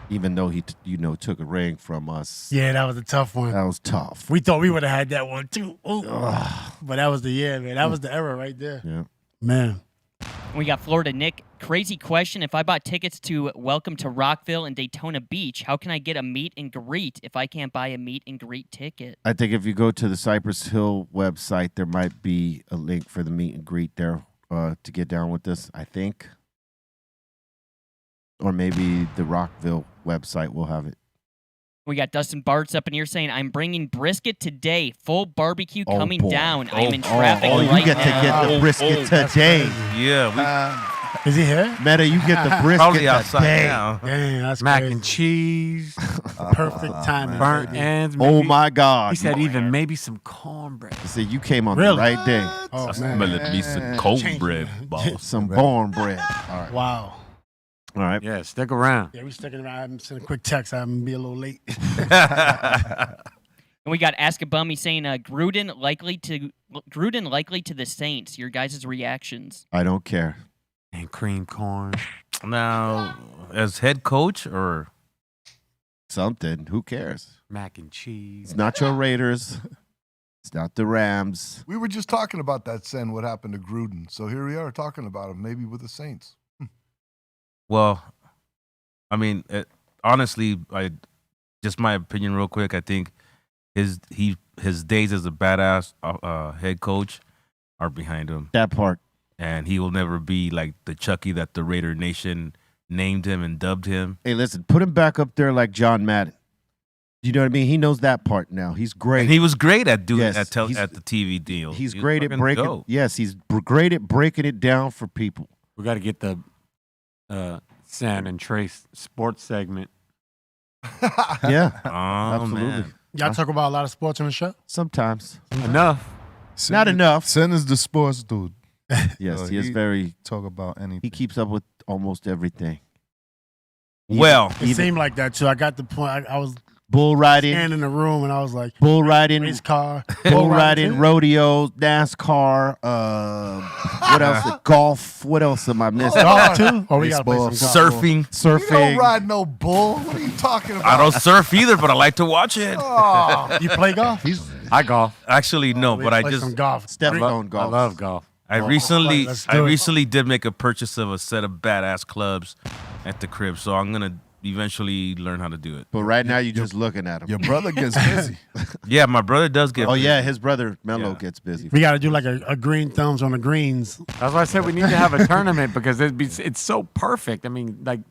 Even though he, took a ring from us. Yeah, that was a tough one. That was tough. We thought we would have had that one too. But that was the year, man. That was the era right there. Yeah. Man. We got Florida Nick. Crazy question. If I bought tickets to Welcome to Rockville and Daytona Beach, how can I get a meet and greet if I can't buy a meet and greet ticket? I think if you go to the Cypress Hill website, there might be a link for the meet and greet there to get down with this, I think. Or maybe the Rockville website will have it. We got Dustin Bartz up in here saying, I'm bringing brisket today. Full barbecue coming boy. down. I am in traffic right you get now. to get the brisket today. Yeah, Is he here? Meta, you get the brisket probably outside today. now. Dang, that's Mac crazy. and cheese, Perfect timing. burnt baby. ends. Oh maybe- my God. He said even maybe some cornbread. He said you came on Really? the right day. Oh, I'm man. smelling me some cornbread, boss. Some cornbread. All right. Wow. All right. Yeah, stick around. Yeah, we sticking around. I'm sending a quick text. I'm going to be a little late. And we got Ask a Bummy saying, Gruden likely to the Saints. Your guys' reactions. I don't care. And cream corn. Now, as head coach or Something. Who cares? Mac and cheese. It's not your Raiders. It's not the Rams. We were just talking about that, Sen, what happened to Gruden. So here we are talking about him, maybe with the Saints. well, I mean, honestly, just my opinion, real quick. I think his days as a badass head coach are behind him, That part. and he will never be like the Chucky that the Raider Nation named him and dubbed him. Hey, listen, put him back up there like John Madden. You know what I mean? He knows that part now. He's great. And he was great at doing Yes, at he's- the TV deal. He's He was great at fucking breaking. dope. Yes, he's great at breaking it down for people. We got to get the San and Trace sports segment. Yeah, Oh absolutely. man. Y'all talk about a lot of sports on the show? Sometimes. Enough. Not enough. Sen is the sports dude. Yes, he is very. Talk about anything. He keeps up with almost everything. Well, It seemed like that, too. I got the point. I was Bull riding, standing in the room, and I was like, bull riding, race car. bull riding, too? rodeos, NASCAR. What else? Golf. What else am I missing? Golf, too? Oh, we got to play some golf. surfing. You don't Surfing. ride no bull. What are you talking about? I don't surf either, but I like to watch it. Oh, You play golf? I golf. Actually, no, We but I play just some golf. Steph I going golf. love golf. I recently let's do it. recently did make a purchase of a set of badass clubs at the crib, so I'm gonna eventually learn how to do it. But right now, you're just looking at him. Your brother gets busy. Yeah, my brother does get. Oh yeah, his brother Mello Yeah. gets busy. We got to do like a green thumbs on the greens. That's why I said we need to have a tournament because it's so perfect. I mean, like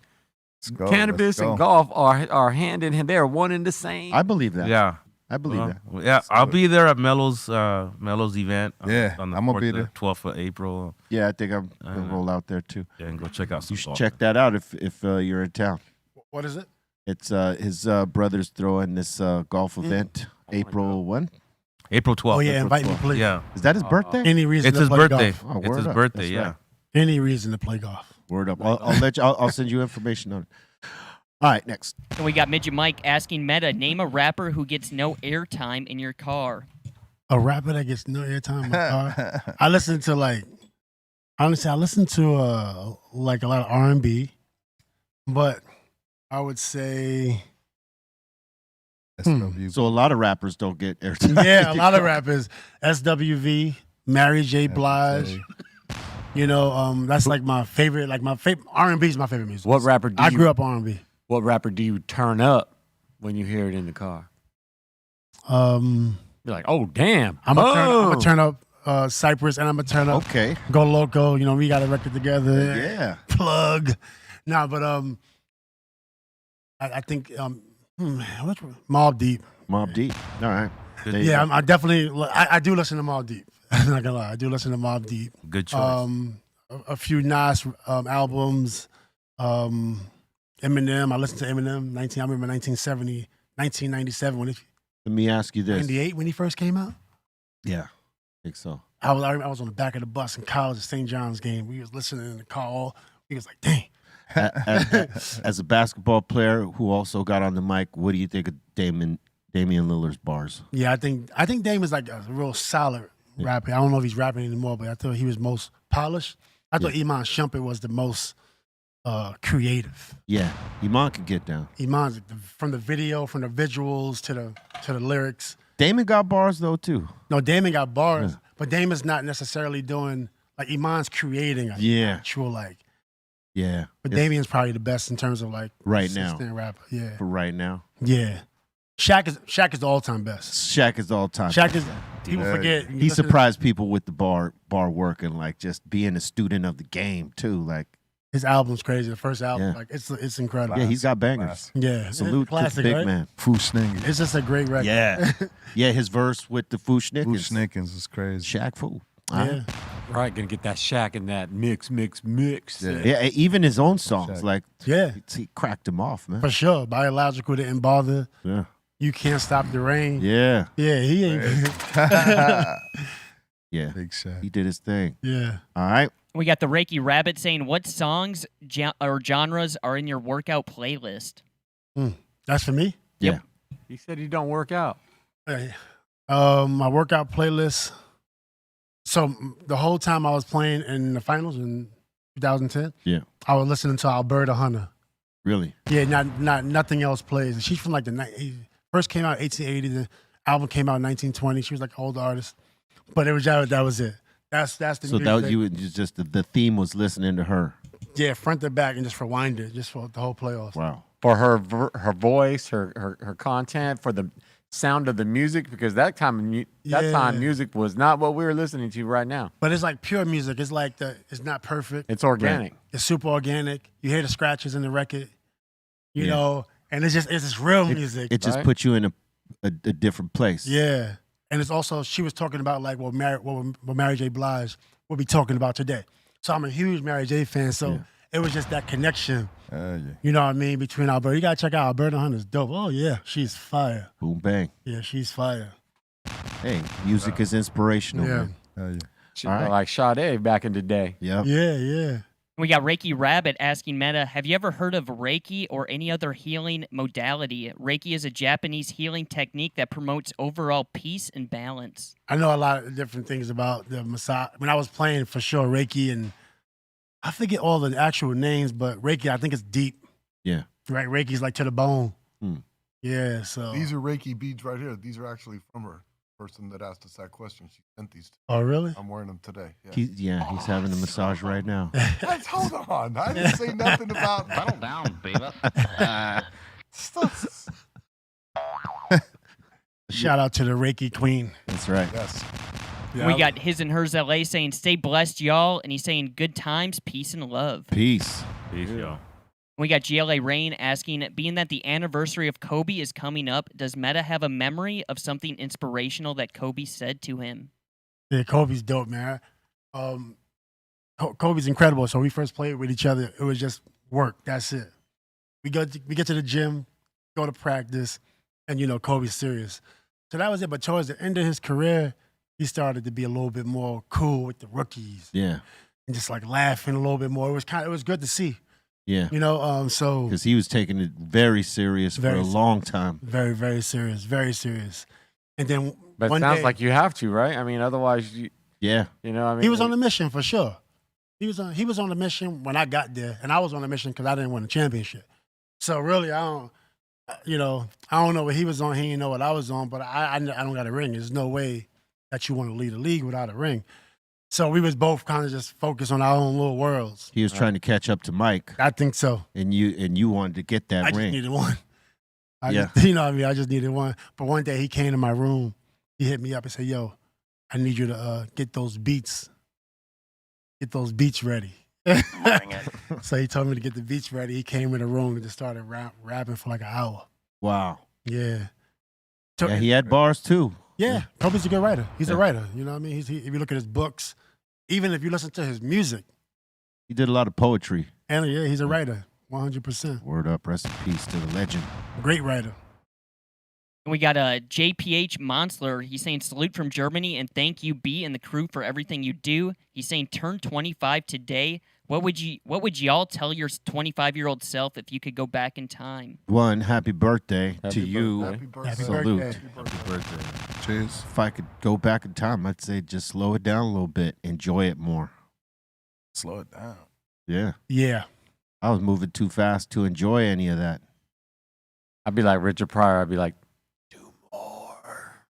Let's go, cannabis let's go. and golf are hand in hand. They're one and the same. I believe that. Yeah, I believe well, that. yeah. I'll be there at Mello's event. Yeah, on the I'm gonna 4th be to there. 12th of April. Yeah, I think I'm gonna roll out there too. Yeah, and go check out some You should golf. check that out if you're in town. What is it? It's his brother's throwing this golf event April 1. April 12th. Oh, yeah, April invite me, 12th. please. Yeah, Is that his birthday? Any reason it's to his play birthday. golf. Oh, It's word his up. birthday. That's Yeah. right. Any reason to play golf. Word up. I'll let you. I'll send you information on it. All right, next. And we got Midget Mike asking Meta, name a rapper who gets no airtime in your car. A rapper that gets no airtime in my car. I listen to honestly, I listen to like a lot of R&B, but I would say, So a lot of rappers don't get airtime. yeah, a lot of rappers. SWV, Mary J. Blige. You know, that's like my favorite. Like my favorite R&B is my favorite music. What rapper do I you grew up R&B. What rapper do you turn up when you hear it in the car? You're like, oh damn! I'm gonna turn up Cypress, and I'm gonna turn up Okay. Go Loco. You know, we got a record together. Yeah. Plug. Nah, but I think what's Mobb Deep. Mobb Deep. All right. There you Yeah, go. I definitely I do listen to Mobb Deep. I'm not gonna lie, I do listen to Mobb Deep. Good choice. A few Nas albums. Eminem. I listened to Eminem. I remember 1970, 1997 when Let me ask you this. 98 when he first came out. Yeah, I think so. I was on the back of the bus in college at St. John's game. We was listening in the car. We was like, dang. As a basketball player who also got on the mic, what do you think of Damian Lillard's bars? Yeah, I think Dame is like a real solid rapper. I don't know if he's rapping anymore, but I thought he was most polished. I thought Iman Shumpert was the most creative. Yeah, Iman could get down. Iman's from the video, from the visuals to the lyrics. Damon got bars though too. No, Damon got bars, but Damon's not necessarily doing like Iman's creating a actual like. Yeah, but Damien's probably the best in terms of like right now consistent rapper. Yeah, for right now. Yeah, Shaq is the all time best. Shaq is all time. Shaq is. People forget. He surprised people with the bar work and like just being a student of the game too. Like his album's crazy. The first album, like it's incredible. Yeah, he's got bangers. Yeah, salute classic, to the big right? man. Fushnickens. It's just a great record. Yeah, yeah. His verse with the Fushnickens. Fushnickens is crazy. Shaq fool. Yeah. Right, gonna get that Shaq in that mix. Yeah, even his own songs, Shaq. like he cracked him off, man. For sure. Biological didn't bother. Yeah. You Can't Stop the Rain. Yeah. Yeah, he ain't. Yeah. Big Shaq. He did his thing. Yeah. All right. We got the Reiki Rabbit saying, what songs or genres are in your workout playlist? That's for me? Yeah. He said he don't work out. Hey, my workout playlist. So the whole time I was playing in the finals in 2010, I was listening to Alberta Hunter. Really? Yeah, not nothing else plays. She's from like first came out in 1880. The album came out in 1920. She was like an old artist, but it was that was it. That's the So music that you would just the theme was listening to her. Yeah, front to back and just rewind it just for the whole playoffs. Wow. For her voice, her content, for the sound of the music, because that time music was not what we were listening to right now. But it's like pure music. It's like it's not perfect. It's organic. Right. It's super organic. You hear the scratches in the record, you know, and it's just real music. It just puts you in a different place. Yeah, and it's also she was talking about like what Mary J. Blige will be talking about today. So I'm a huge Mary J. fan. So it was just that connection. You know what I mean, between Alberta. You gotta check out Alberta Hunter's dope. Oh yeah, she's fire. Boom bang. Yeah, she's fire. Hey, music is inspirational. Yeah. Man. All right. Like Sade back in the day. Yeah. Yeah. We got Reiki Rabbit asking Metta, have you ever heard of Reiki or any other healing modality? Reiki is a Japanese healing technique that promotes overall peace and balance. I know a lot of different things about the massage. When I was playing, for sure, Reiki, and I forget all the actual names, but Reiki, I think it's deep. Yeah. Right? Reiki's like to the bone. Yeah, so. These are Reiki beads right here. These are actually from her. Person that asked us that question, she sent these to me. Oh, really? I'm wearing them today. Yeah. He's having a massage right now. Hold on. I didn't say nothing about Settle down, baby. Shout out to the Reiki queen. That's right. Yes. Yeah. We got his and hers LA saying, stay blessed, y'all. And he's saying, good times, peace, and love. Peace. Peace, y'all. We got GLA Rain asking, being that the anniversary of Kobe is coming up, does Metta have a memory of something inspirational that Kobe said to him? Yeah, Kobe's dope, man. Kobe's incredible. So we first played with each other. It was just work. That's it. We get to the gym, go to practice, and Kobe's serious. So that was it. But towards the end of his career, he started to be a little bit more cool with the rookies. Yeah. And just like laughing a little bit more. It was good to see. Yeah. So because he was taking it very serious for a long time. Very, very serious. Very serious. And then but it sounds like you have to, right? I mean, otherwise yeah. I mean, he was on a mission for sure. He was on a mission when I got there, and I was on a mission because I didn't win a championship. So really, I don't know what he was on. He didn't know what I was on, but I don't got a ring. There's no way that you want to lead a league without a ring. So we was both kind of just focused on our own little worlds. He was trying to catch up to Mike. I think so. And you wanted to get that I ring. just needed one. I just needed one. But one day he came to my room. He hit me up and said, "Yo, I need you to get those beats ready." So he told me to get the beats ready. He came in the room and just started rapping for like an hour. Wow. Yeah. Yeah, he had bars too. Yeah, Kobe's a good writer. He's a writer. You know what I mean? If you look at his books, even if you listen to his music. He did a lot of poetry. And yeah, he's a writer, 100%. Word up, rest in peace to the legend. Great writer. We got a JPH Monsler. He's saying salute from Germany and thank you, B, and the crew for everything you do. He's saying turn 25 today. What would y'all tell your 25-year-old self if you could go back in time? One, happy birthday to you. Happy birthday. Salute. Happy birthday. Cheers. If I could go back in time, I'd say just slow it down a little bit. Enjoy it more. Slow it down. Yeah. Yeah. I was moving too fast to enjoy any of that. I'd be like Richard Pryor. I'd be like, do more.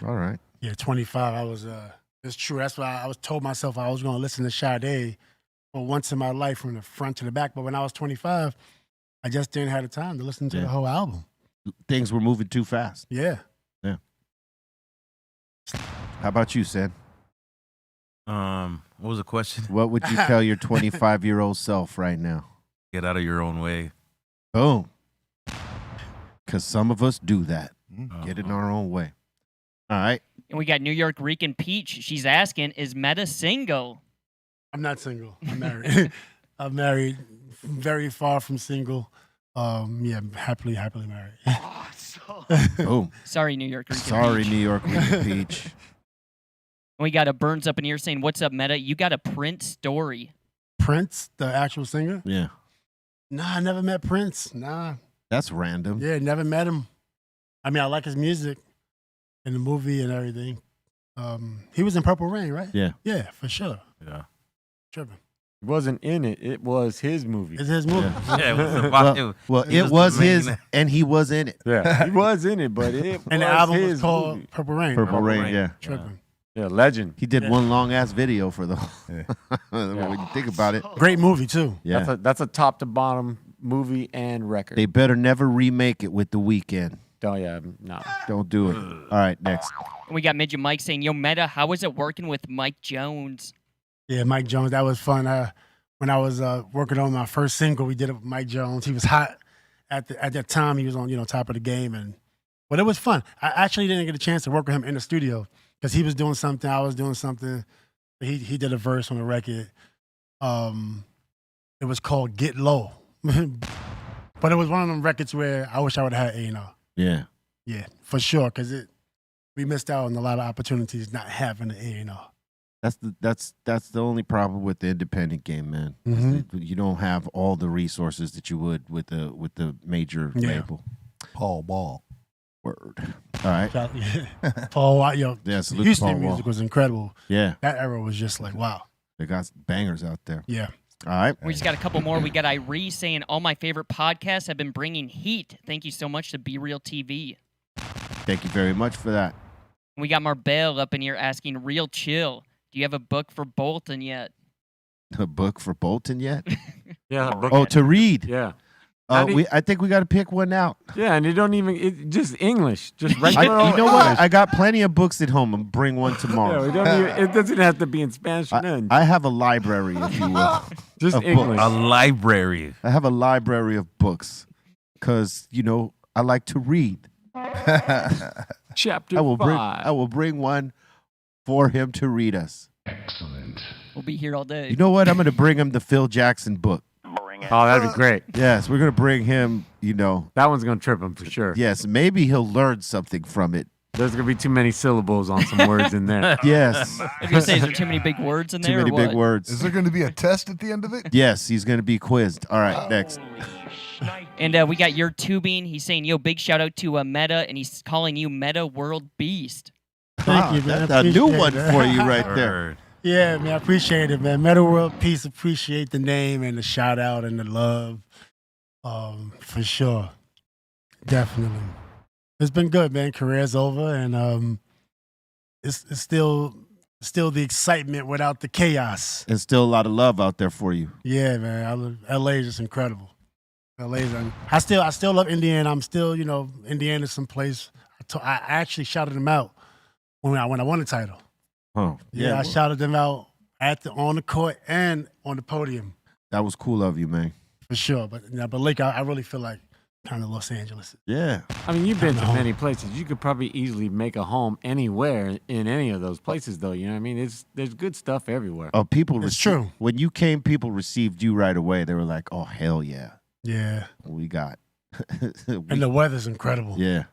All right. Yeah, 25. I was. It's true. That's why I was told myself I was going to listen to Sade for once in my life from the front to the back. But when I was 25, I just didn't have the time to listen to the whole album. Things were moving too fast. Yeah. Yeah. How about you, Sid? What was the question? What would you tell your 25-year-old self right now? Get out of your own way. Boom. Because some of us do that. Get in our own way. All right. And we got New York Rican Peach. She's asking, is Metta single? I'm not single. I'm married. I'm married. Very far from single. Yeah, happily married. Boom. Sorry, New York Rican Sorry, Peach. New York Rican Peach. And we got a Burns up in here saying, what's up, Metta? You got a Prince story. Prince, the actual singer? Yeah. Nah, I never met Prince. Nah. That's random. Yeah, never met him. I mean, I like his music and the movie and everything. He was in Purple Rain, right? Yeah. Yeah, for sure. Yeah. Tripping. It wasn't in it. It was his movie. It's his movie. Yeah, it was the Well, it was his, and he was in it. Yeah, he was in it, but it And the was album his was called movie. Purple Rain. Purple Rain, Rain. yeah. Tripping. Yeah, legend. He did one long-ass video for the when you think about it. Great movie, too. Yeah. That's a top to bottom movie and record. They better never remake it with The Weeknd. Oh, yeah, no. Don't do it. All right, next. And we got Midget Mike saying, yo, Metta, how was it working with Mike Jones? Yeah, Mike Jones, that was fun. When I was working on my first single, we did it with Mike Jones. He was hot at that time. He was on top of the game, but it was fun. I actually didn't get a chance to work with him in the studio because he was doing something, I was doing something. He did a verse on the record. It was called Get Low, but it was one of them records where I wish I would have had A&R. Yeah. Yeah, for sure, because we missed out on a lot of opportunities not having an A&R. That's the only problem with the independent game, man. You don't have all the resources that you would with the major label. Paul Ball. Word. All right. Paul Wall, yo, salute Houston Paul Wall. music was incredible. Yeah. That era was just like, wow. They got bangers out there. Yeah. All right. We just got a couple more. We got Irie saying, all my favorite podcasts have been bringing heat. Thank you so much to Be Real TV. Thank you very much for that. We got Marbell up in here asking, real chill. Do you have a book for Bolton yet? A book for Bolton yet? Yeah. a book. Oh, to read. Yeah. I think we got to pick one out. Yeah, and just English, just regular. You know what? I got plenty of books at home. I'll bring one Yeah, tomorrow. it doesn't have to be in Spanish. None. I have a library, if you will. Just of English. A library. I have a library of books because, I like to read. Chapter I will 5. bring one for him to read us. We'll be here all day. You know what? I'm going to bring him the Phil Jackson book. Oh, that'd be great. Yes, we're going to bring him, That one's going to trip him for sure. Yes, maybe he'll learn something from it. There's going to be too many syllables on some words in there. Yes. I was going to say, is there too many big words in Too there? many or big what? words. Is there going to be a test at the end of it? Yes, he's going to be quizzed. All right, next. And we got your tubing. He's saying, yo, big shout out to Metta, and he's calling you Metta World Beast. Thank you, man. That's a new Appreciate one it. for you right there. Word. Yeah, man, I appreciate it, man. Metta World Peace, appreciate the name and the shout out and the love. For sure. Definitely. It's been good, man. Career's over and it's still the excitement without the chaos. And still a lot of love out there for you. Yeah, man. LA is just incredible. I still love Indiana. I'm still, Indiana's someplace. I actually shouted them out when I won the title. Oh, Yeah, I shouted them out on the court and on the podium. That was cool of you, man. For sure. But Lake, I really feel like kind of Los Angeles. Yeah. I mean, you've been to Home. many places. You could probably easily make a home anywhere in any of those places, though. You know what I mean? There's good stuff everywhere. Oh, people. It's true. When you came, people received you right away. They were like, "Oh, hell yeah, Yeah. we got." And the weather's incredible. Yeah.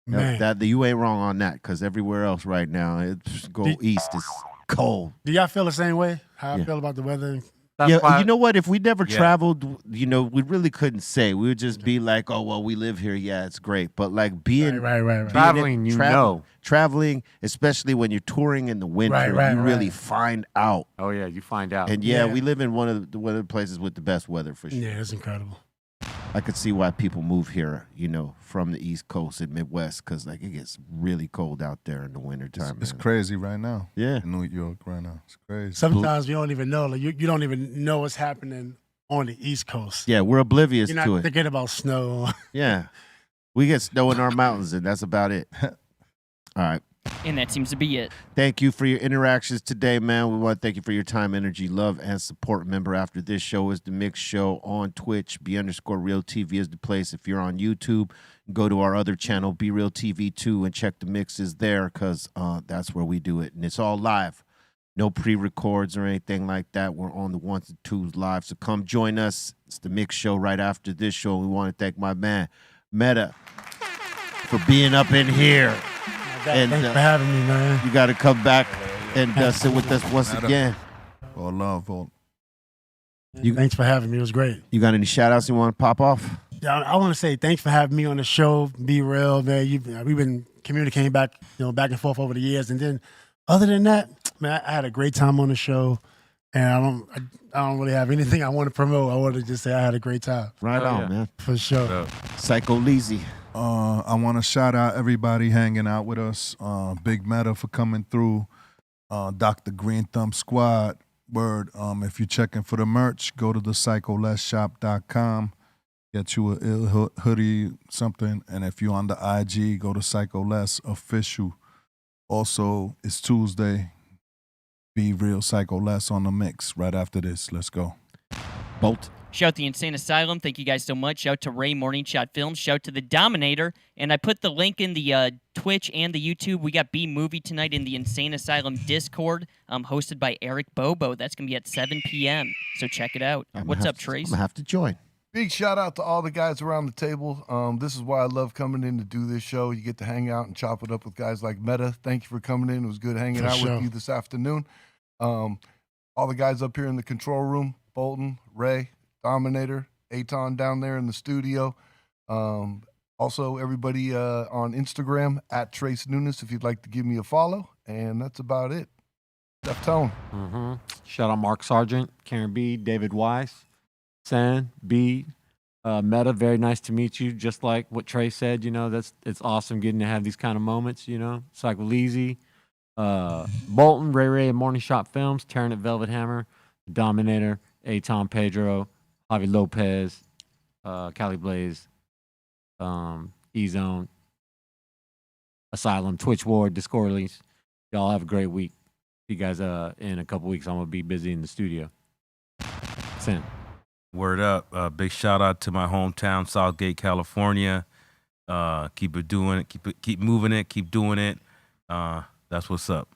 Man. That you ain't wrong on that because everywhere else right now, it's go east is cold. Do y'all feel the same way? How Yeah. I feel about the weather That's Yeah, why, you know what? If we never Yeah. traveled, we really couldn't say. We would just be like, "Oh well, we live here. Yeah, it's great." But like being Right. being traveling, traveling, especially when you're touring in the winter, Right, you really right. find out. Oh yeah, you find out. And Yeah. we live in one of the places with the best weather for sure. Yeah, it's incredible. I could see why people move here, from the East Coast and Midwest, because like it gets really cold out there in the wintertime. It's man. crazy right now. Yeah. In New York right now. It's crazy. Sometimes you don't even know. Like you don't even know what's happening on the East Coast. Yeah, we're oblivious You're to not it. thinking about snow. Yeah. We get snow in our mountains, and that's about it. All right. And that seems to be it. Thank you for your interactions today, man. We want to thank you for your time, energy, love, and support. Remember, after this show is the Mix Show on Twitch. B_Real TV is the place. If you're on YouTube, go to our other channel, Be Real TV 2, and check the mixes there because that's where we do it. And it's all live. No pre-records or anything like that. We're on the 1s and 2s live. So come join us. It's the Mix Show right after this show. We want to thank my man, Metta, for being up in here. And Thanks for having me, man. you got to come back and sit with us once again. All love, all. Thanks for having me. It was great. You got any shout outs you want to pop off? Yeah, I want to say thanks for having me on the show. Be real, man. We've been communicating back and forth over the years, and then other than that, man, I had a great time on the show, and I don't really have anything I want to promote. I want to just say I had a great time. Right Oh, on, yeah. man. For sure. Psycho Leezy. I want to shout out everybody hanging out with us. Big Metta for coming through. Dr. Greenthumb Squad. Word. If you're checking for the merch, go to the psycholessshop.com. Get you a ill hoodie, something. And if you're on the IG, go to Psycholess Official. Also, it's Tuesday. Be Real Psycholess on the mix right after this. Let's go. Bolt. Shout the Insane Asylum. Thank you guys so much. Shout to Ray Morning Shot Films. Shout to the Dominator. And I put the link in the Twitch and the YouTube. We got B Movie tonight in the Insane Asylum Discord, hosted by Eric Bobo. That's going to be at 7 p.m. So check it out. What's up, Trace? I'm going to have to join. Big shout out to all the guys around the table. This is why I love coming in to do this show. You get to hang out and chop it up with guys like Metta. Thank you for coming in. It was good hanging For out sure. with you this afternoon. All the guys up here in the control room, Bolton, Ray, Dominator, Aton down there in the studio. Also, everybody on Instagram, at Trace Nunes, if you'd like to give me a follow. And that's about it. Def Tone. Mm-hmm. Shout out Mark Sargent, Karen B, David Weiss, San B, Metta. Very nice to meet you. Just like what Trey said, it's awesome getting to have these kind of moments. Psycho Leezy, Bolton, Ray at Morning Shot Films, Taryn at Velvet Hammer, Dominator, Tom Pedro, Javi Lopez, Cali Blaze, E-Zone, Asylum, Twitch Ward, Discordies. Y'all have a great week. See you guys in a couple weeks. I'm going to be busy in the studio. Send. Word up. Big shout out to my hometown, Southgate, California. Keep it doing it. Keep moving it. Keep doing it. That's what's up.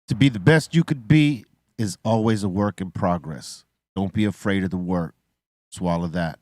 To be the best you could be is always a work in progress. Don't be afraid of the work. Swallow that.